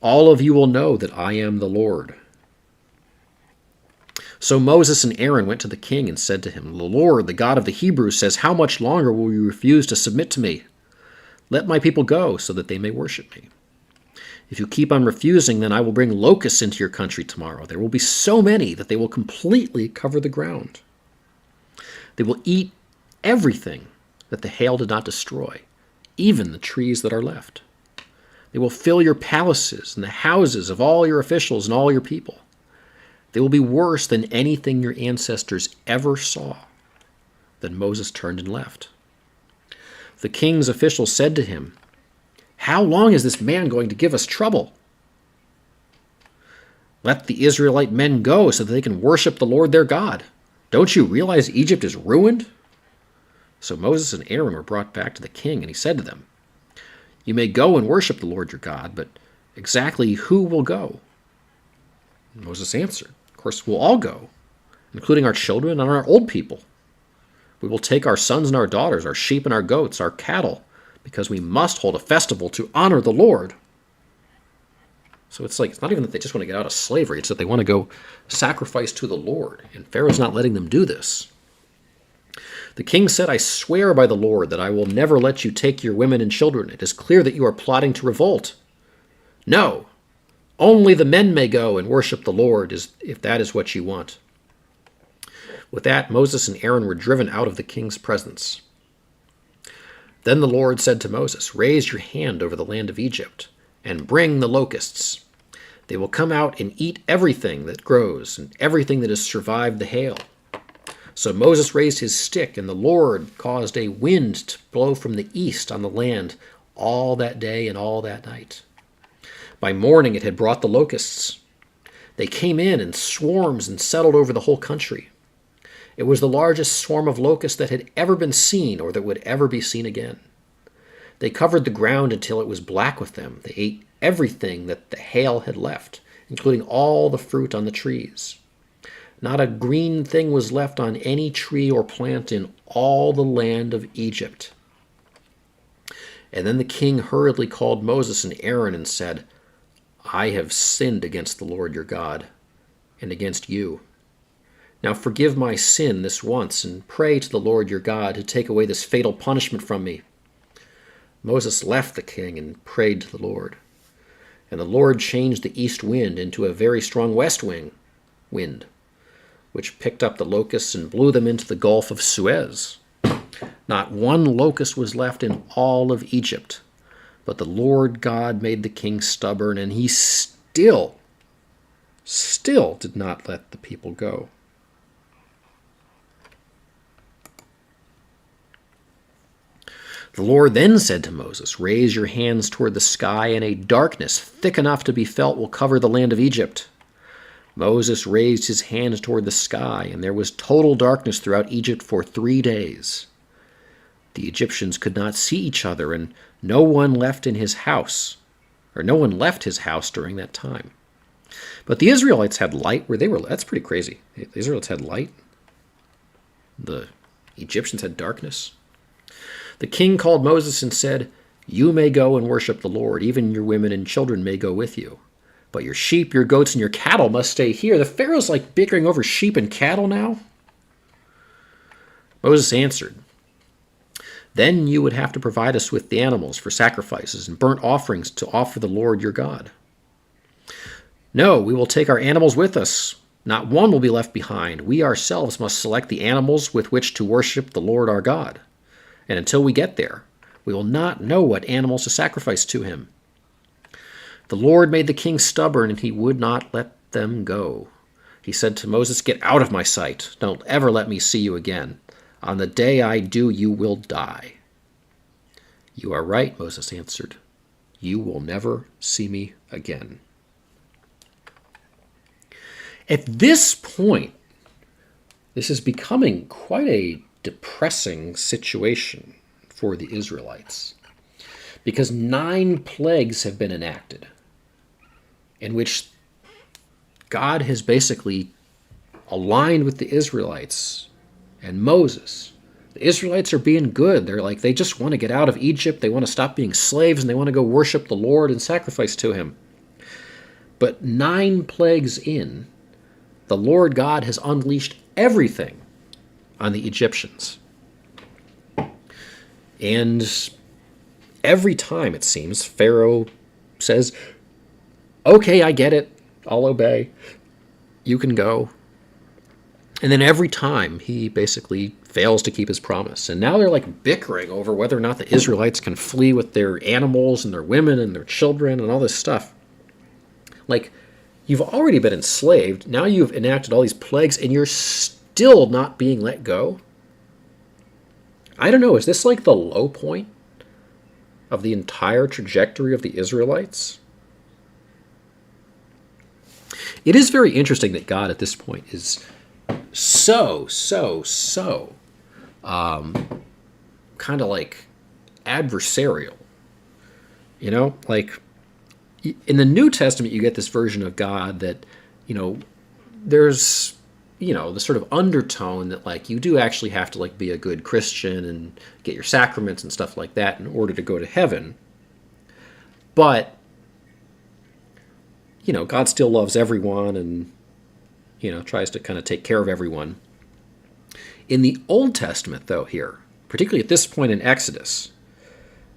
All of you will know that I am the Lord." So Moses and Aaron went to the king and said to him, "The Lord, the God of the Hebrews, says, 'How much longer will you refuse to submit to me? Let my people go so that they may worship me. If you keep on refusing, then I will bring locusts into your country tomorrow. There will be so many that they will completely cover the ground. They will eat everything that the hail did not destroy, even the trees that are left. They will fill your palaces and the houses of all your officials and all your people. They will be worse than anything your ancestors ever saw." Then Moses turned and left. The king's officials said to him, "How long is this man going to give us trouble? Let the Israelite men go so that they can worship the Lord their God. Don't you realize Egypt is ruined?" So Moses and Aaron were brought back to the king, and he said to them, "You may go and worship the Lord your God, but exactly who will go?" And Moses answered, "Of course, we'll all go, including our children and our old people. We will take our sons and our daughters, our sheep and our goats, our cattle, because we must hold a festival to honor the Lord." So it's like, it's not even that they just want to get out of slavery. It's that they want to go sacrifice to the Lord. And Pharaoh's not letting them do this. The king said, I swear by the Lord that I will never let you take your women and children. It is clear that you are plotting to revolt. No, only the men may go and worship the Lord, if that is what you want. With that, Moses and Aaron were driven out of the king's presence. Then the Lord said to Moses, raise your hand over the land of Egypt and bring the locusts. They will come out and eat everything that grows and everything that has survived the hail. So Moses raised his stick, and the Lord caused a wind to blow from the east on the land all that day and all that night. By morning it had brought the locusts. They came in swarms and settled over the whole country. It was the largest swarm of locusts that had ever been seen or that would ever be seen again. They covered the ground until it was black with them. They ate everything that the hail had left, including all the fruit on the trees. Not a green thing was left on any tree or plant in all the land of Egypt. And then the king hurriedly called Moses and Aaron and said, I have sinned against the Lord your God and against you. Now forgive my sin this once and pray to the Lord your God to take away this fatal punishment from me. Moses left the king and prayed to the Lord. And the Lord changed the east wind into a very strong west wind, which picked up the locusts and blew them into the Gulf of Suez. Not one locust was left in all of Egypt, but the Lord God made the king stubborn, and he still did not let the people go. The Lord then said to Moses, raise your hands toward the sky, and a darkness thick enough to be felt will cover the land of Egypt. Moses raised his hands toward the sky, and there was total darkness throughout Egypt for 3 days. The Egyptians could not see each other, and no one left his house during that time. But the Israelites had light where they were. That's pretty crazy. The Israelites had light. The Egyptians had darkness. The king called Moses and said, you may go and worship the Lord. Even your women and children may go with you. But your sheep, your goats, and your cattle must stay here. The Pharaoh's like bickering over sheep and cattle now. Moses answered, then you would have to provide us with the animals for sacrifices and burnt offerings to offer the Lord your God. No, we will take our animals with us. Not one will be left behind. We ourselves must select the animals with which to worship the Lord our God. And until we get there, we will not know what animals to sacrifice to him. The Lord made the king stubborn, and he would not let them go. He said to Moses, get out of my sight. Don't ever let me see you again. On the day I do, you will die. You are right, Moses answered. You will never see me again. At this point, this is becoming quite a depressing situation for the Israelites, because 9 plagues have been enacted in which God has basically aligned with the Israelites and Moses. The Israelites are being good. They're like, they just want to get out of Egypt. They want to stop being slaves, and they want to go worship the Lord and sacrifice to him. But 9 plagues in, the Lord God has unleashed everything on the Egyptians. And every time, it seems, Pharaoh says, okay, I get it. I'll obey. You can go. And then every time, he basically fails to keep his promise. And now they're like bickering over whether or not the Israelites can flee with their animals and their women and their children and all this stuff. Like, you've already been enslaved. Now you've enacted all these plagues, and you're still not being let go. I don't know. Is this like the low point of the entire trajectory of the Israelites? It is very interesting that God at this point is so kind of like adversarial. You know, like in the New Testament, you get this version of God that, you know, there's, you know, the sort of undertone that like you do actually have to like be a good Christian and get your sacraments and stuff like that in order to go to heaven. But God still loves everyone and, tries to kind of take care of everyone. In the Old Testament, though, here, particularly at this point in Exodus,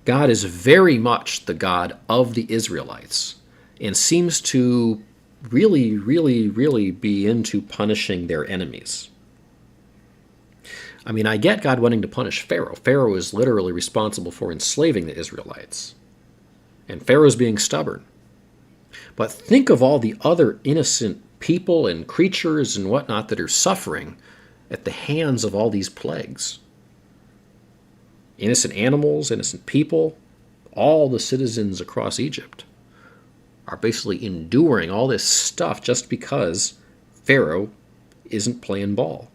God is very much the God of the Israelites and seems to really, really, really be into punishing their enemies. I mean, I get God wanting to punish Pharaoh. Pharaoh is literally responsible for enslaving the Israelites. And Pharaoh's being stubborn. But think of all the other innocent people and creatures and whatnot that are suffering at the hands of all these plagues. Innocent animals, innocent people, all the citizens across Egypt are basically enduring all this stuff just because Pharaoh isn't playing ball.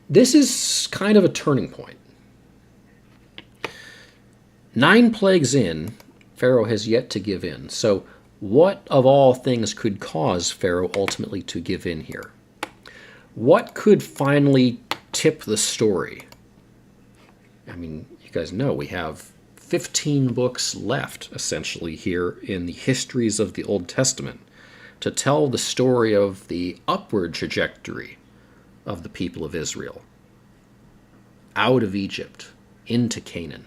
This is kind of a turning point. 9 plagues in, Pharaoh has yet to give in. So what of all things could cause Pharaoh ultimately to give in here? What could finally tip the story? I mean, you guys know we have 15 books left, essentially, here in the histories of the Old Testament to tell the story of the upward trajectory of the people of Israel out of Egypt into Canaan.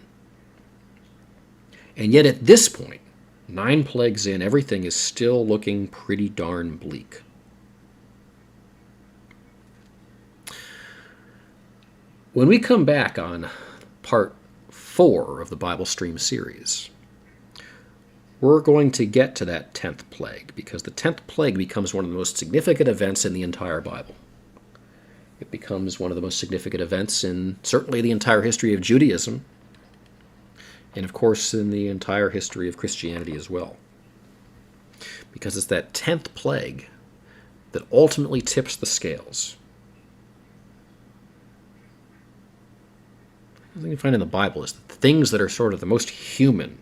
And yet at this point, 9 plagues in, everything is still looking pretty darn bleak. When we come back on part 4 of the Bible Stream series, we're going to get to that 10th plague, because the 10th plague becomes one of the most significant events in the entire Bible. It becomes one of the most significant events in certainly the entire history of Judaism, and of course in the entire history of Christianity as well. Because it's that 10th plague that ultimately tips the scales. The thing you find in the Bible is that the things that are sort of the most human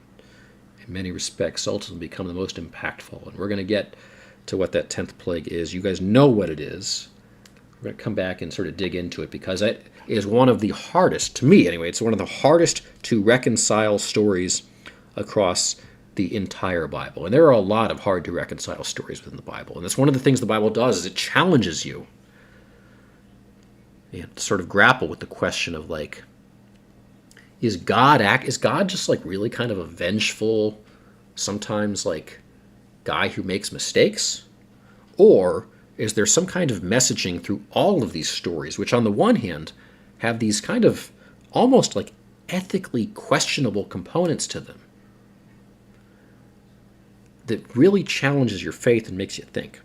in many respects ultimately become the most impactful. And we're going to get to what that 10th plague is. You guys know what it is. We're going to come back and sort of dig into it, because it is one of the hardest, to me anyway, it's one of the hardest to reconcile stories across the entire Bible. And there are a lot of hard to reconcile stories within the Bible. And that's one of the things the Bible does, is it challenges you. You have to sort of grapple with the question of, like, is God just like really kind of a vengeful, sometimes like guy who makes mistakes? Or is there some kind of messaging through all of these stories, which on the one hand have these kind of almost like ethically questionable components to them that really challenges your faith and makes you think?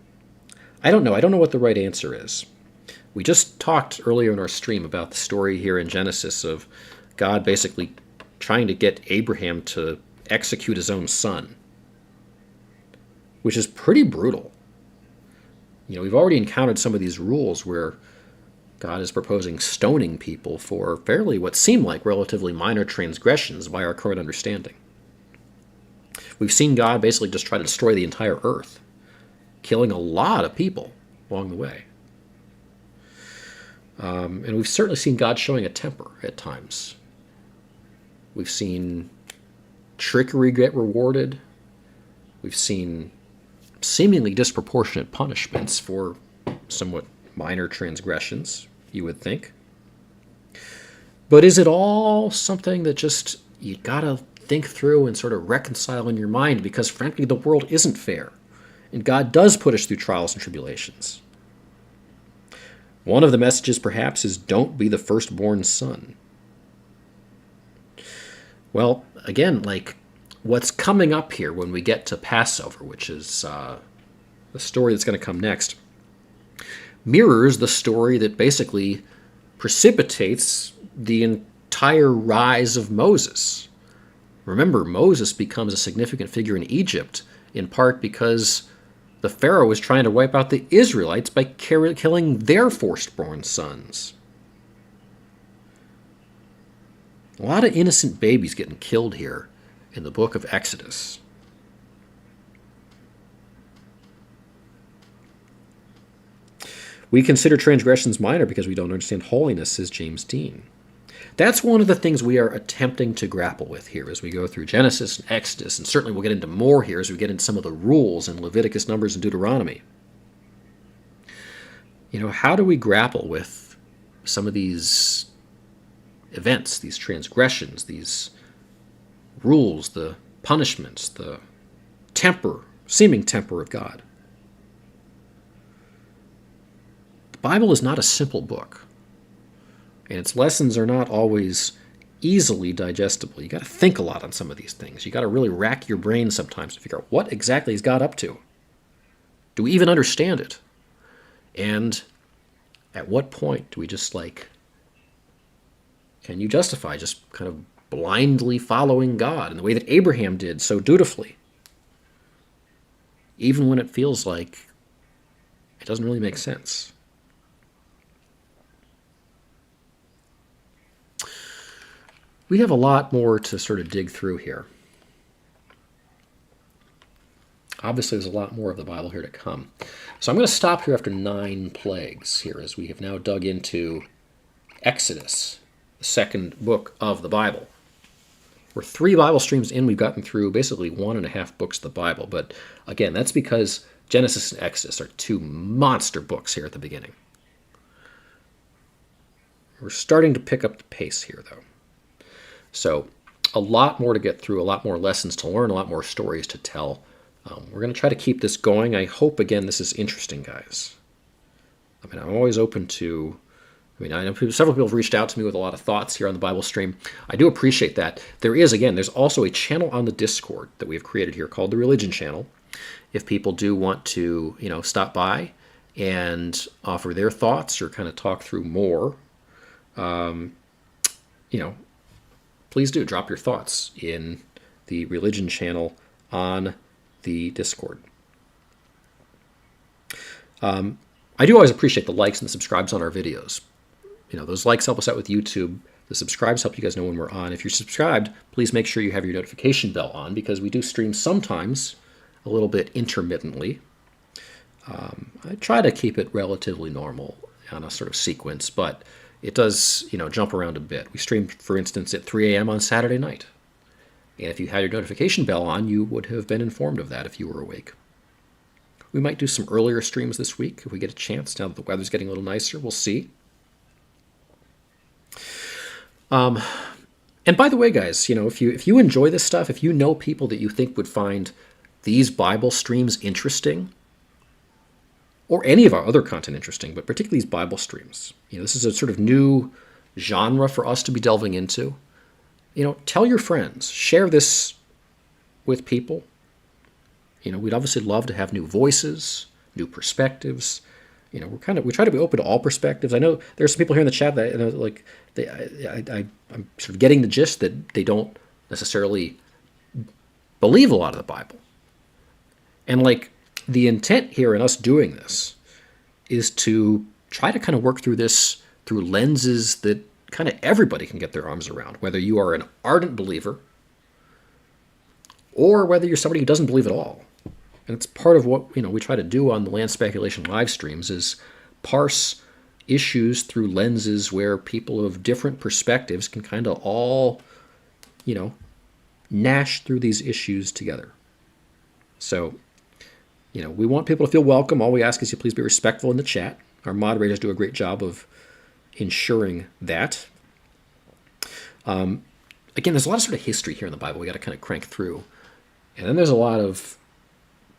I don't know what the right answer is. We just talked earlier in our stream about the story here in Genesis of God basically trying to get Abraham to execute his own son, which is pretty brutal. We've already encountered some of these rules where God is proposing stoning people for fairly what seem like relatively minor transgressions by our current understanding. We've seen God basically just try to destroy the entire earth, killing a lot of people along the way. And we've certainly seen God showing a temper at times. We've seen trickery get rewarded. We've seen seemingly disproportionate punishments for somewhat minor transgressions, you would think. But is it all something that just you gotta think through and sort of reconcile in your mind? Because frankly, the world isn't fair. And God does put us through trials and tribulations. One of the messages, perhaps, is don't be the firstborn son. Well, again, like what's coming up here when we get to Passover, which is the story that's going to come next, mirrors the story that basically precipitates the entire rise of Moses. Remember, Moses becomes a significant figure in Egypt, in part because the Pharaoh was trying to wipe out the Israelites by killing their firstborn sons. A lot of innocent babies getting killed here in the book of Exodus. We consider transgressions minor because we don't understand holiness, says James Dean. That's one of the things we are attempting to grapple with here as we go through Genesis and Exodus, and certainly we'll get into more here as we get into some of the rules in Leviticus, Numbers, and Deuteronomy. How do we grapple with some of these events, these transgressions, these rules, the punishments, the seeming temper of God? The Bible is not a simple book, and its lessons are not always easily digestible. You got to think a lot on some of these things. You got to really rack your brain sometimes to figure out what exactly is God up to. Do we even understand it? And at what point do we just can you justify just kind of blindly following God in the way that Abraham did so dutifully, even when it feels like it doesn't really make sense? We have a lot more to sort of dig through here. Obviously, there's a lot more of the Bible here to come. So I'm going to stop here after 9 plagues here, as we have now dug into Exodus, the second book of the Bible. We're 3 Bible streams in. We've gotten through basically 1.5 books of the Bible. But again, that's because Genesis and Exodus are 2 monster books here at the beginning. We're starting to pick up the pace here, though. So a lot more to get through, a lot more lessons to learn, a lot more stories to tell. We're going to try to keep this going. I hope, again, this is interesting, guys. I'm always open to... I know several people have reached out to me with a lot of thoughts here on the Bible stream. I do appreciate that. There's also a channel on the Discord that we have created here called the Religion Channel. If people do want to, stop by and offer their thoughts or kind of talk through more, please do drop your thoughts in the Religion Channel on the Discord. I do always appreciate the likes and the subscribes on our videos. Those likes help us out with YouTube. The subscribes help you guys know when we're on. If you're subscribed, please make sure you have your notification bell on, because we do stream sometimes a little bit intermittently. I try to keep it relatively normal on a sort of sequence, but it does, jump around a bit. We stream, for instance, at 3 a.m. on Saturday night. And if you had your notification bell on, you would have been informed of that if you were awake. We might do some earlier streams this week if we get a chance. Now that the weather's getting a little nicer, we'll see. And by the way, guys, if you enjoy this stuff, if you know people that you think would find these Bible streams interesting, or any of our other content interesting, but particularly these Bible streams, this is a sort of new genre for us to be delving into. Tell your friends, share this with people. We'd obviously love to have new voices, new perspectives. We try to be open to all perspectives. I know there's some people here in the chat that I'm sort of getting the gist that they don't necessarily believe a lot of the Bible. And the intent here in us doing this is to try to kind of work through this through lenses that kind of everybody can get their arms around, whether you are an ardent believer or whether you're somebody who doesn't believe at all. And it's part of what we try to do on the Land Speculation live streams is parse issues through lenses where people of different perspectives can kind of all, gnash through these issues together. So, we want people to feel welcome. All we ask is you please be respectful in the chat. Our moderators do a great job of ensuring that. Again, there's a lot of sort of history here in the Bible we got to kind of crank through. And then there's a lot of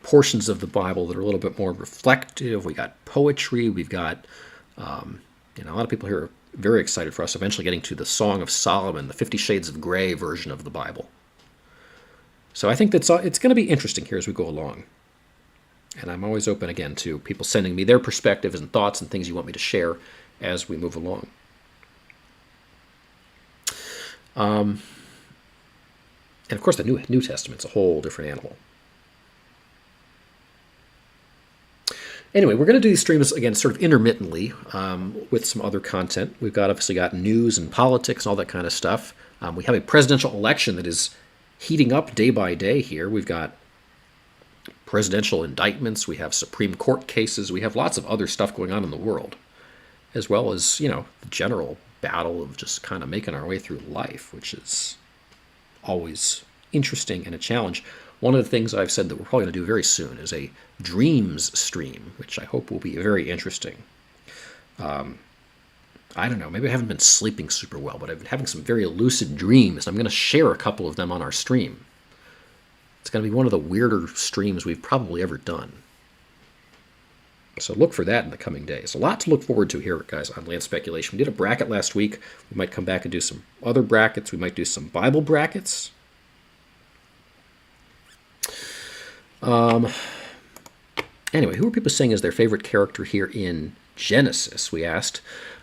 portions of the Bible that are a little bit more reflective. We got poetry. We've got, a lot of people here are very excited for us eventually getting to the Song of Solomon, the 50 Shades of Grey version of the Bible. So I think it's going to be interesting here as we go along. And I'm always open, again, to people sending me their perspectives and thoughts and things you want me to share as we move along. And of course, the New Testament's a whole different animal. Anyway, we're going to do these streams, again, sort of intermittently with some other content. We've obviously got news and politics and all that kind of stuff. We have a presidential election that is heating up day by day here. We've got presidential indictments. We have Supreme Court cases. We have lots of other stuff going on in the world, as well as, the general battle of just kind of making our way through life, which is always interesting and a challenge. One of the things I've said that we're probably going to do very soon is a dreams stream, which I hope will be very interesting. I don't know, maybe I haven't been sleeping super well, but I've been having some very lucid dreams. I'm going to share a couple of them on our stream. It's going to be one of the weirder streams we've probably ever done. So look for that in the coming days. A lot to look forward to here, guys, on Land Speculation. We did a bracket last week. We might come back and do some other brackets. We might do some Bible brackets. Anyway, who are people saying is their favorite character here in Genesis? We asked.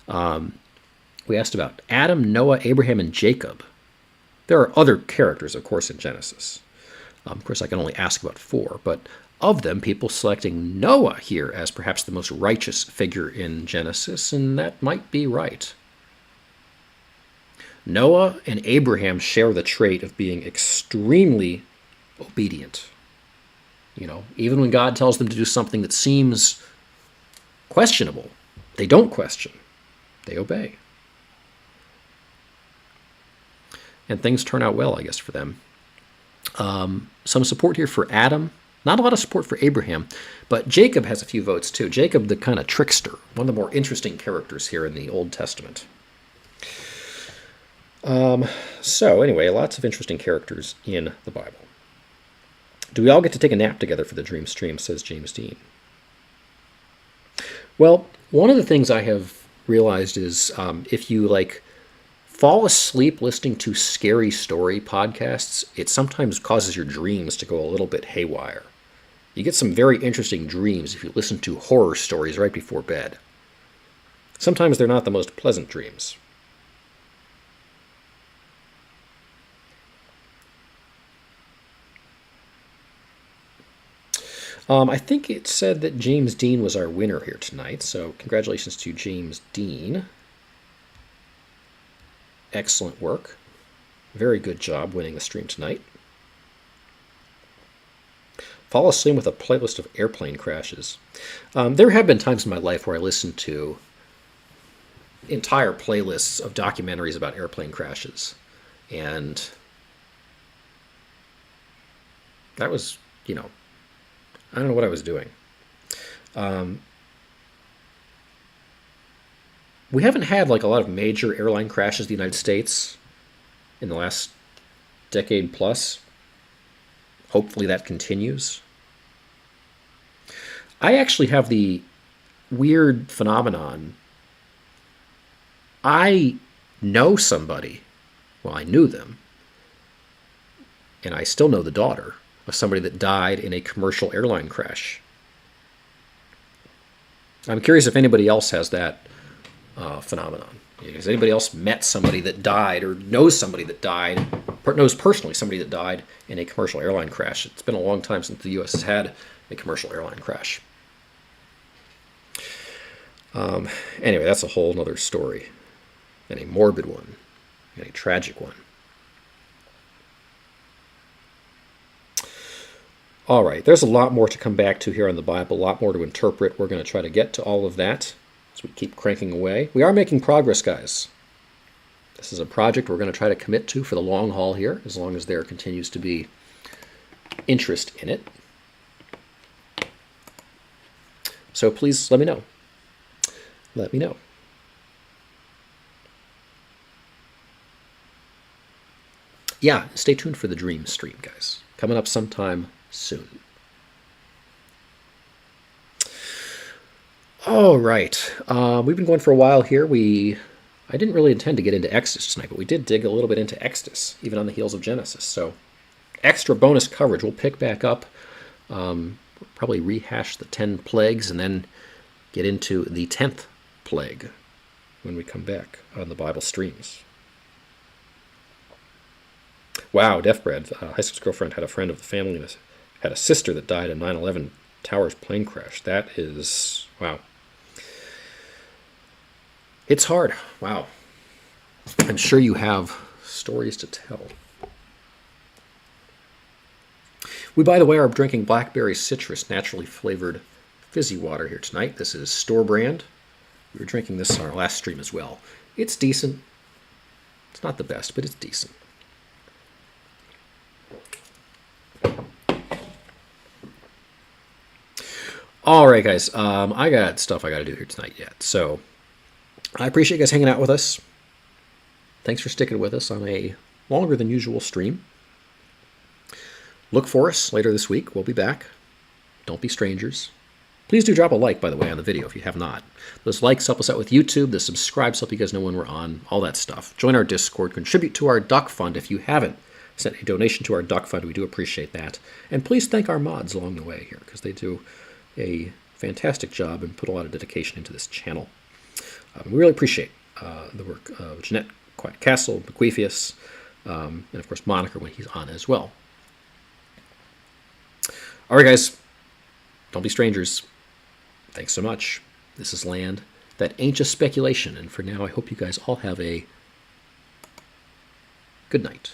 We asked about Adam, Noah, Abraham, and Jacob. There are other characters, of course, in Genesis. Of course, I can only ask about 4, but of them, people selecting Noah here as perhaps the most righteous figure in Genesis, and that might be right. Noah and Abraham share the trait of being extremely obedient. You know, even when God tells them to do something that seems questionable, they don't question. They obey. And things turn out well, I guess, for them. Some support here for Adam. Not a lot of support for Abraham, but Jacob has a few votes too. Jacob, the kind of trickster, one of the more interesting characters here in the Old Testament. So anyway, lots of interesting characters in the Bible. Do we all get to take a nap together for the dream stream, says James Dean. Well, one of the things I have realized is if you fall asleep listening to scary story podcasts, it sometimes causes your dreams to go a little bit haywire. You get some very interesting dreams if you listen to horror stories right before bed. Sometimes they're not the most pleasant dreams. I think it said that James Dean was our winner here tonight, so congratulations to James Dean. Excellent work. Very good job winning the stream tonight. Fall asleep with a playlist of airplane crashes. There have been times in my life where I listened to entire playlists of documentaries about airplane crashes. And that was, I don't know what I was doing. We haven't had a lot of major airline crashes in the United States in the last decade plus. Hopefully that continues. I actually have the weird phenomenon. I know somebody, well, I knew them, and I still know the daughter of somebody that died in a commercial airline crash. I'm curious if anybody else has that phenomenon. Has anybody else met somebody that died or knows somebody that died, knows personally somebody that died in a commercial airline crash? It's been a long time since the U.S. has had a commercial airline crash. Anyway, that's a whole other story, and a morbid one, and a tragic one. All right, there's a lot more to come back to here on the Bible, a lot more to interpret. We're going to try to get to all of that as we keep cranking away. We are making progress, guys. This is a project we're going to try to commit to for the long haul here, as long as there continues to be interest in it. So please let me know. Let me know. Yeah, stay tuned for the dream stream, guys. Coming up sometime soon. All right. We've been going for a while here. I didn't really intend to get into Exodus tonight, but we did dig a little bit into Exodus, even on the heels of Genesis. So extra bonus coverage. We'll pick back up, probably rehash the 10 plagues, and then get into the 10th plague when we come back on the Bible streams. Wow, Deathbread. High school's girlfriend had a friend of the family and had a sister that died in 9/11 Towers plane crash. That is, wow. It's hard. Wow. I'm sure you have stories to tell. We, by the way, are drinking blackberry citrus naturally flavored fizzy water here tonight. This is store brand. We were drinking this on our last stream as well. It's decent. It's not the best, but it's decent. All right, guys. I got stuff I got to do here tonight yet. So I appreciate you guys hanging out with us. Thanks for sticking with us on a longer than usual stream. Look for us later this week. We'll be back. Don't be strangers. Please do drop a like, by the way, on the video if you have not. Those likes help us out with YouTube. The subscribes help you guys know when we're on, all that stuff. Join our Discord. Contribute to our Duck Fund if you haven't sent a donation to our Duck Fund. We do appreciate that. And please thank our mods along the way here, because they do a fantastic job and put a lot of dedication into this channel. We really appreciate the work of Jeanette Quiet Castle, Bequeathius, and of course Moniker when he's on as well. All right, guys. Don't be strangers. Thanks so much. This is Land. That ain't just speculation. And for now, I hope you guys all have a good night.